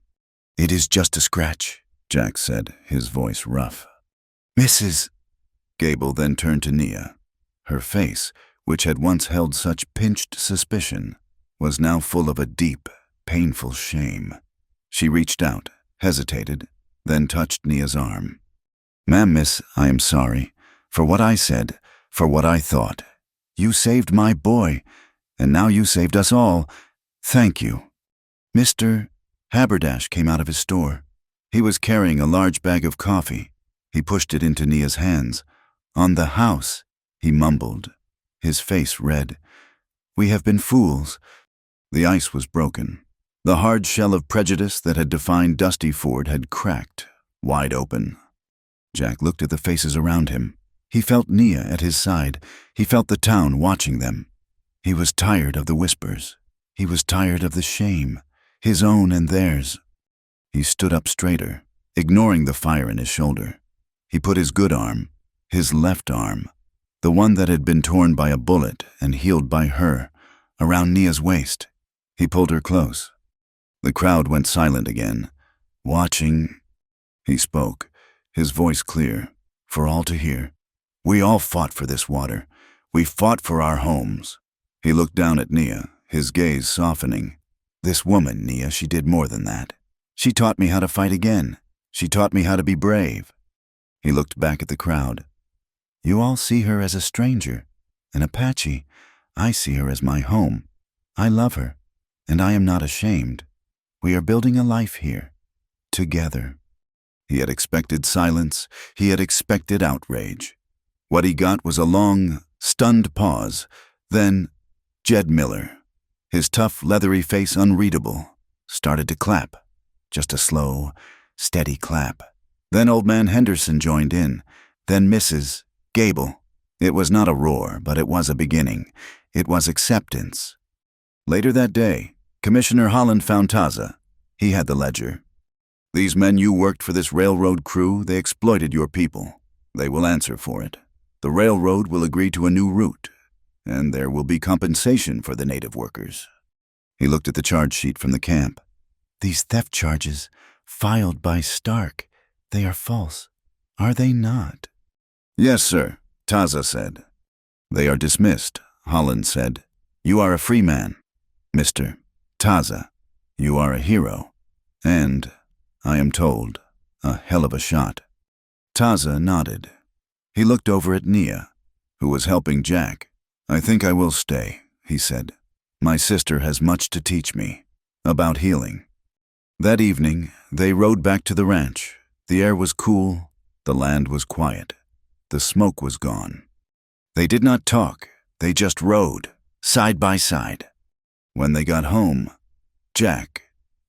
S2: "It is just a scratch," Jack said, his voice rough. "Mrs. Gable then turned to Nia. Her face, which had once held such pinched suspicion, was now full of a deep, painful shame. She reached out, hesitated, then touched Nia's arm. "Ma'am, miss, I am sorry. For what I said, for what I thought. You saved my boy, and now you saved us all. Thank you." Mr. Haberdash came out of his store. He was carrying a large bag of coffee. He pushed it into Nia's hands. "On the house," he mumbled, his face red. "We have been fools." The ice was broken.
S1: The hard shell of prejudice that had defined Dusty Ford had cracked, wide open. Jack looked at the faces around him. He felt Nia at his side. He felt the town watching them. He was tired of the whispers. He was tired of the shame, his own and theirs. He stood up straighter, ignoring the fire in his shoulder. He put his good arm, his left arm, the one that had been torn by a bullet and healed by her, around Nia's waist. He pulled her close. The crowd went silent again, watching. He spoke, his voice clear, for all to hear. We all fought for this water. We fought for our homes. He looked down at Nia, his gaze softening. This woman, Nia, she did more than that. She taught me how to fight again. She taught me how to be brave. He looked back at the crowd. You all see her as a stranger, an Apache. I see her as my home. I love her, and I am not ashamed. We are building a life here, together. He had expected silence. He had expected outrage. What he got was a long, stunned pause. Then, Jed Miller, his tough, leathery face unreadable, started to clap. Just a slow, steady clap. Then Old Man Henderson joined in. Then Mrs. Gable. It was not a roar, but it was a beginning. It was acceptance. Later that day, Commissioner Holland found Taza. He had the ledger. These men you worked for this railroad crew, they exploited your people. They will answer for it. The railroad will agree to a new route, and there will be compensation for the native workers. He looked at the charge sheet from the camp. These theft charges, filed by Stark, they are false, are they not? Yes, sir, Taza said. They are dismissed, Holland said. You are a free man. Mr. Taza, you are a hero. And, I am told, a hell of a shot. Taza nodded. He looked over at Nia, who was helping Jack. I think I will stay, he said. My sister has much to teach me about healing. That evening, they rode back to the ranch. The air was cool. The land was quiet. The smoke was gone. They did not talk. They just rode, side by side. When they got home, Jack,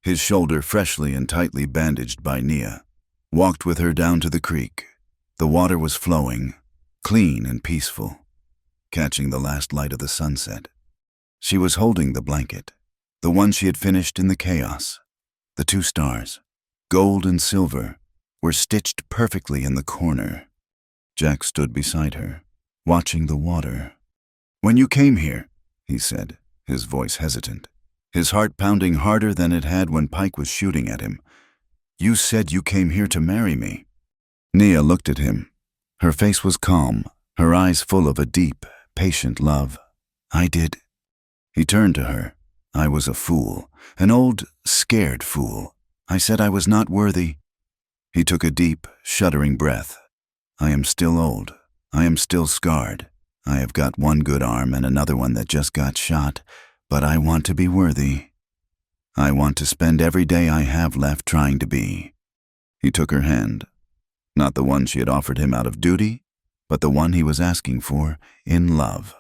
S1: his shoulder freshly and tightly bandaged by Nia, walked with her down to the creek. The water was flowing, clean and peaceful, catching the last light of the sunset. She was holding the blanket, the one she had finished in the chaos. The 2 stars, gold and silver, were stitched perfectly in the corner. Jack stood beside her, watching the water. When you came here, he said, his voice hesitant, his heart pounding harder than it had when Pike was shooting at him, you said you came here to marry me. Nia looked at him. Her face was calm, her eyes full of a deep, patient love. I did. He turned to her. I was a fool, an old, scared fool. I said I was not worthy. He took a deep, shuddering breath. I am still old. I am still scarred. I have got one good arm and another one that just got shot, but I want to be worthy. I want to spend every day I have left trying to be. He took her hand. Not the one she had offered him out of duty, but the one he was asking for in love.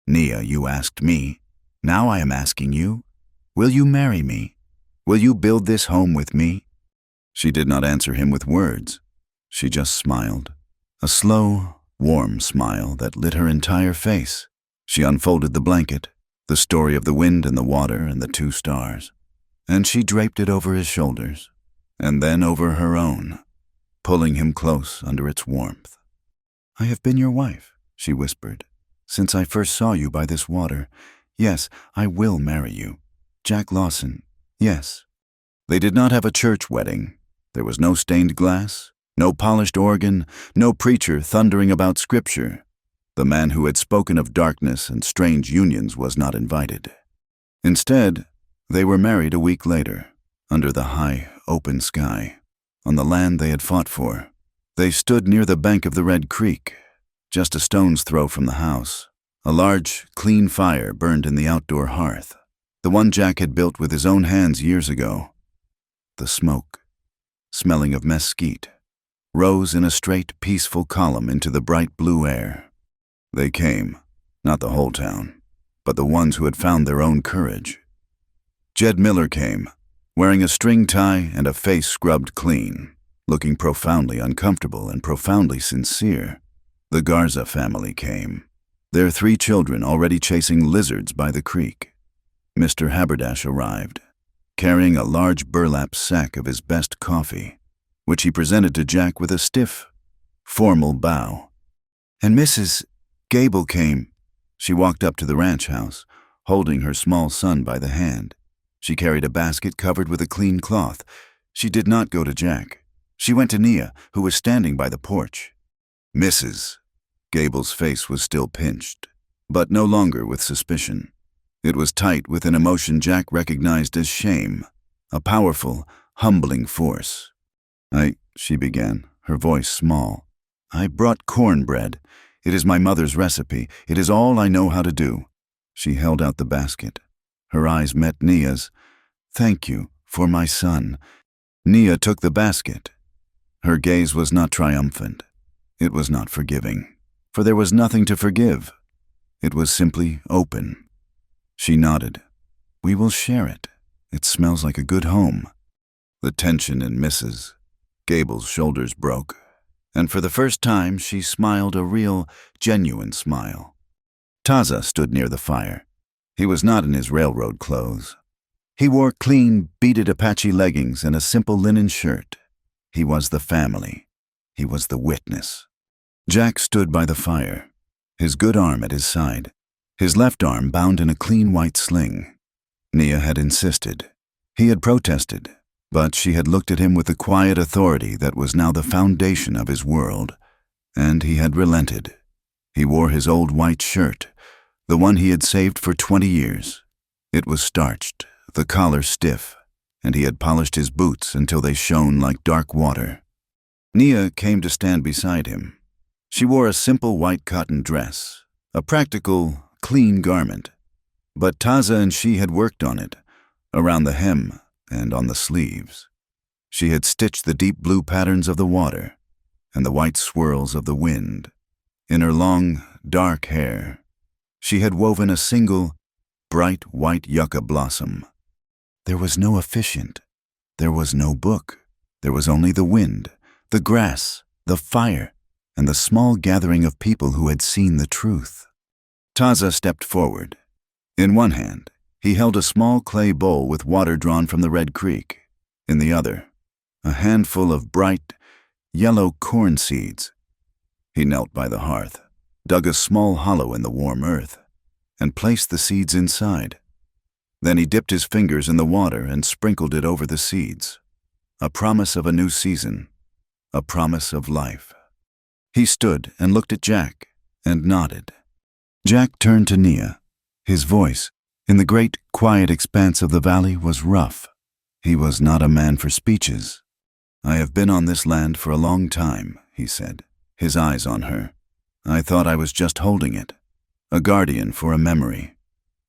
S1: Nia, you asked me. Now I am asking you. Will you marry me? Will you build this home with me? She did not answer him with words. She just smiled. A slow, warm smile that lit her entire face. She unfolded the blanket, the story of the wind and the water and the 2 stars, and she draped it over his shoulders, and then over her own, pulling him close under its warmth. I have been your wife, she whispered, since I first saw you by this water. Yes, I will marry you. Jack Lawson, yes. They did not have a church wedding. There was no stained glass, no polished organ, no preacher thundering about scripture. The man who had spoken of darkness and strange unions was not invited. Instead, they were married a week later, under the high, open sky, on the land they had fought for. They stood near the bank of the Red Creek, just a stone's throw from the house. A large, clean fire burned in the outdoor hearth, the one Jack had built with his own hands years ago. The smoke, smelling of mesquite, rose in a straight, peaceful column into the bright blue air. They came, not the whole town, but the ones who had found their own courage. Jed Miller came, wearing a string tie and a face scrubbed clean, looking profoundly uncomfortable and profoundly sincere. The Garza family came, their 3 children already chasing lizards by the creek. Mr. Haberdash arrived, carrying a large burlap sack of his best coffee, which he presented to Jack with a stiff, formal bow. And Mrs. Gable came. She walked up to the ranch house, holding her small son by the hand. She carried a basket covered with a clean cloth. She did not go to Jack. She went to Nia, who was standing by the porch. Mrs. Gable's face was still pinched, but no longer with suspicion. It was tight with an emotion Jack recognized as shame, a powerful, humbling force. She began, her voice small. I brought cornbread. It is my mother's recipe. It is all I know how to do. She held out the basket. Her eyes met Nia's. Thank you, for my son. Nia took the basket. Her gaze was not triumphant. It was not forgiving, for there was nothing to forgive. It was simply open. She nodded. We will share it. It smells like a good home. The tension in Mrs. Gable's shoulders broke, and for the first time she smiled a real, genuine smile. Taza stood near the fire. He was not in his railroad clothes. He wore clean, beaded Apache leggings and a simple linen shirt. He was the family. He was the witness. Jack stood by the fire, his good arm at his side, his left arm bound in a clean white sling. Nia had insisted. He had protested, but she had looked at him with the quiet authority that was now the foundation of his world, and he had relented. He wore his old white shirt, the one he had saved for 20 years. It was starched, the collar stiff, and he had polished his boots until they shone like dark water. Nia came to stand beside him. She wore a simple white cotton dress, a practical, clean garment, but Taza and she had worked on it, around the hem and on the sleeves. She had stitched the deep blue patterns of the water and the white swirls of the wind. In her long, dark hair, she had woven a single, bright white yucca blossom. There was no officiant. There was no book. There was only the wind, the grass, the fire, and the small gathering of people who had seen the truth. Taza stepped forward. In one hand, he held a small clay bowl with water drawn from the Red Creek. In the other, a handful of bright, yellow corn seeds. He knelt by the hearth, dug a small hollow in the warm earth, and placed the seeds inside. Then he dipped his fingers in the water and sprinkled it over the seeds. A promise of a new season, a promise of life. He stood and looked at Jack and nodded. Jack turned to Nia. His voice, in the great, quiet expanse of the valley, was rough. He was not a man for speeches. I have been on this land for a long time, he said, his eyes on her. I thought I was just holding it, a guardian for a memory.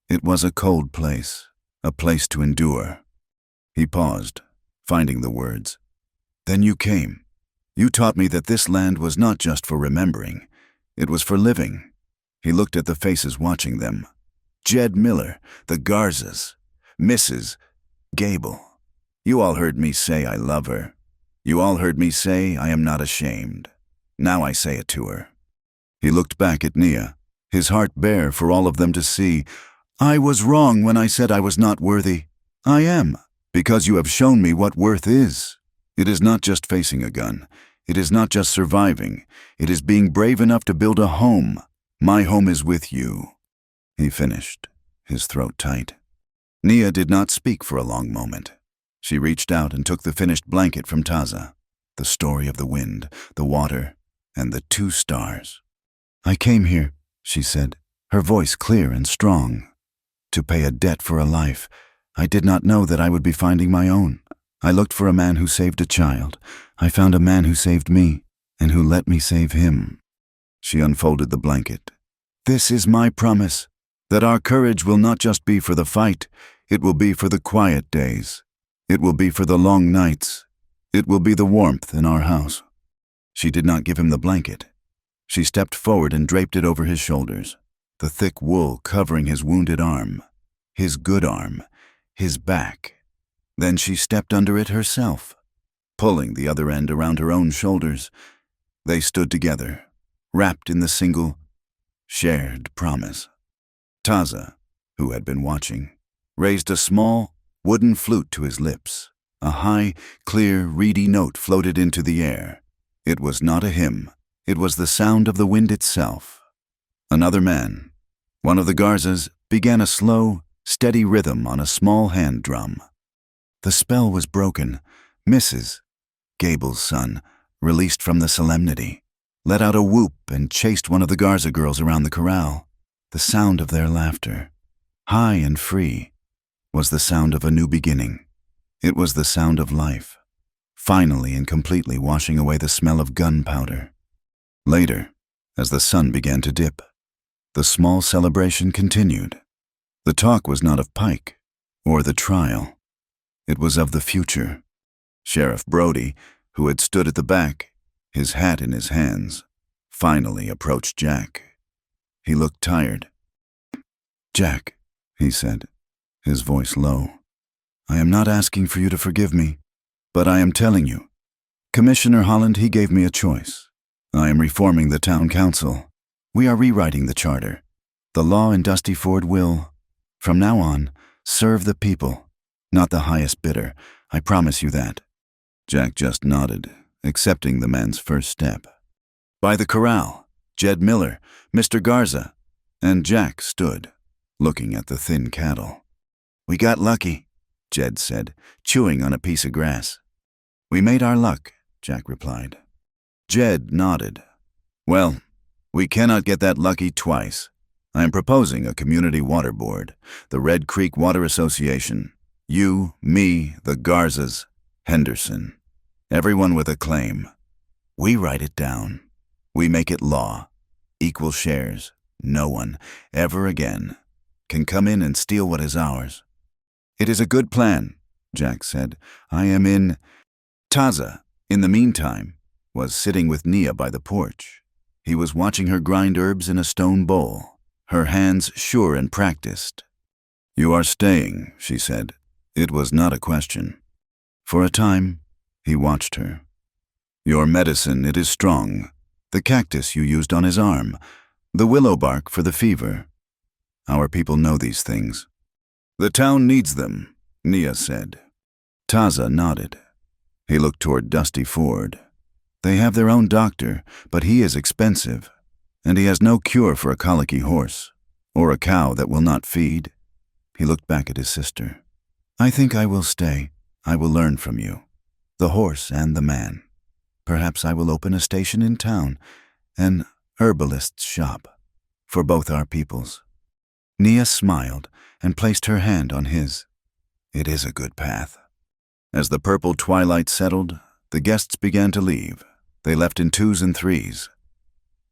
S1: It was a cold place, a place to endure. He paused, finding the words. Then you came. You taught me that this land was not just for remembering. It was for living. He looked at the faces watching them. Jed Miller, the Garzas, Mrs. Gable. You all heard me say I love her. You all heard me say I am not ashamed. Now I say it to her. He looked back at Nia, his heart bare for all of them to see. I was wrong when I said I was not worthy. I am, because you have shown me what worth is. It is not just facing a gun. It is not just surviving. It is being brave enough to build a home. My home is with you. He finished, his throat tight. Nia did not speak for a long moment. She reached out and took the finished blanket from Taza, the story of the wind, the water, and the 2 stars. I came here, she said, her voice clear and strong, to pay a debt for a life. I did not know that I would be finding my own. I looked for a man who saved a child. I found a man who saved me, and who let me save him. She unfolded the blanket. This is my promise, that our courage will not just be for the fight, it will be for the quiet days. It will be for the long nights. It will be the warmth in our house. She did not give him the blanket. She stepped forward and draped it over his shoulders, the thick wool covering his wounded arm, his good arm, his back. Then she stepped under it herself, pulling the other end around her own shoulders. They stood together, wrapped in the single, shared promise. Taza, who had been watching, raised a small, wooden flute to his lips. A high, clear, reedy note floated into the air. It was not a hymn. It was the sound of the wind itself. Another man, one of the Garzas, began a slow, steady rhythm on a small hand drum. The spell was broken. Mrs., Gable's son, released from the solemnity, let out a whoop and chased one of the Garza girls around the corral. The sound of their laughter, high and free, was the sound of a new beginning. It was the sound of life, finally and completely washing away the smell of gunpowder. Later, as the sun began to dip, the small celebration continued. The talk was not of Pike or the trial. It was of the future. Sheriff Brody, who had stood at the back, his hat in his hands, finally approached Jack. He looked tired. "Jack," he said, his voice low, "I am not asking for you to forgive me, but I am telling you. Commissioner Holland, he gave me a choice. I am reforming the town council. We are rewriting the charter. The law in Dusty Ford will, from now on, serve the people, not the highest bidder. I promise you that." Jack just nodded, accepting the man's first step. By the corral, Jed Miller, Mr. Garza, and Jack stood, looking at the thin cattle. "We got lucky," Jed said, chewing on a piece of grass. "We made our luck," Jack replied. Jed nodded. "Well, we cannot get that lucky twice. I am proposing a community water board, the Red Creek Water Association. You, me, the Garzas, Henderson. Everyone with a claim. We write it down. We make it law. Equal shares. No one, ever again, can come in and steal what is ours." "It is a good plan," Jack said. "I am in." Taza, in the meantime, was sitting with Nia by the porch. He was watching her grind herbs in a stone bowl, her hands sure and practiced. "You are staying," she said. It was not a question. For a time, he watched her. "Your medicine, it is strong. The cactus you used on his arm, the willow bark for the fever. Our people know these things." "The town needs them," Nia said. Taza nodded. He looked toward Dusty Ford. "They have their own doctor, but he is expensive, and he has no cure for a colicky horse, or a cow that will not feed." He looked back at his sister. "I think I will stay. I will learn from you, the horse and the man. Perhaps I will open a station in town, an herbalist's shop, for both our peoples." Nia smiled and placed her hand on his. "It is a good path." As the purple twilight settled, the guests began to leave. They left in twos and threes,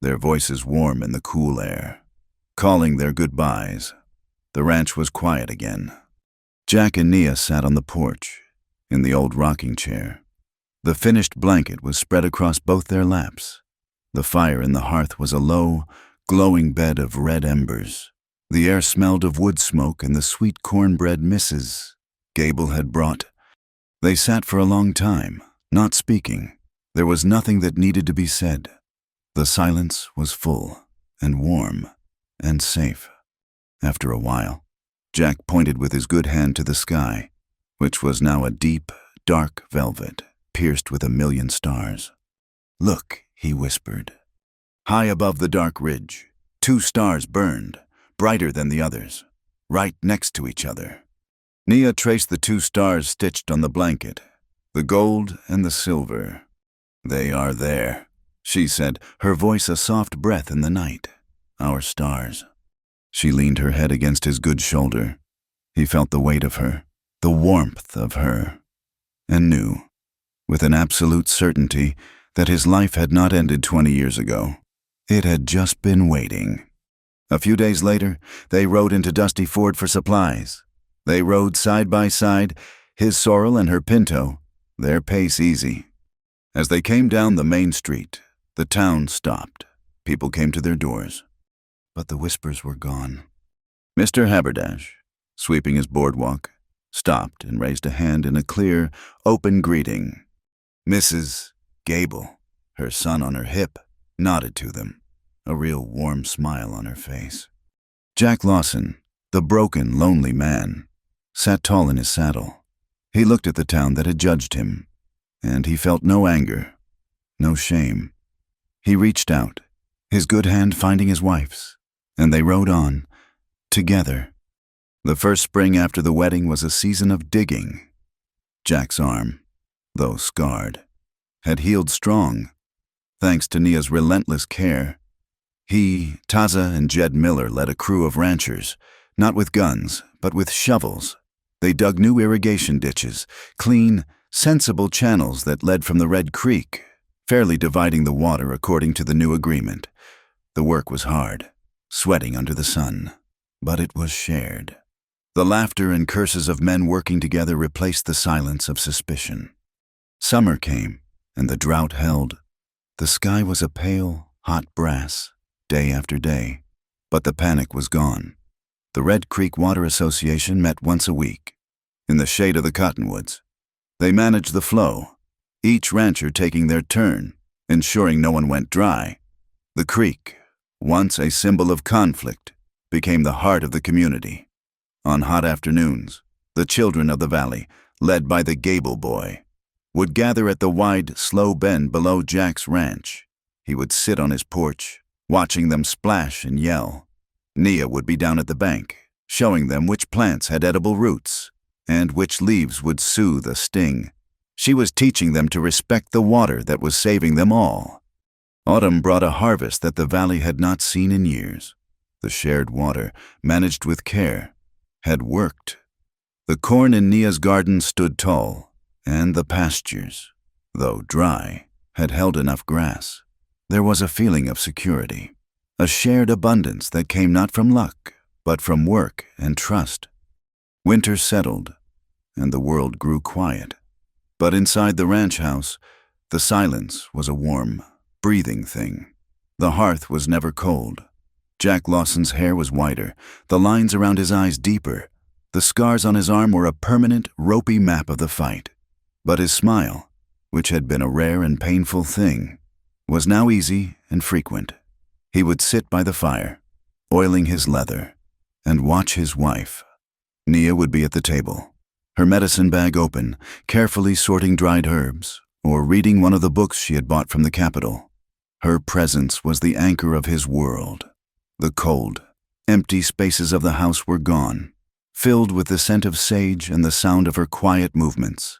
S1: their voices warm in the cool air, calling their goodbyes. The ranch was quiet again. Jack and Nia sat on the porch, in the old rocking chair. The finished blanket was spread across both their laps. The fire in the hearth was a low, glowing bed of red embers. The air smelled of wood smoke and the sweet cornbread Mrs. Gable had brought. They sat for a long time, not speaking. There was nothing that needed to be said. The silence was full, and warm, and safe. After a while, Jack pointed with his good hand to the sky, which was now a deep, dark velvet, pierced with 1,000,000 stars. "Look," he whispered. High above the dark ridge, 2 stars burned, brighter than the others, right next to each other. Nia traced the 2 stars stitched on the blanket, the gold and the silver. "They are there," she said, her voice a soft breath in the night. "Our stars." She leaned her head against his good shoulder. He felt the weight of her, the warmth of her, and knew, with an absolute certainty, that his life had not ended 20 years ago. It had just been waiting. A few days later, they rode into Dusty Ford for supplies. They rode side by side, his sorrel and her pinto, their pace easy. As they came down the main street, the town stopped. People came to their doors. But the whispers were gone. Mr. Haberdash, sweeping his boardwalk,
S2: stopped and raised a hand in a clear, open greeting. Mrs. Gable, her son on her hip, nodded to them, a real warm smile on her face. Jack Lawson, the broken, lonely man, sat tall in his saddle. He looked at the town that had judged him, and he felt no anger, no shame. He reached out, his good hand finding his wife's, and they rode on, together. The first spring after the wedding was a season of digging. Jack's arm, though scarred, had healed strong, thanks to Nia's relentless care. He, Taza, and Jed Miller led a crew of ranchers, not with guns, but with shovels. They dug new irrigation ditches, clean, sensible channels that led from the Red Creek, fairly dividing the water according to the new agreement. The work was hard, sweating under the sun, but it was shared. The laughter and curses of men working together replaced the silence of suspicion. Summer came, and the drought held. The sky was a pale, hot brass, day after day, but the panic was gone. The Red Creek Water Association met once a week, in the shade of the cottonwoods. They managed the flow, each rancher taking their turn, ensuring no one went dry. The creek, once a symbol of conflict, became the heart of the community. On hot afternoons, the children of the valley, led by the Gable boy, would gather at the wide, slow bend below Jack's ranch. He would sit on his porch, watching them splash and yell. Nia would be down at the bank, showing them which plants had edible roots and which leaves would soothe a sting. She was teaching them to respect the water that was saving them all. Autumn brought a harvest that the valley had not seen in years. The shared water, managed with care, had worked. The corn in Nia's garden stood tall, and the pastures, though dry, had held enough grass. There was a feeling of security, a shared abundance that came not from luck, but from work and trust. Winter settled, and the world grew quiet. But inside the ranch house, the silence was a warm, breathing thing. The hearth was never cold. Jack Lawson's hair was whiter, the lines around his eyes deeper. The scars on his arm were a permanent, ropey map of the fight. But his smile, which had been a rare and painful thing, was now easy and frequent. He would sit by the fire, oiling his leather, and watch his wife. Nia would be at the table, her medicine bag open, carefully sorting dried herbs, or reading one of the books she had bought from the capital. Her presence was the anchor of his world. The cold, empty spaces of the house were gone, filled with the scent of sage and the sound of her quiet movements.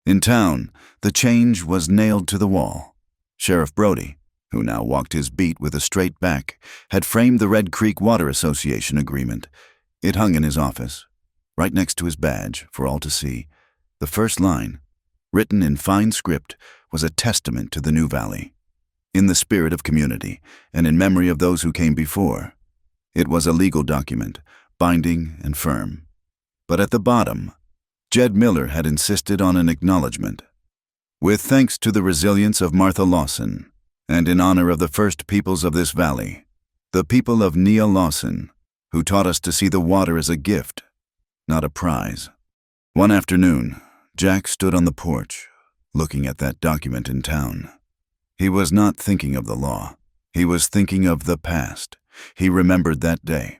S2: In town, the change was nailed to the wall. Sheriff Brody, who now walked his beat with a straight back, had framed the Red Creek Water Association agreement. It hung in his office, right next to his badge, for all to see. The first line, written in fine script, was a testament to the new valley. In the spirit of community, and in memory of those who came before. It was a legal document, binding and firm. But at the bottom, Jed Miller had insisted on an acknowledgement. With thanks to the resilience of Martha Lawson, and in honor of the first peoples of this valley, the people of Nia Lawson, who taught us to see the water as a gift, not a prize. One afternoon, Jack stood on the porch, looking at that document in town. He was not thinking of the law. He was thinking of the past. He remembered that day,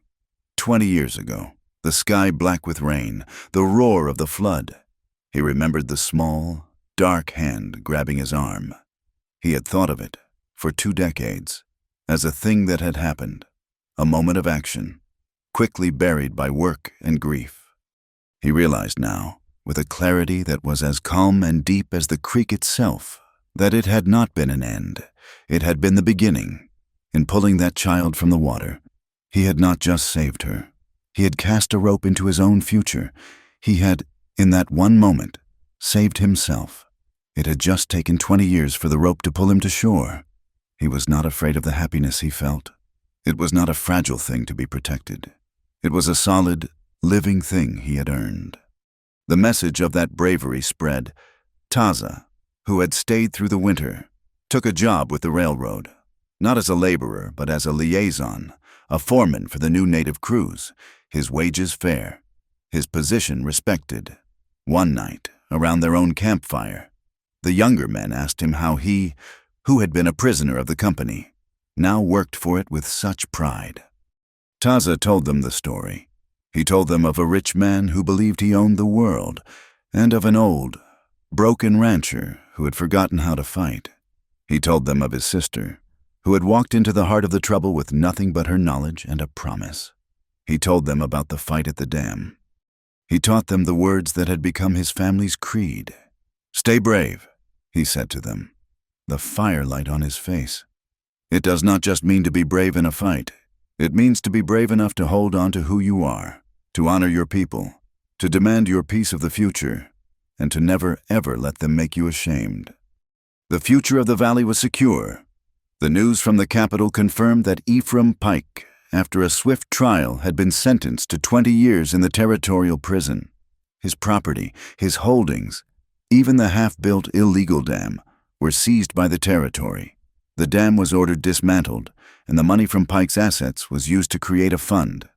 S2: 20 years ago, the sky black with rain, the roar of the flood. He remembered the small, dark hand grabbing his arm. He had thought of it, for 2 decades, as a thing that had happened, a moment of action, quickly buried by work and grief. He realized now, with a clarity that was as calm and deep as the creek itself, that it had not been an end, it had been the beginning. In pulling that child from the water, he had not just saved her. He had cast a rope into his own future. He had, in that one moment, saved himself. It had just taken 20 years for the rope to pull him to shore. He was not afraid of the happiness he felt. It was not a fragile thing to be protected. It was a solid, living thing he had earned. The message of that bravery spread. Taza, who had stayed through the winter, took a job with the railroad, not as a laborer, but as a liaison, a foreman for the new native crews, his wages fair. his position respected. One night, around their own campfire, the younger men asked him how he, who had been a prisoner of the company, now worked for it with such pride. Taza told them the story. He told them of a rich man who believed he owned the world, and of an old, broken rancher who had forgotten how to fight. He told them of his sister, who had walked into the heart of the trouble with nothing but her knowledge and a promise. He told them about the fight at the dam. He taught them the words that had become his family's creed. "Stay brave," he said to them, the firelight on his face. It does not just mean to be brave in a fight. It means to be brave enough to hold on to who you are, to honor your people, to demand your piece of the future, and to never ever let them make you ashamed. The future of the valley was secure. The news from the capital confirmed that Ephraim Pike, after a swift trial, had been sentenced to 20 years in the territorial prison. His property, his holdings, even the half-built illegal dam, were seized by the territory. The dam was ordered dismantled, and the money from Pike's assets was used to create a fund,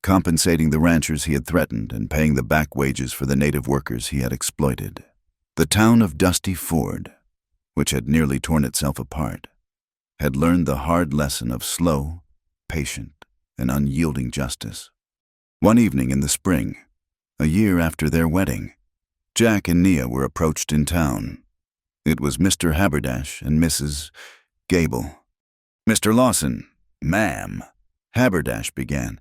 S2: compensating the ranchers he had threatened and paying the back wages for the native workers he had exploited. The town of Dusty Ford, which had nearly torn itself apart, had learned the hard lesson of slow, patient, and unyielding justice. One evening in the spring, a year after their wedding, Jack and Nia were approached in town. It was Mr. Haberdash and Mrs. Gable. "Mr. Lawson, ma'am," Haberdash began,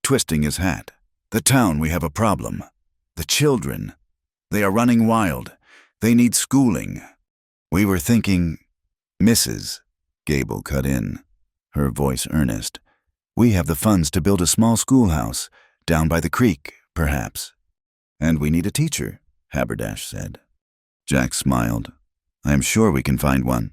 S2: twisting his hat. "The town, we have a problem. The children, they are running wild. They need schooling. We were thinking—" "Mrs." Gable cut in, her voice earnest. "We have the funds to build a small schoolhouse, down by the creek, perhaps." "And we need a teacher," Haberdash said. Jack smiled. "I am sure we can find one."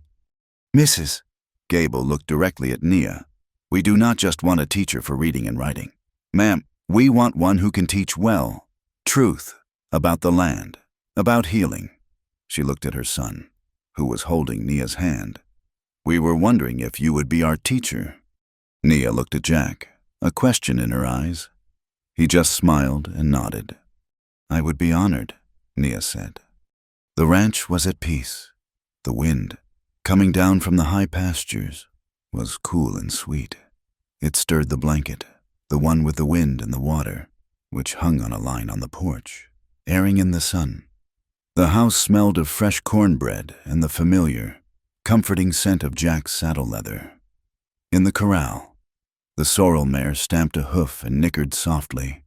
S2: "Mrs." Gable looked directly at Nia. "We do not just want a teacher for reading and writing. Ma'am, we want one who can teach well, truth, about the land, about healing." She looked at her son, who was holding Nia's hand. "We were wondering if you would be our teacher." Nia looked at Jack, a question in her eyes. He just smiled and nodded. "I would be honored," Nia said. The ranch was at peace. The wind, coming down from the high pastures, was cool and sweet. It stirred the blanket, the one with the wind and the water, which hung on a line on the porch, airing in the sun. The house smelled of fresh cornbread and the familiar, comforting scent of Jack's saddle leather. In the corral, the sorrel mare stamped a hoof and nickered softly.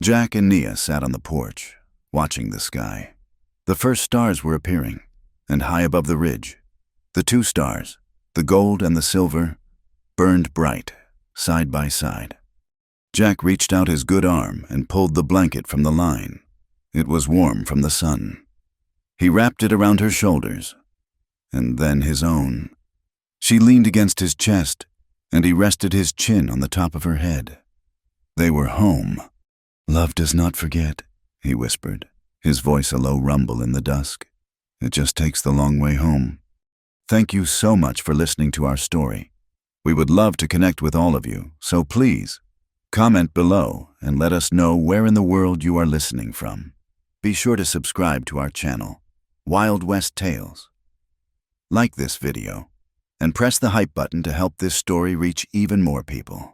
S2: Jack and Nia sat on the porch, watching the sky. The first stars were appearing, and high above the ridge, the two stars, the gold and the silver, burned bright, side by side. Jack reached out his good arm and pulled the blanket from the line. It was warm from the sun. He wrapped it around her shoulders, and then his own. She leaned against his chest, and he rested his chin on the top of her head. They were home. "Love does not forget," he whispered, his voice a low rumble in the dusk. "It just takes the long way home." Thank you so much for listening to our story. We would love to connect with all of you, so please, comment below and let us know where in the world you are listening from. Be sure to subscribe to our channel, Wild West Tales. Like this video, and press the hype button to help this story reach even more people.